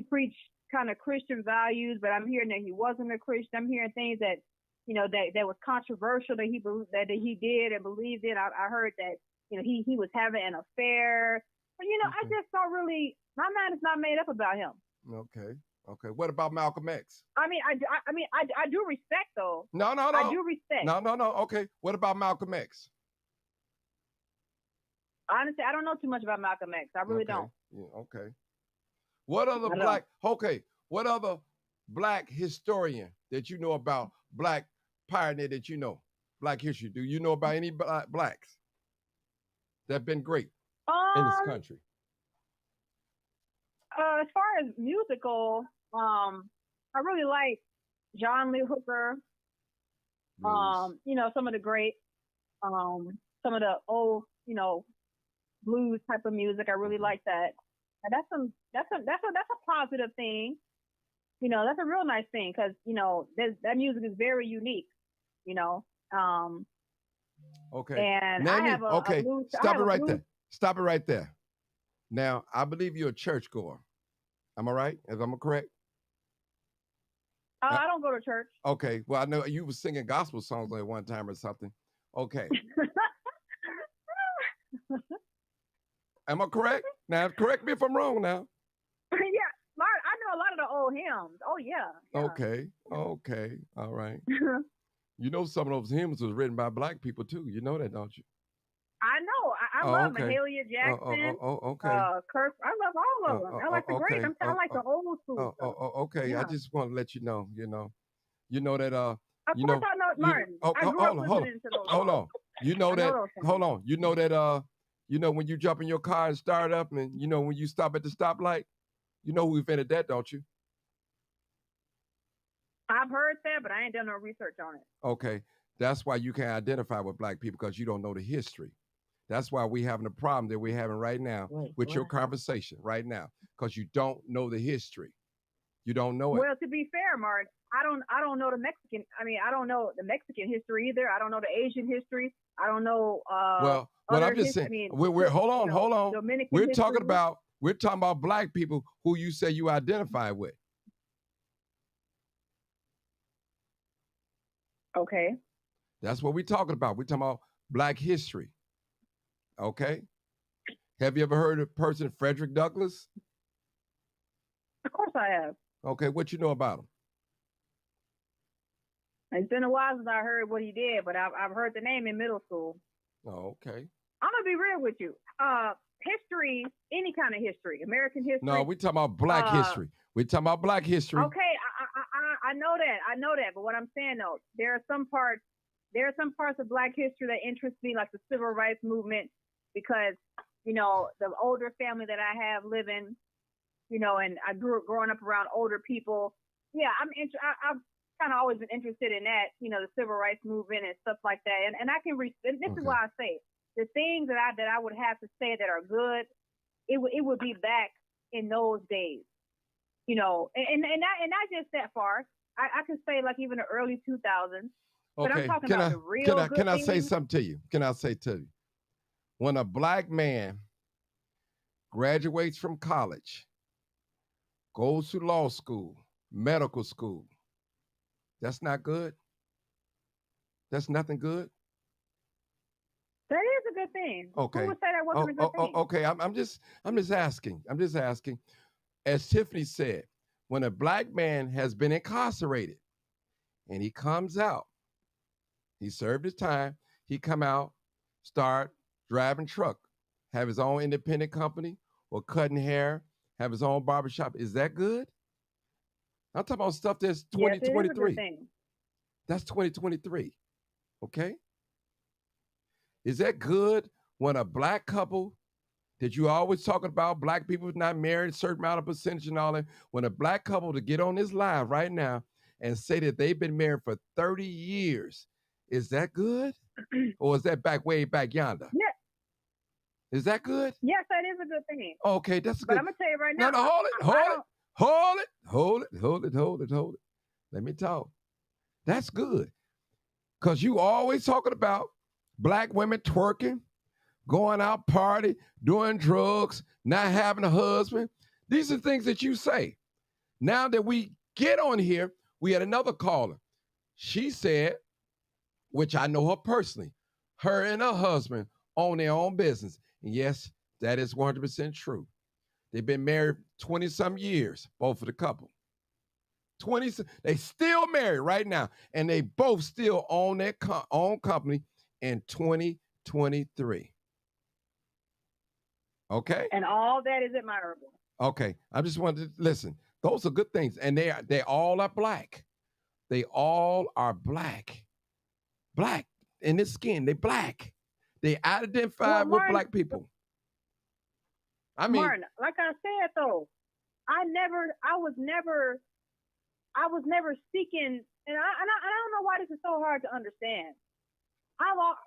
C: preached kind of Christian values. But I'm hearing that he wasn't a Christian. I'm hearing things that, you know, that was controversial that he did and believed in. I heard that, you know, he was having an affair. But, you know, I just don't really. My mind is not made up about him.
A: Okay. What about Malcolm X?
C: I do respect though.
A: No.
C: I do respect.
A: No. Okay. What about Malcolm X?
C: Honestly, I don't know too much about Malcolm X. I really don't.
A: Yeah, okay. What other what other black historian that you know about, black pioneer that you know, black history? Do you know about any blacks that have been great in this country?
C: As far as musical, I really like John Lee Hooker. You know, some of the great, some of the old, you know, blues type of music. I really like that. And that's a positive thing. You know, that's a real nice thing because, you know, that music is very unique. You know.
A: Okay.
C: And
A: Stop it right there. Now, I believe you're a churchgoer. Am I right? Am I correct?
C: I don't go to church.
A: Okay. Well, I know you were singing gospel songs at one time or something. Okay. Am I correct? Now, correct me if I'm wrong now.
C: Yeah. I know a lot of the old hymns. Oh, yeah.
A: Okay. All right. You know some of those hymns was written by black people, too. You know that, don't you?
C: I know. I love Mahalia Jackson.
A: Okay.
C: Kirk. I love all of them. I like the great. I'm kind of like the old school.
A: Okay. Yeah. I just want to let you know. You know that.
C: Of course, I know Martin. I grew up listening to those.
A: Hold on. You know that. Hold on. You know that. You know when you jump in your car and start up, and you know when you stop at the stoplight. You know who invented that, don't you?
C: I've heard that, but I ain't done no research on it.
A: Okay. That's why you can't identify with black people, because you don't know the history. That's why we're having a problem that we're having right now with your conversation right now, because you don't know the history. You don't know it.
C: Well, to be fair, Mark, I don't know the Mexican. I mean, I don't know the Mexican history either. I don't know the Asian history. I don't know.
A: Well, I'm just saying. We're hold on.
C: Dominican
A: we're
C: history.
A: talking about black people who you say you identify with.
C: Okay.
A: That's what we're talking about. We're talking about black history. Okay. Have you ever heard of a person, Frederick Douglass?
C: Of course I have.
A: Okay. What you know about him?
C: It's been a while since I heard what he did, but I've heard the name in middle school.
A: Oh, okay.
C: I'm gonna be real with you. History, any kind of history, American history.
A: No, we're talking about black history. We're talking about black history.
C: Okay, I know that. But what I'm saying though, there are some parts of black history that interest me, like the civil rights movement, because, you know, the older family that I have living, you know, and I grew up growing up around older people. Yeah, I've kind of always been interested in that, you know, the civil rights movement and stuff like that. And I can and this is why I say the things that I would have to say that are good, it would be back in those days, you know, and not just that far. I could say like even the early 2000s. But I'm talking about the real
A: Can I say something to you? Can I say to you? When a black man graduates from college, goes to law school, medical school, that's not good. That's nothing good.
C: That is a a good thing.
A: Okay.
C: Who would say that wasn't a good thing?
A: Okay. I'm just asking. I'm just asking. As Tiffany said, when a black man has been incarcerated and he comes out, he served his time, he come out, start driving truck, have his own independent company, or cutting hair, have his own barbershop. Is that good? I'm talking about stuff that's 2023.
C: Yes, it is a good thing.
A: That's 2023. Okay? Is that good when a black couple that you always talking about, black people not married, a certain amount of percentage and all that, when a black couple to get on this live right now and say that they've been married for 30 years, is that good? Or is that way back yonder?
C: Yeah.
A: Is that good?
C: Yes, that is a good thing.
A: Okay, that's good.
C: But I'm gonna tell you right now.
A: No, hold it. Let me talk. That's good. Because you always talking about black women twerking, going out party, doing drugs, not having a husband. These are things that you say. Now that we get on here, we had another caller. She said, which I know her personally, her and her husband own their own business. And yes, that is 100% true. They've been married 20-some years, both of the couple. They still married right now, and they both still own their own company in 2023. Okay?
C: And all that is admirable.
A: Okay. I just wanted to listen. Those are good things. And they all are black. They all are black. Black in their skin. They black. They identify with black people. I mean,
C: Martin, like I said though, I was never seeking, and I don't know why this is so hard to understand.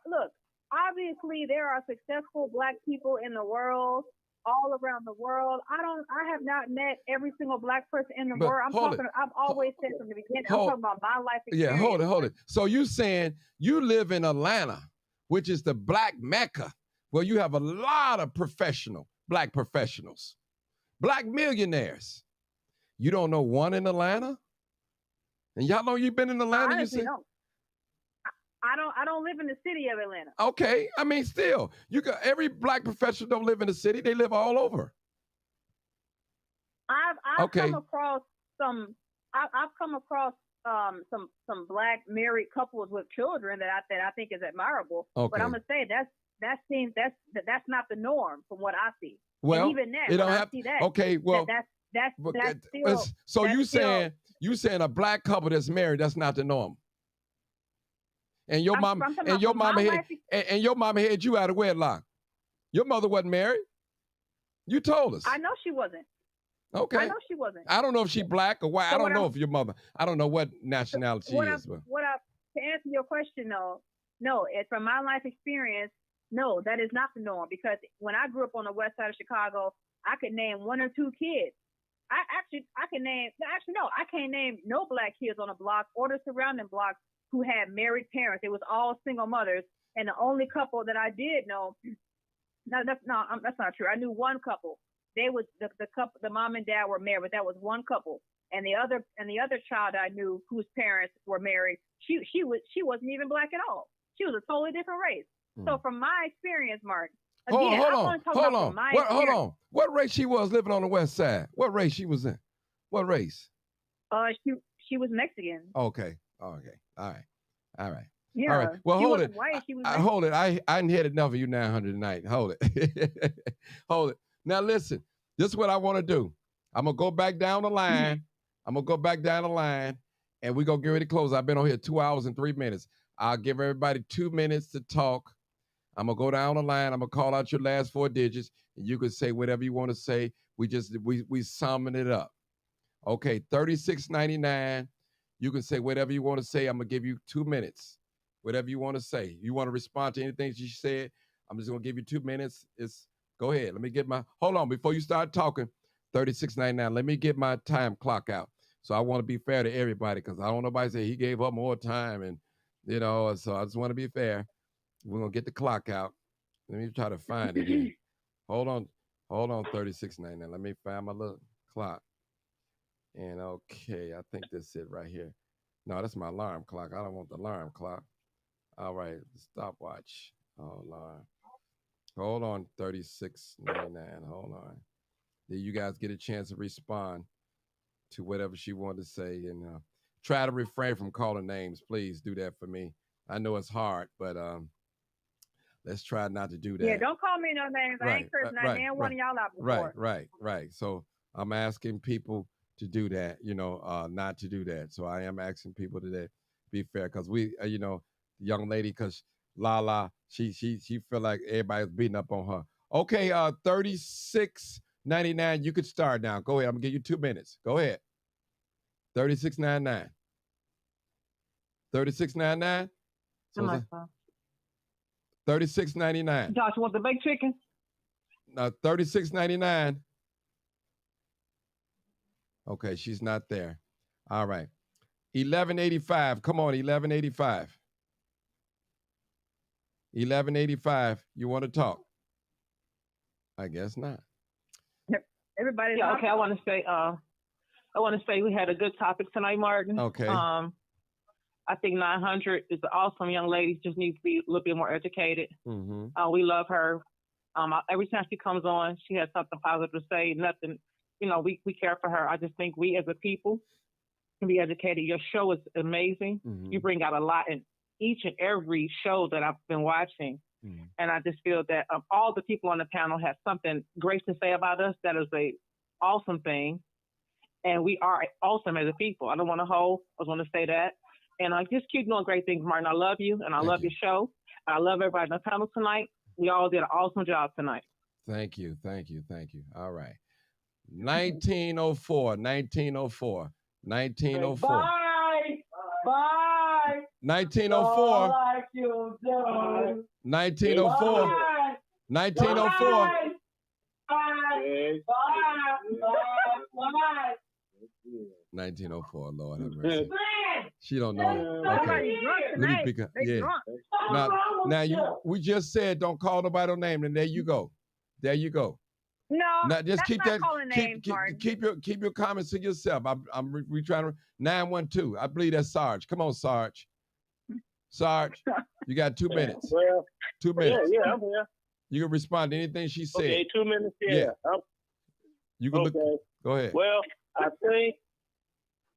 C: Look, obviously there are successful black people in the world, all around the world. I have not met every single black person in the world. I've always said from the beginning, I'm talking about my life experience.
A: Yeah, hold it. So you saying you live in Atlanta, which is the black Mecca, where you have a lot of black professionals, black millionaires. You don't know one in Atlanta? And y'all know you've been in Atlanta?
C: Honestly, no. I don't live in the city of Atlanta.
A: Okay. I mean, still, every black professional don't live in the city. They live all over.
C: I've come across some black married couples with children that I think is admirable.
A: Okay.
C: But I'm gonna say that's not the norm from what I see.
A: Well,
C: and even that,
A: it don't
C: when
A: have.
C: I see that,
A: Okay. Well,
C: that's still.
A: So
C: that's
A: you saying a black couple that's married, that's not the norm. And your mom and your mama had you out of wedlock. Your mother wasn't married. You told us.
C: I know she wasn't.
A: Okay.
C: I know she wasn't.
A: I don't know if she black or white.
C: So
A: I don't know if your mother. I don't know what nationality she is. But
C: To answer your question, though, no. From my life experience, no, that is not the norm. Because when I grew up on the west side of Chicago, I could name one or two kids. I can't name no black kids on the block or the surrounding blocks who had married parents. It was all single mothers, and the only couple that I did know, that's not true. I knew one couple. They was the couple, the mom and dad were married, but that was one couple. And the other child I knew whose parents were married, she wasn't even black at all. She was a totally different race. So from my experience, Mark, again,
A: hold on. What race she was living on the west side? What race she was in? What race?
C: She was Mexican.
A: Okay. All right.
C: Yeah.
A: All right. Well, hold it.
C: White,
A: hold it. I hadn't had enough of you 900 tonight. Hold it. Hold it. Now listen. This is what I want to do. I'm gonna go back down the line. and we're gonna get ready to close. I've been on here 2 hours and 3 minutes. I'll give everybody 2 minutes to talk. I'm gonna go down the line. I'm gonna call out your last 4 digits, and you can say whatever you want to say. We summing it up. Okay, 3699. You can say whatever you want to say. I'm gonna give you 2 minutes. Whatever you want to say. You want to respond to anything she said? I'm just gonna give you 2 minutes. Go ahead. Let me get hold on before you start talking. 3699. Let me get my time clock out. So I want to be fair to everybody because I don't want nobody say he gave up more time and so I just want to be fair. We're gonna get the clock out. Let me try to find it here. Hold on, 3699. Let me find my little clock. And okay, I think that's it right here. No, that's my alarm clock. I don't want the alarm clock. All right, the stopwatch. Oh, alarm. Hold on, 3699. Hold on. Then you guys get a chance to respond to whatever she wanted to say, and try to refrain from calling names. Please do that for me. I know it's hard, but let's try not to do that.
C: Yeah, don't call me no names. I ain't cursing one of y'all out before.
A: Right. So I'm asking people to do that, not to do that. So I am asking people to be fair, because we, the young lady, because Lala, she feel like everybody's beating up on her. Okay, 36.99. You could start now. Go ahead. I'm gonna give you 2 minutes. Go ahead. 36.99. 36.99. So 36.99.
J: Josh, you want the baked chicken?
A: 36.99. Okay, she's not there. All right. 11.85. Come on, 11.85. 11.85. You want to talk? I guess not.
C: Everybody's
J: okay. I want to say we had a good topic tonight, Martin.
A: Okay.
J: I think 900 is an awesome young lady. Just needs to be a little bit more educated.
A: Mm-hmm.
J: We love her. Every time she comes on, she has something positive to say. Nothing, we care for her. I just think we as a people can be educated. Your show is amazing.
A: Mm-hmm.
J: You bring out a lot in each and every show that I've been watching.
A: Mm-hmm.
J: And I just feel that all the people on the panel have something great to say about us. That is a awesome thing. And we are awesome as a people. I don't want to hold. I just want to say that. And I just keep doing great things, Martin. I love you, and I love your show. I love everybody on the panel tonight. We all did an awesome job tonight.
A: Thank you. All right. 1904. 1904. 1904.
O: Bye.
A: 1904. 1904. 1904. 1904. Lord have mercy. She don't know. Okay. Let me pick up. Yeah. Now we just said don't call nobody no name, and there you go.
C: No.
A: Now just keep that.
C: Calling names,
A: keep your comments to yourself. We trying to 912. I believe that's Sarge. Come on, Sarge. Sarge, you got 2 minutes.
P: Well,
A: 2 minutes.
P: Yeah, I'm here.
A: You can respond to anything she said.
P: Okay, 2 minutes. Yeah.
A: You can
P: okay.
A: look. Go ahead.
P: Well, I think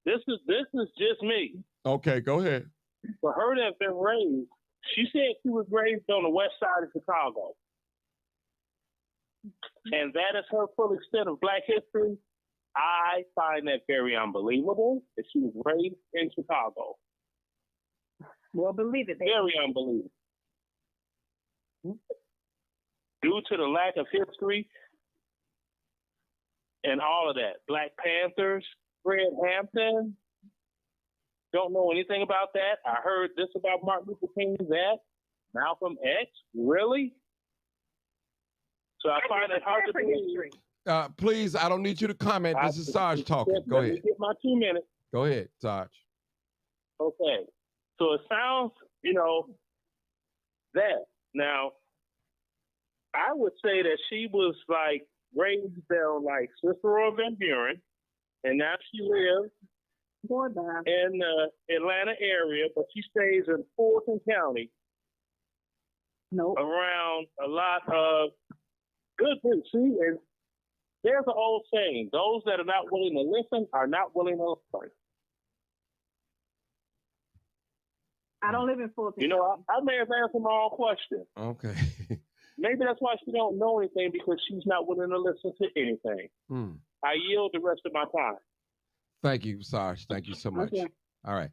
P: this is just me.
A: Okay, go ahead.
P: For her to have been raised, she said she was raised on the west side of Chicago. And that is her full extent of Black history. I find that very unbelievable that she was raised in Chicago.
C: Well, believe it.
P: Very unbelievable. Due to the lack of history and all of that. Black Panthers, Fred Hampton, don't know anything about that. I heard this about Martin Luther King, that. Malcolm X, really? So I find it hard to believe.
A: Please, I don't need you to comment. This is Sarge talking. Go ahead.
P: Get my 2 minutes.
A: Go ahead, Sarge.
P: Okay. So it sounds, that. Now, I would say that she was like raised down like Cicero Van Buren, and now she lives in the Atlanta area, but she stays in Fulton County. Around a lot of good things. See, and there's an old saying: those that are not willing to listen are not willing to listen.
C: I don't live in Fulton.
P: I may have answered my own question.
A: Okay.
P: Maybe that's why she don't know anything, because she's not willing to listen to anything. I yield the rest of my time.
A: Thank you, Sarge. Thank you so much.
P: Okay.
A: All right.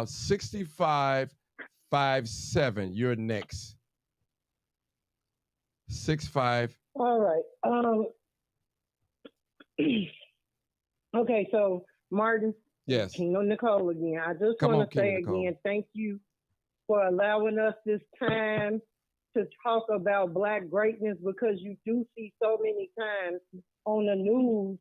A: 6557. You're next. 65.
H: All right. Okay, so Martin.
A: Yes.
H: Nicole again. I just want to say again, thank you for allowing us this time to talk about Black greatness, because you do see so many times on the news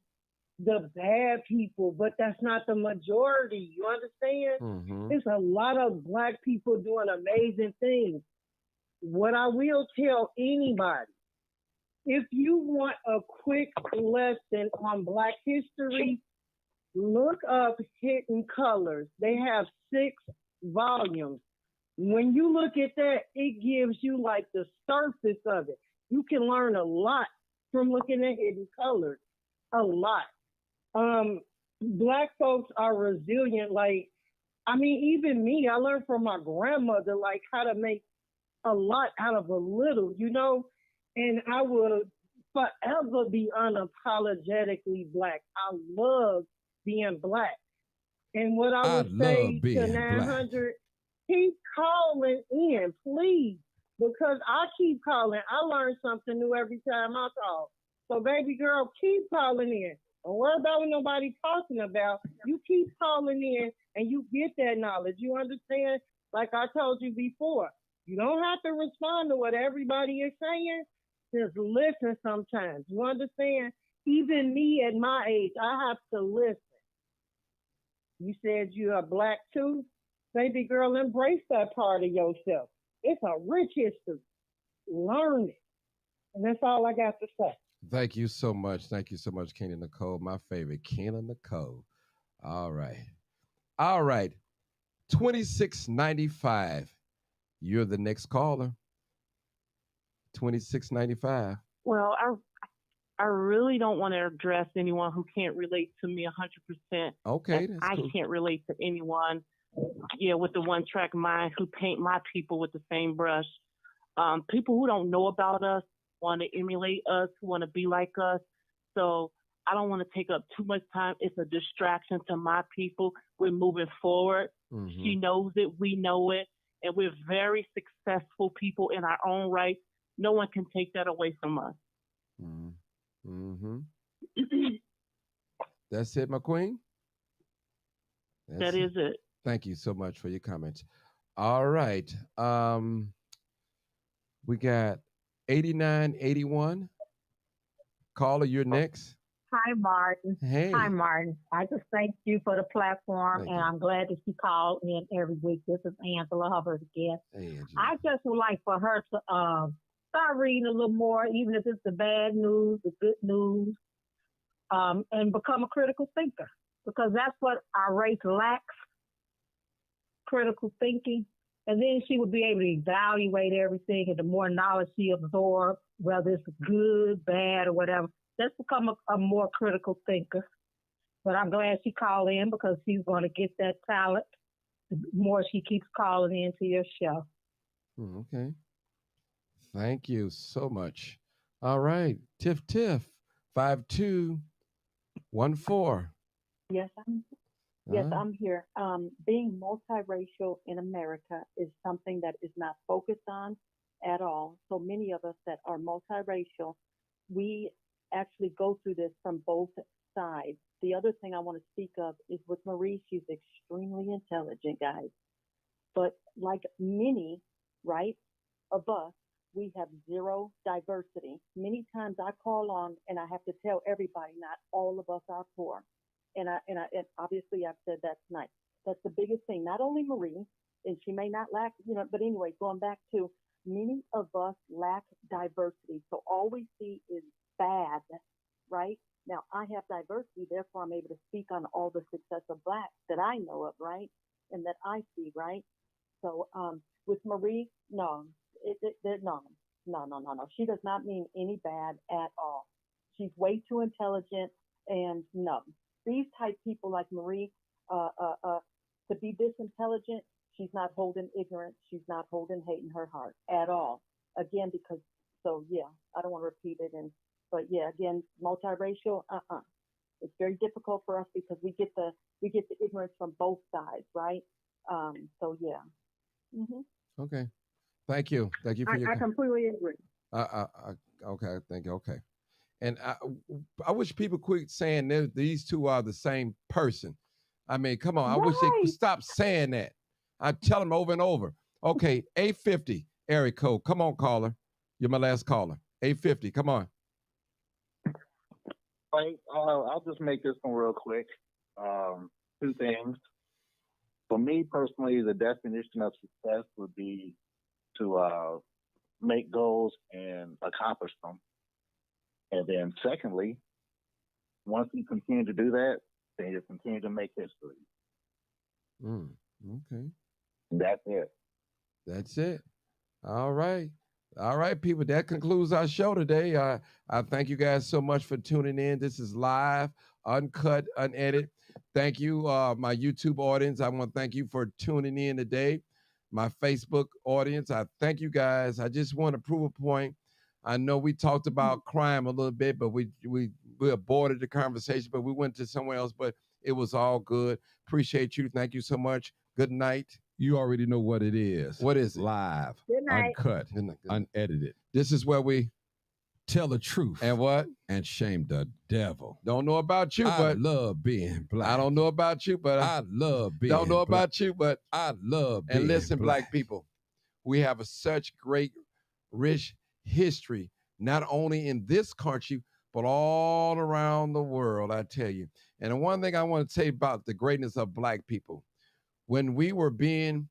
H: the bad people, but that's not the majority. You understand?
A: Mm-hmm.
H: There's a lot of Black people doing amazing things. What I will tell anybody, if you want a quick lesson on Black history, look up Hidden Colors. They have 6 volumes.
Q: when you look at that, it gives you like the surface of it. You can learn a lot from looking at Hidden Colors. A lot. Black folks are resilient. Like, I mean, even me, I learned from my grandmother, like how to make a lot out of a little, you know? And I will forever be unapologetically Black. I love being Black. And what I would say to 900, keep calling in, please, because I keep calling. I learn something new every time I call. So, baby girl, keep calling in. Don't worry about what nobody's talking about. You keep calling in and you get that knowledge. You understand? Like I told you before, you don't have to respond to what everybody is saying. Just listen sometimes. You understand? Even me at my age, I have to listen. You said you are Black too? Baby girl, embrace that part of yourself. It's a rich history. Learn it. And that's all I got to say.
A: Thank you so much. Thank you so much, Kena Nicole. My favorite, Kena Nicole. All right. All right. 2695. You're the next caller. 2695.
J: Well, I really don't want to address anyone who can't relate to me 100%.
A: Okay, that's
J: I
A: cool.
J: can't relate to anyone, with the one-track mind who paint my people with the same brush. People who don't know about us, want to emulate us, who want to be like us. So I don't want to take up too much time. It's a distraction to my people. We're moving forward.
A: Mm-hmm.
J: She knows it. We know it. And we're very successful people in our own right. No one can take that away from us.
A: Mm-hmm. That's it, my queen?
J: That is it.
A: Thank you so much for your comments. All right. We got 8981. Caller, you're next.
M: Hi, Martin.
A: Hey.
M: Hi, Martin. I just thank you for the platform, and I'm glad that you call in every week. This is Angela Hubbard again.
A: Hey, Angela.
M: I just would like for her to start reading a little more, even if it's the bad news, the good news, and become a critical thinker, because that's what our race lacks, critical thinking. And then she would be able to evaluate everything, and the more knowledge she absorbs, whether it's good, bad, or whatever, just become a more critical thinker. But I'm glad she called in, because she's going to get that talent the more she keeps calling into your show.
A: Okay. Thank you so much. All right. Tiff, 5214.
N: Yes, I'm here. Being multiracial in America is something that is not focused on at all. So many of us that are multiracial, we actually go through this from both sides. The other thing I want to speak of is with Marie. She's extremely intelligent, guys. But like many, right, of us, we have zero diversity. Many times I call on and I have to tell everybody, not all of us are poor. And obviously I've said that tonight. That's the biggest thing. Not only Marie, and she may not lack, but anyway, going back to many of us lack diversity. So all we see is bad, right? Now I have diversity, therefore I'm able to speak on all the success of Blacks that I know of, right? And that I see, right? So with Marie, no. No. She does not mean any bad at all. She's way too intelligent, and no. These type people like Marie, to be this intelligent, she's not holding ignorance. She's not holding hate in her heart at all. Again, because, so yeah, I don't want to repeat it. But yeah, again, multiracial, it's very difficult for us because we get the ignorance from both sides, right? So yeah. Mm-hmm.
A: Okay. Thank you. Thank you for your
N: I completely agree.
A: Okay. Thank you. Okay. And I wish people quit saying these two are the same person. I mean, come on. I wish they could stop saying that. I tell them over and over. Okay, 850, area code. Come on, caller. You're my last caller. 850, come on.
R: I'll just make this one real quick. Two things. For me personally, the definition of success would be to make goals and accomplish them. And then secondly, once you continue to do that, then you continue to make history.
A: Okay.
R: That's it.
A: That's it. All right. All right, people. That concludes our show today. I thank you guys so much for tuning in. This is live, uncut, unedited. Thank you, my YouTube audience. I want to thank you for tuning in today. My Facebook audience, I thank you guys. I just want to prove a point. I know we talked about crime a little bit, but we aborted the conversation, but we went to somewhere else, but it was all good. Appreciate you. Thank you so much. Good night.
I: You already know what it is.
A: What is it?
I: Live,
C: Good night.
I: uncut, unedited.
A: This is where we
I: Tell the truth
A: and what?
I: and shame the devil.
A: Don't know about you,
I: I
A: but
I: love being black.
A: I don't know about you, but
I: I love being
A: don't know
I: black.
A: about you, but
I: I love being
A: and listen,
I: black.
A: black people, we have such great, rich history, not only in this country, but all around the world, I tell you. And the one thing I want to tell you about the greatness of black people, when we were being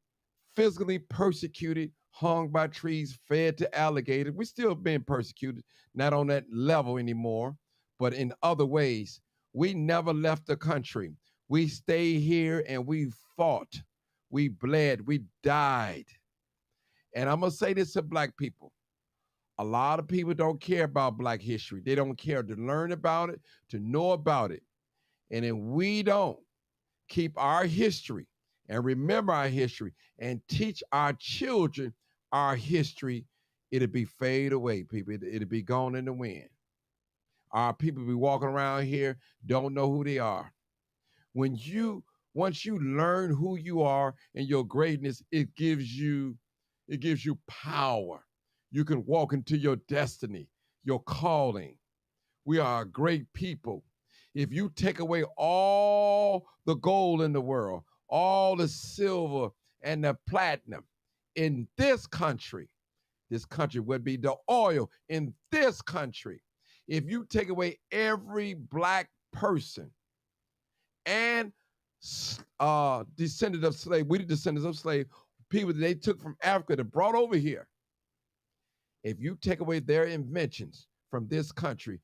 A: physically persecuted, hung by trees, fed to alligators, we're still being persecuted, not on that level anymore, but in other ways. We never left the country. We stayed here and we fought. We bled. We died. And I'm going to say this to black people. A lot of people don't care about black history. They don't care to learn about it, to know about it. And if we don't keep our history and remember our history and teach our children our history, it'll be fade away, people. It'll be gone in the wind. Our people be walking around here, don't know who they are. Once you learn who you are and your greatness, it gives you power. You can walk into your destiny, your calling. We are a great people. If you take away all the gold in the world, all the silver and the platinum in this country would be the oil in this country. If you take away every black person and descendant of slave, we the descendants of slave, people that they took from Africa that brought over here. If you take away their inventions from this country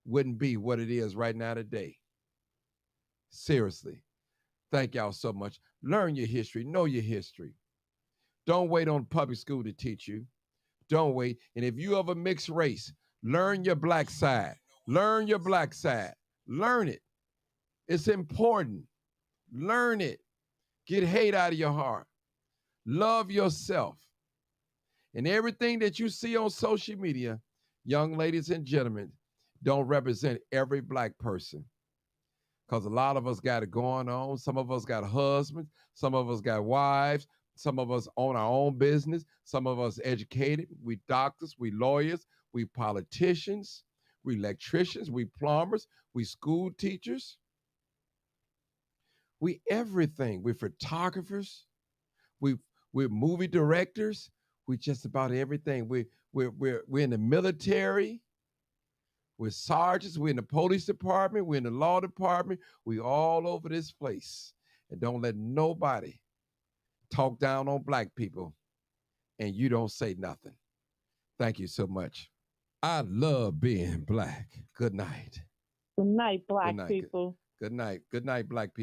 A: wouldn't be what it is right now today. Seriously. Thank y'all so much. Learn your history. Know your history. Don't wait on public school to teach you. Don't wait. And if you have a mixed race, learn your black side. Learn your black side. Learn it. It's important. Learn it. Get hate out of your heart. Love yourself. And everything that you see on social media, young ladies and gentlemen, don't represent every black person. Because a lot of us got it going on. Some of us got husbands. Some of us got wives. Some of us own our own business. Some of us educated. We doctors, we lawyers, we politicians, we electricians, we plumbers, we school teachers. We everything. We're photographers. We're movie directors. We just about everything. We're in the military. We're sergeants. We're in the police department. We're in the law department. We all over this place. And don't let nobody talk down on black people and you don't say nothing. Thank you so much.
I: I love being black.
A: Good night.
J: Good night, black
A: Good night.
J: people.
A: Good night. Good night, black people.